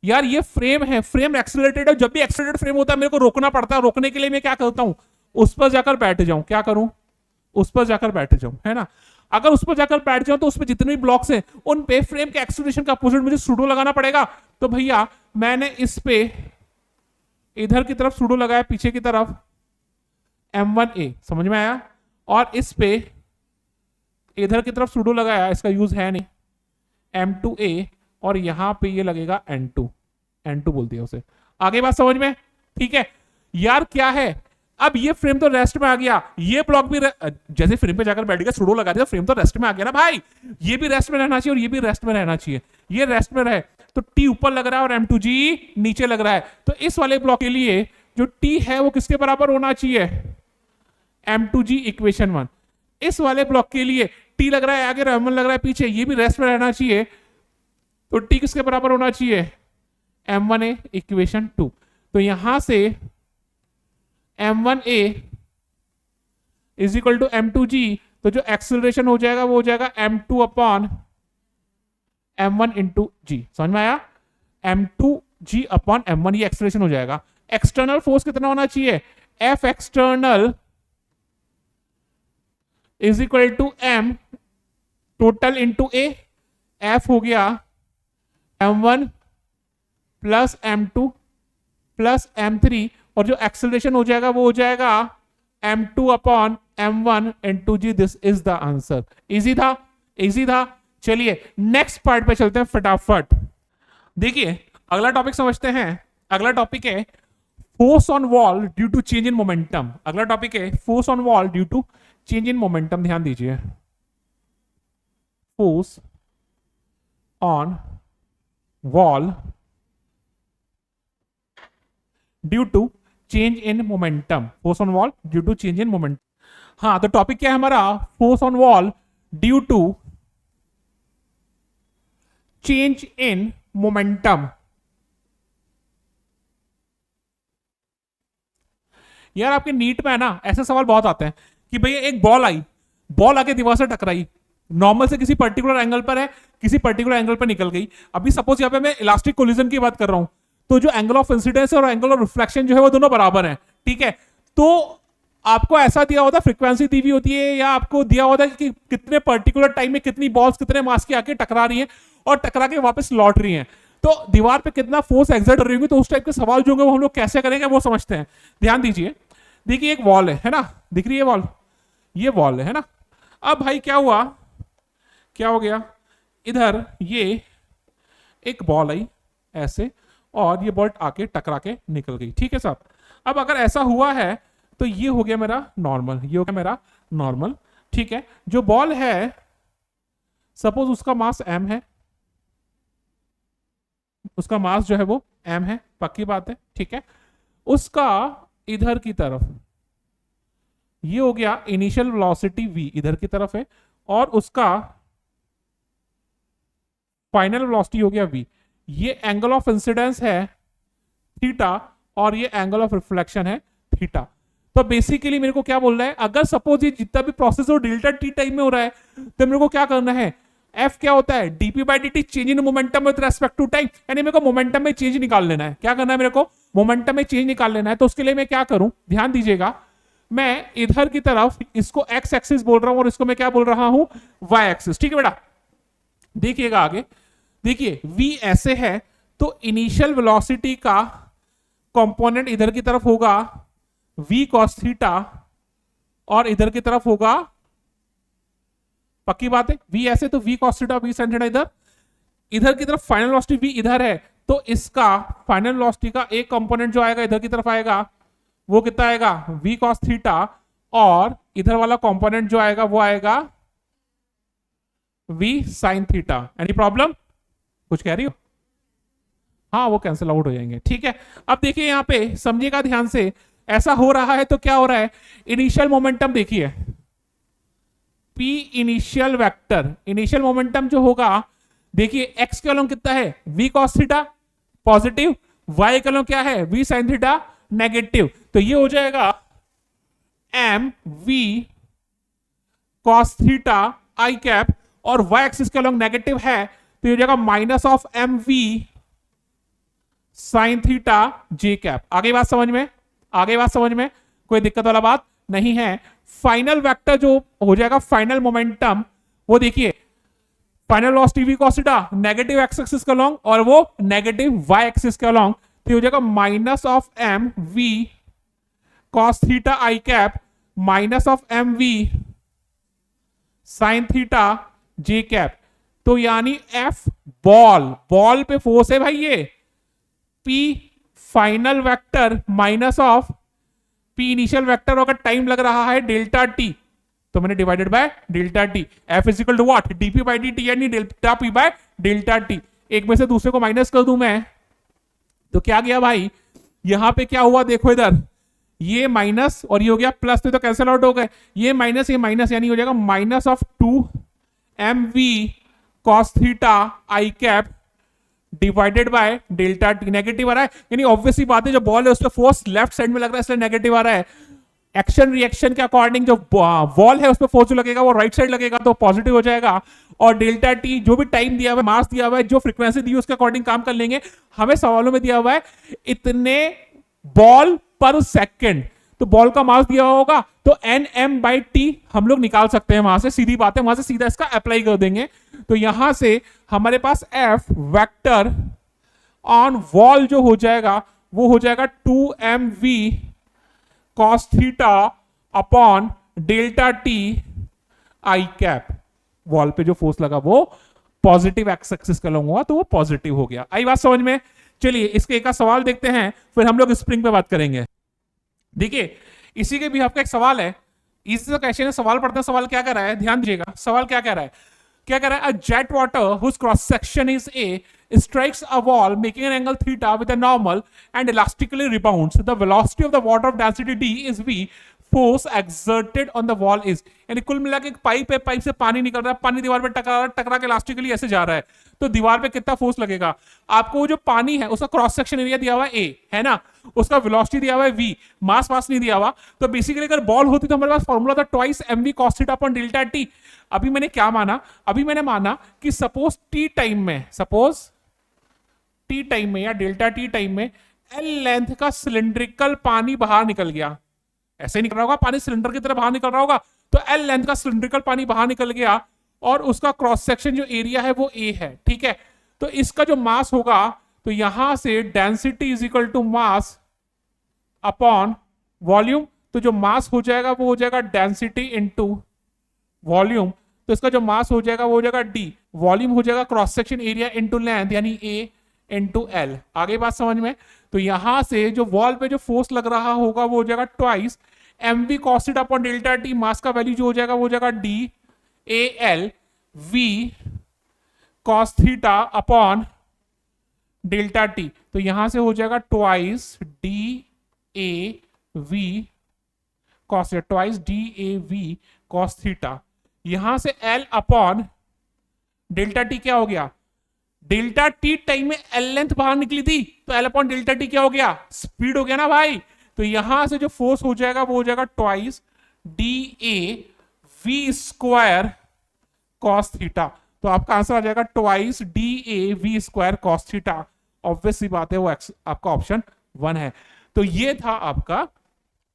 A: यार। ये फ्रेम है, फ्रेम एक्सेलरेटेड है। जब भी एक्सेलरेटेड फ्रेम होता है मेरे को रोकना पड़ता है। रोकने के लिए मैं क्या करता हूं? उस पर जाकर बैठ जाऊं। क्या करूं? उस पर जाकर बैठ जाऊं, है ना। अगर उस पर जाकर बैठ जाऊं तो उसमें जितने भी ब्लॉक्स हैं उन पे फ्रेम के एक्सेलरेशन का अपोजिट मुझे सूडो लगाना पड़ेगा। तो भैया मैंने इस पे इधर की तरफ सूडो लगाया, पीछे की तरफ M1A, समझ में आया? और इस पे इधर की तरफ सूडो लगाया, इसका यूज है नहीं, M2A, और यहां पे ये लगेगा N2 बोल दिया उसे। आगे बात समझ में? ठीक है यार, क्या है अब ये फ्रेम तो रेस्ट में आ गया, ये ब्लॉक भी जैसे फ्रेम पे जाकर बैठ गया, सूडो लगा दिया, फ्रेम तो रेस्ट में आ गया ना भाई। ये भी रेस्ट में रहना चाहिए और ये भी रेस्ट में रहना चाहिए। ये रेस्ट में रहे तो T ऊपर लग रहा है और M2G नीचे लग रहा है। तो इस वाले ब्लॉक के लिए जो T है वो किसके बराबर होना चाहिए? M2G equation 1। इस वाले ब्लॉक के लिए T लग रहा है आगे, M1 लग रहा है पीछे, ये भी रेस्ट में रहना चाहिए। तो T किसके बराबर होना चाहिए? M1A equation 2। तो यहां से M1A is equal to M2G, तो जो एक्सेलरेशन हो जाएगा वो हो जाएगा M2 upon M1 into G। समझ में आया? M2G अपॉन M1, ये एक्सेलरेशन हो जाएगा। एक्सटर्नल फोर्स कितना होना चाहिए? F external is equal to M total into A। F हो गया M1 plus M2 plus M3, और जो एक्सेलरेशन हो जाएगा वो हो जाएगा M2 upon M1 into G। This is the answer. Easy था, इजी था। चलिए नेक्स्ट पार्ट पे चलते हैं फटाफट। देखिए अगला टॉपिक समझते हैं। अगला टॉपिक है force on wall due to change in momentum. अगला टॉपिक है force on wall due to change in momentum. ध्यान दीजिए, force on wall due to change in momentum. Force on wall due to change in momentum. हाँ, तो topic क्या है हमारा? Force on wall due to change in momentum. यार आपके NEET में है ना, ऐसे सवाल बहुत आते हैं कि भैया एक बॉल आई, बॉल आके दीवार से टकराई, नॉर्मल से किसी पर्टिकुलर एंगल पर है, किसी पर्टिकुलर एंगल पर निकल गई। अभी सपोज यहाँ पे मैं इलास्टिक कोलिजन की बात कर रहा हूं, तो जो एंगल ऑफ इंसिडेंस और एंगल ऑफ रिफ्लेक्शन जो है वो दोनों बराबर हैं। ठीक है, तो आपको ऐसा दिया होता है, फ्रीक्वेंसी दी हुई होती है, या आपको दिया होता है कि कितने पर्टिकुलर टाइम में कितनी बॉल्स कितने मास की आके टकरा रही हैं और टकरा के वापस लौट रही हैं, तो दीवार पे कितना फोर्स एक्सर्ट हो रही होगी। तो उस टाइप के सवाल जो होंगे वो हम लोग कैसे करेंगे वो समझते हैं। ध्यान दीजिए, देखिए एक वॉल है ना, दिख रही है वॉल, ये वॉल है ना। अब भाई क्या हुआ, क्या हो गया, इधर ये एक बॉल आई ऐसे, और ये बॉल आके टकरा के निकल गई। ठीक है साहब, अब अगर ऐसा हुआ है तो ये हो गया मेरा नॉर्मल, ये हो गया मेरा नॉर्मल। ठीक है, जो बॉल है सपोज उसका मास m है, उसका मास जो है वो m है, पक्की बात है। ठीक है, उसका इधर की तरफ ये हो गया इनिशियल वेलोसिटी v, इधर की तरफ है, और उसका फाइनल वेलोसिटी हो गया v। ये एंगल ऑफ इंसिडेंस है थीटा और ये एंगल ऑफ रिफ्लेक्शन है थीटा। तो बेसिकली मेरे को क्या बोल रहा है, अगर सपोज ये जितना भी प्रोसेस हो डेल्टा टी टाइम में हो रहा है, तो मेरे को क्या करना है, एफ क्या होता है, DP by D T, change in momentum with respect to time. यानी मेरे को मोमेंटम में चेंज निकाल लेना है। क्या करना है मेरे को, मोमेंटम में चेंज निकाल लेना है। तो उसके लिए मैं क्या करूं, ध्यान दीजिएगा, मैं इधर की तरफ इसको एक्स एक्सिस बोल रहा हूं और इसको मैं क्या बोल रहा हूं, वाई एक्सिस। ठीक है बेटा, देखिएगा आगे, देखिए v ऐसे है तो इनिशियल वेलोसिटी का कंपोनेंट इधर की तरफ होगा v cos थीटा, और इधर की तरफ होगा, पक्की बात है, v ऐसे तो v cos theta v sin theta, इधर इधर की तरफ फाइनल वेलोसिटी v इधर है, तो इसका फाइनल वेलोसिटी का एक कंपोनेंट जो आएगा इधर की तरफ आएगा वो कितना आएगा v cos थीटा, और इधर वाला कंपोनेंट जो आएगा वो आएगा v sin theta. Any problem, कुछ कह रही हो? हाँ वो कैंसिल आउट हो जाएंगे, ठीक है। अब देखिए यहाँ पे समझिएगा ध्यान से, ऐसा हो रहा है तो क्या हो रहा है, इनिशियल मोमेंटम देखिए, p initial vector, initial momentum जो होगा देखिए x के अलोंग कितना है v cos theta positive, y के अलोंग क्या है v sin थीटा नेगेटिव, तो ये हो जाएगा m v cos theta i cap, और y एक्सिस के अलोंग नेगेटिव है तो ये हो जाएगा minus of M V sine theta J cap. आगे बात समझ में, आगे बात समझ में, कोई दिक्कत वाला बात नहीं है। फाइनल वेक्टर जो हो जाएगा फाइनल मोमेंटम, वो देखिए final velocity v cos theta negative X axis के अलोंग और वो नेगेटिव y एक्सिस के अलोंग, तो हो जाएगा minus of M V cos theta i cap minus of M V sine theta J cap. तो यानी F बॉल, बॉल पे फोर्स है भाई ये, P final vector minus of P initial vector, अगर टाइम लग रहा है डेल्टा टी तो मैंने divided by delta T, F is equal to what dp by dt यानी delta p by delta T. एक में से दूसरे को माइनस कर दूं मैं तो क्या गया भाई, यहां पे क्या हुआ देखो इधर, ये माइनस और ये हो गया प्लस, तो कैंसिल आउट हो गए, ये माइनस यानी हो जाएगा minus of 2 m v cos theta i cap divided by delta t. Negative आ रहा है यानी ऑब्वियसली बात है, जो बॉल है उस पर फोर्स लेफ्ट साइड में लग रहा है इसलिए नेगेटिव आ रहा है। एक्शन रिएक्शन के अकॉर्डिंग जो बॉल है उस पर फोर्स जो लगेगा वो राइट साइड लगेगा तो पॉजिटिव हो जाएगा, और डेल्टा टी जो भी टाइम दिया हुआ है, मास दिया हुआ है, जो फ्रीक्वेंसी दी है उसके अकॉर्डिंग काम कर लेंगे। हमें सवालों में दिया हुआ है इतने बॉल पर सेकेंड, तो बॉल का मास दिया होगा तो एन एम बाई टी हम लोग निकाल सकते हैं वहां से, सीधी बात है, वहां से सीधा इसका अप्लाई कर देंगे। तो यहां से हमारे पास एफ वेक्टर ऑन वॉल जो हो जाएगा वो हो जाएगा 2mv cos theta upon delta T I cap. Wall पे जो फोर्स लगा वो पॉजिटिव एक्स एक्सिस का लॉन्ग हुआ तो वो पॉजिटिव हो गया। आई बात समझ में? चलिए इसके एक सवाल देखते हैं फिर हम लोग स्प्रिंग पे बात करेंगे। देखिए इसी के भी आपका एक सवाल है, इसी क्वेश्चन है, सवाल पढ़ते हैं, सवाल क्या कर रहा है, ध्यान दीजिएगा। सवाल क्या कह रहा है, क्या कह रहा है, a jet water whose cross section is A strikes a wall making an angle theta with a normal and elastically rebounds. The velocity of the water of density d is v. Force exerted on the wall is, यानी कुल मिला के एक pipe है, pipe से पानी निकल रहा है, पानी दीवार पे टकरा के इलास्टिकली ऐसे जा रहा है, तो दीवार पे कितना फोर्स लगेगा। आपको वो जो पानी है उसका क्रॉस सेक्शन एरिया दिया हुआ है ए, है ना, उसका वेलोसिटी दिया हुआ है v, मास नहीं दिया हुआ। तो बेसिकली अगर बॉल होती तो हमारे पास फॉर्मूला था twice mv cos theta upon delta T. अभी मैंने क्या माना, अभी मैंने माना कि सपोज टी टाइम में, सपोज टी टाइम में या डेल्टा टी टाइम में एल लेंथ का सिलिंड्रिकल पानी बाहर निकल गया, ऐसे ही निकल रहा होगा पानी सिलेंडर की तरह बाहर निकल रहा होगा, तो एल लेंथ का सिलिंड्रिकल पानी बाहर निकल गया और उसका क्रॉस सेक्शन जो एरिया है वो ए है, ठीक है। तो इसका जो मास होगा तो यहां से density is equal to mass upon volume, तो जो मास हो जाएगा वो हो जाएगा डेंसिटी इनटू वॉल्यूम, तो इसका जो मास हो जाएगा वो हो जाएगा डी, वॉल्यूम हो जाएगा cross section area into length यानी ए इनटू एल। आगे बात समझ में? तो यहां से जो वॉल पे जो फोर्स लग रहा होगा वो हो जाएगा twice mv cos theta upon delta T, mass का वैल्यू जो हो जाएगा वो हो जाएगा D A L V cos theta upon delta T, तो यहां से हो जाएगा twice D A V cos, twice D A V cos theta, यहां से एल अपॉन डेल्टा टी क्या हो गया, डेल्टा टी टाइम में एल लेंथ बाहर निकली थी तो एल अपॉन डेल्टा टी क्या हो गया, स्पीड हो गया ना भाई। तो यहां से जो फोर्स हो जाएगा वो हो जाएगा twice D A V square cos theta, तो आपका आंसर आ जाएगा twice D A V square cos theta. Obvious सी बात है वो आपका ऑप्शन 1 है। तो ये था आपका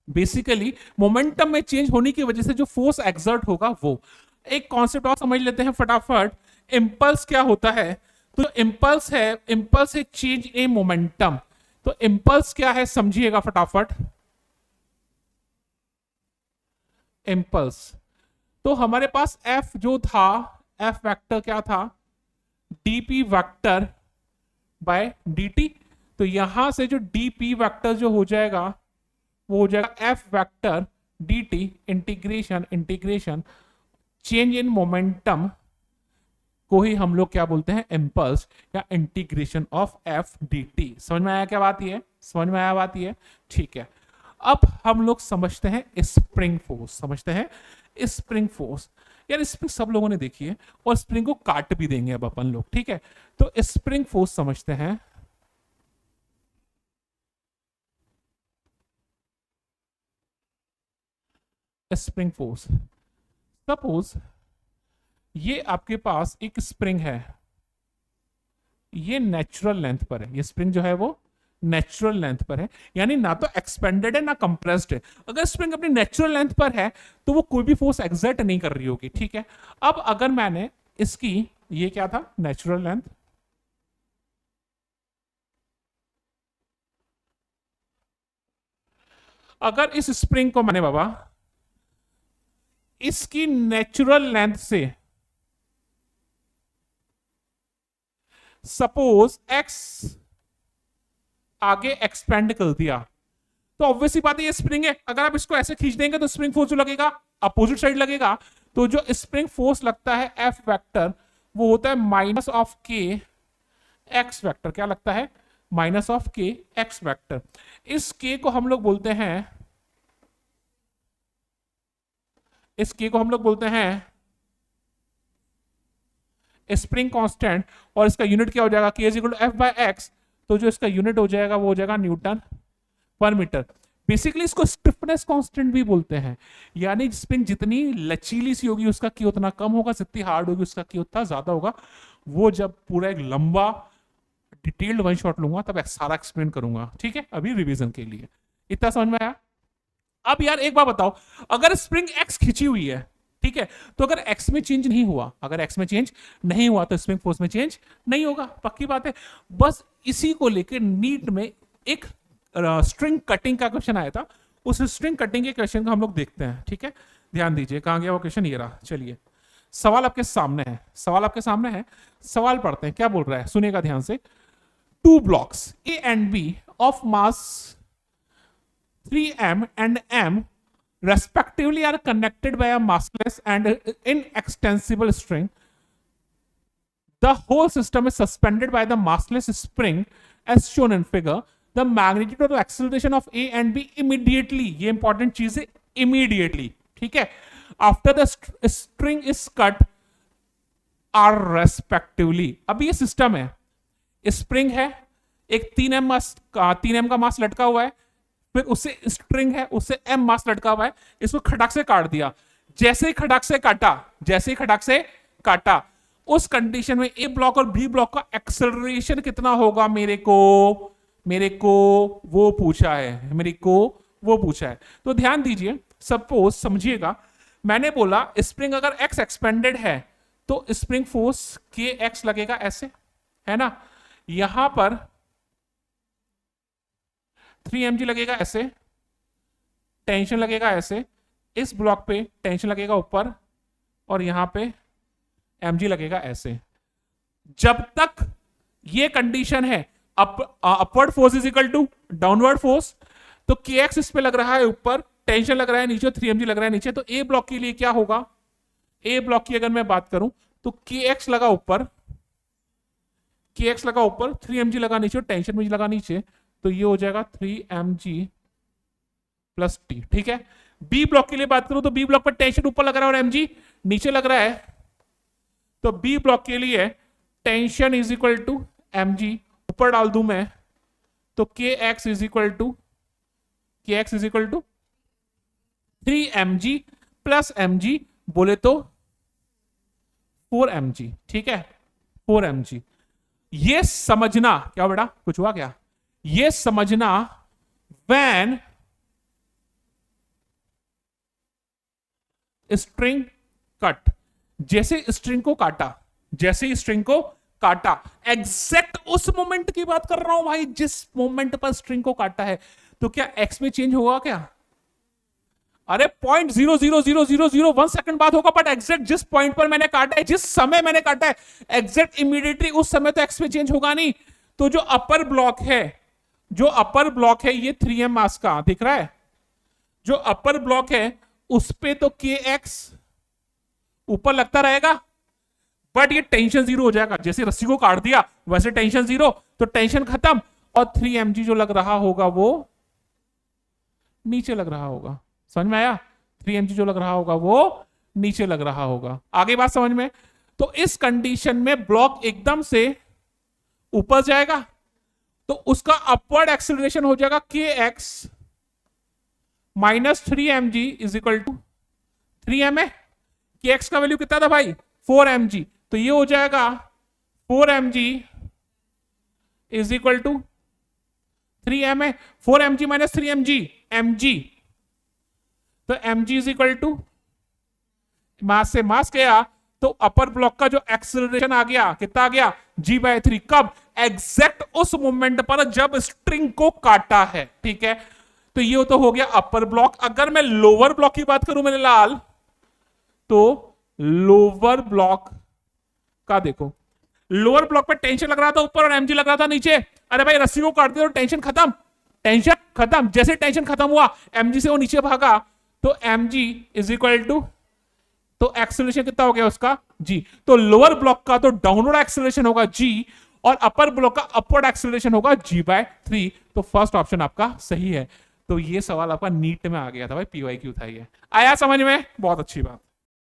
A: बेसिकली मोमेंटम में चेंज होने की वजह से जो फोर्स एक्सर्ट होगा वो। एक कॉन्सेप्ट और समझ लेते हैं फटाफट, इंपल्स क्या होता है। तो इंपल्स है, इंपल्स है चेंज इन मोमेंटम। तो इंपल्स क्या है समझिएगा फटाफट। इंपल्स तो हमारे पास एफ जो था, एफ वेक्टर क्या था, डीपी वेक्टर बाय dt। तो यहां से जो dp वेक्टर जो हो जाएगा वो हो जाएगा F vector D T integration integration change in momentum को ही हम लोग क्या बोलते हैं, इम्पल्स या integration of F D T. समझ में आया क्या बात ये, समझ में आया बात ये, ठीक है। अब हम लोग समझते हैं स्प्रिंग फोर्स, समझते हैं स्प्रिंग फोर्स। यार स्प्रिंग सब लोगों ने देखी है और स्प्रिंग को काट भी देंगे अब अपन लोग, ठीक है। तो स्प्रिंग फोर्स समझते हैं। स्प्रिंग फोर्स, सपोज ये आपके पास एक स्प्रिंग है, ये नेचुरल लेंथ पर है, ये स्प्रिंग जो है वो नेचुरल लेंथ पर है, यानी ना तो एक्सपेंडेड है ना कंप्रेस्ड है। अगर स्प्रिंग अपनी नेचुरल लेंथ पर है तो वो कोई भी फोर्स एक्सर्ट नहीं कर रही होगी, ठीक है। अब अगर मैंने इसकी, ये क्या था, नेचुरल लेंथ, अगर इस स्प्रिंग को मैंने बाबा इसकी नेचुरल लेंथ से सपोज एक्स आगे एक्सपेंड कर दिया, तो ऑब्वियसली बात है ये स्प्रिंग है। अगर आप इसको ऐसे खींच देंगे तो स्प्रिंग फोर्स जो लगेगा अपोजिट साइड लगेगा। तो जो स्प्रिंग फोर्स लगता है एफ वेक्टर वो होता है माइनस ऑफ के एक्स वेक्टर। क्या लगता है, माइनस ऑफ के एक्स वेक्टर। इस के को हम लोग बोलते हैं, इस के को हम लोग बोलते हैं स्प्रिंग कांस्टेंट, और इसका यूनिट क्या हो जाएगा, K is equal to F by X. तो जो इसका यूनिट हो जाएगा वो हो जाएगा न्यूटन पर मीटर। बेसिकली इसको स्टिफनेस कांस्टेंट भी बोलते हैं, यानी स्प्रिंग जितनी लचीली सी होगी उसका की उतना कम होगा, जितनी हार्ड होगी उसका की उतना ज्यादा होगा। वो जब पूरा एक लंबा डिटेल्ड वन शॉट लूंगा तब सारा एक्सप्लेन करूंगा, ठीक है। अभी रिवीजन के लिए इतना समझ में आया। अब यार एक बात बताओ, अगर स्प्रिंग एक्स खिंची हुई है, ठीक है, तो अगर एक्स में चेंज नहीं हुआ, अगर एक्स में चेंज नहीं हुआ तो स्प्रिंग फोर्स में चेंज नहीं होगा, पक्की बात है। बस इसी को लेकर नीट में एक स्ट्रिंग कटिंग का क्वेश्चन आया था, उस स्ट्रिंग कटिंग के क्वेश्चन को हम लोग देखते हैं, ठीक है। ध्यान दीजिए, कहां गया वो क्वेश्चन, ये रहा। चलिए सवाल आपके सामने है, सवाल आपके सामने है, सवाल पढ़ते हैं क्या बोल रहा है, सुनिएगा ध्यान से। Two blocks A and B of mass 3m and m respectively are connected by a massless and inextensible string. The whole system is suspended by the massless spring as shown in figure. The magnitude of the acceleration of A and B immediately, ये important चीज है, immediately, ठीक है, after the string is cut are respectively। अभी ये system है, spring है, एक 3m का मास लटका हुआ है, फिर उससे स्ट्रिंग है, उससे एम मास लटका हुआ है, इसको खटक से काट दिया। जैसे ही खटक से काटा, जैसे ही खटक से काटा, उस कंडीशन में ए ब्लॉक और बी ब्लॉक का एक्सेलरेशन कितना होगा, मेरे को वो पूछा है, मेरे को वो पूछा है। तो ध्यान दीजिए, सपोज समझिएगा, मैंने बोला स्प्रिंग अगर एक्स एक्सपेंडेड है तो स्प्रिंग फोर्स के एक्स लगेगा, ऐसे है ना। यहां पर 3 mg लगेगा ऐसे, टेंशन लगेगा ऐसे, इस ब्लॉक पे टेंशन लगेगा ऊपर, और यहां पे mg लगेगा ऐसे। जब तक ये कंडीशन है upward force is equal to downward force, तो के एक्स इस पे लग रहा है ऊपर, टेंशन लग रहा है नीचे, 3 mg लग रहा है नीचे। तो ए ब्लॉक के लिए क्या होगा, ए ब्लॉक की अगर मैं बात करूं तो के एक्स लगा ऊपर, के एक्स लगा ऊपर, 3 mg लगा नीचे, टेंशन मुझे लगा नीचे, तो ये हो जाएगा 3mg प्लस टी, ठीक है। बी ब्लॉक के लिए बात करूं तो बी ब्लॉक पर टेंशन ऊपर लग रहा है और mg नीचे लग रहा है, तो बी ब्लॉक के लिए tension is equal to mg, ऊपर डाल दूं मैं तो k x is equal to 3mg plus mg, बोले तो 4mg, ठीक है, 4mg। ये समझना, क्या बेटा कुछ हुआ क्या, ये समझना when स्ट्रिंग कट, जैसे स्ट्रिंग को काटा, जैसे स्ट्रिंग को काटा, एग्जैक्ट उस मोमेंट की बात कर रहा हूं भाई, जिस मोमेंट पर स्ट्रिंग को काटा है, तो क्या एक्स में चेंज होगा क्या, अरे 0.00001 सेकंड बाद होगा, बट एग्जैक्ट जिस पॉइंट पर मैंने काटा है, जिस समय मैंने काटा है, एग्जैक्ट इमीडिएटली उस समय तो एक्स में चेंज होगा नहीं। तो जो अपर ब्लॉक है, जो अपर ब्लॉक है ये 3m मास का दिख रहा है, जो अपर ब्लॉक है उस पे तो के एक्स ऊपर लगता रहेगा, बट ये टेंशन जीरो हो जाएगा। जैसे रस्सी को काट दिया वैसे टेंशन जीरो, तो टेंशन खत्म, और 3 mg जो लग रहा होगा वो नीचे लग रहा होगा। समझ में आया? 3 mg जो लग रहा होगा वो नीचे लग रहा होगा। आगे बात समझ में? तो इस कंडीशन में ब्लॉक एकदम से ऊपर जाएगा, तो उसका अपवर्ड एक्सेलरेशन हो जाएगा k x minus 3 mg is equal to 3 ma। K x का वैल्यू कितना था भाई? 4 mg, तो ये हो जाएगा 4 mg is equal to 3 ma। 4 mg minus 3 mg mg, तो mg is equal to mass से मास गया, तो अपर ब्लॉक का जो एक्सेलरेशन आ गया कितना आ गया? g/3। कब? एग्जैक्ट उस मोमेंट पर जब स्ट्रिंग को काटा है। ठीक है, तो ये तो हो गया अपर ब्लॉक। अगर मैं लोअर ब्लॉक की बात करूं मेरे लाल, तो लोअर ब्लॉक का देखो, लोअर ब्लॉक पे टेंशन लग रहा था ऊपर और mg लग रहा था नीचे। अरे भाई रस्सी को काट दिया तो टेंशन खत्म, टेंशन खत्म। जैसे टेंशन खत्म हुआ mg से वो नीचे भागा, तो mg इज इक्वल टू, तो एक्सेलरेशन कितना हो गया उसका? g। तो लोअर ब्लॉक का तो डाउनवर्ड एक्सेलरेशन होगा g, और अपर ब्लॉक का अपवर्ड एक्सेलरेशन होगा g/3। तो फर्स्ट ऑप्शन आपका सही है। तो ये सवाल आपका नीट में आ गया था भाई, PYQ था ये। आया समझ में? बहुत अच्छी बात।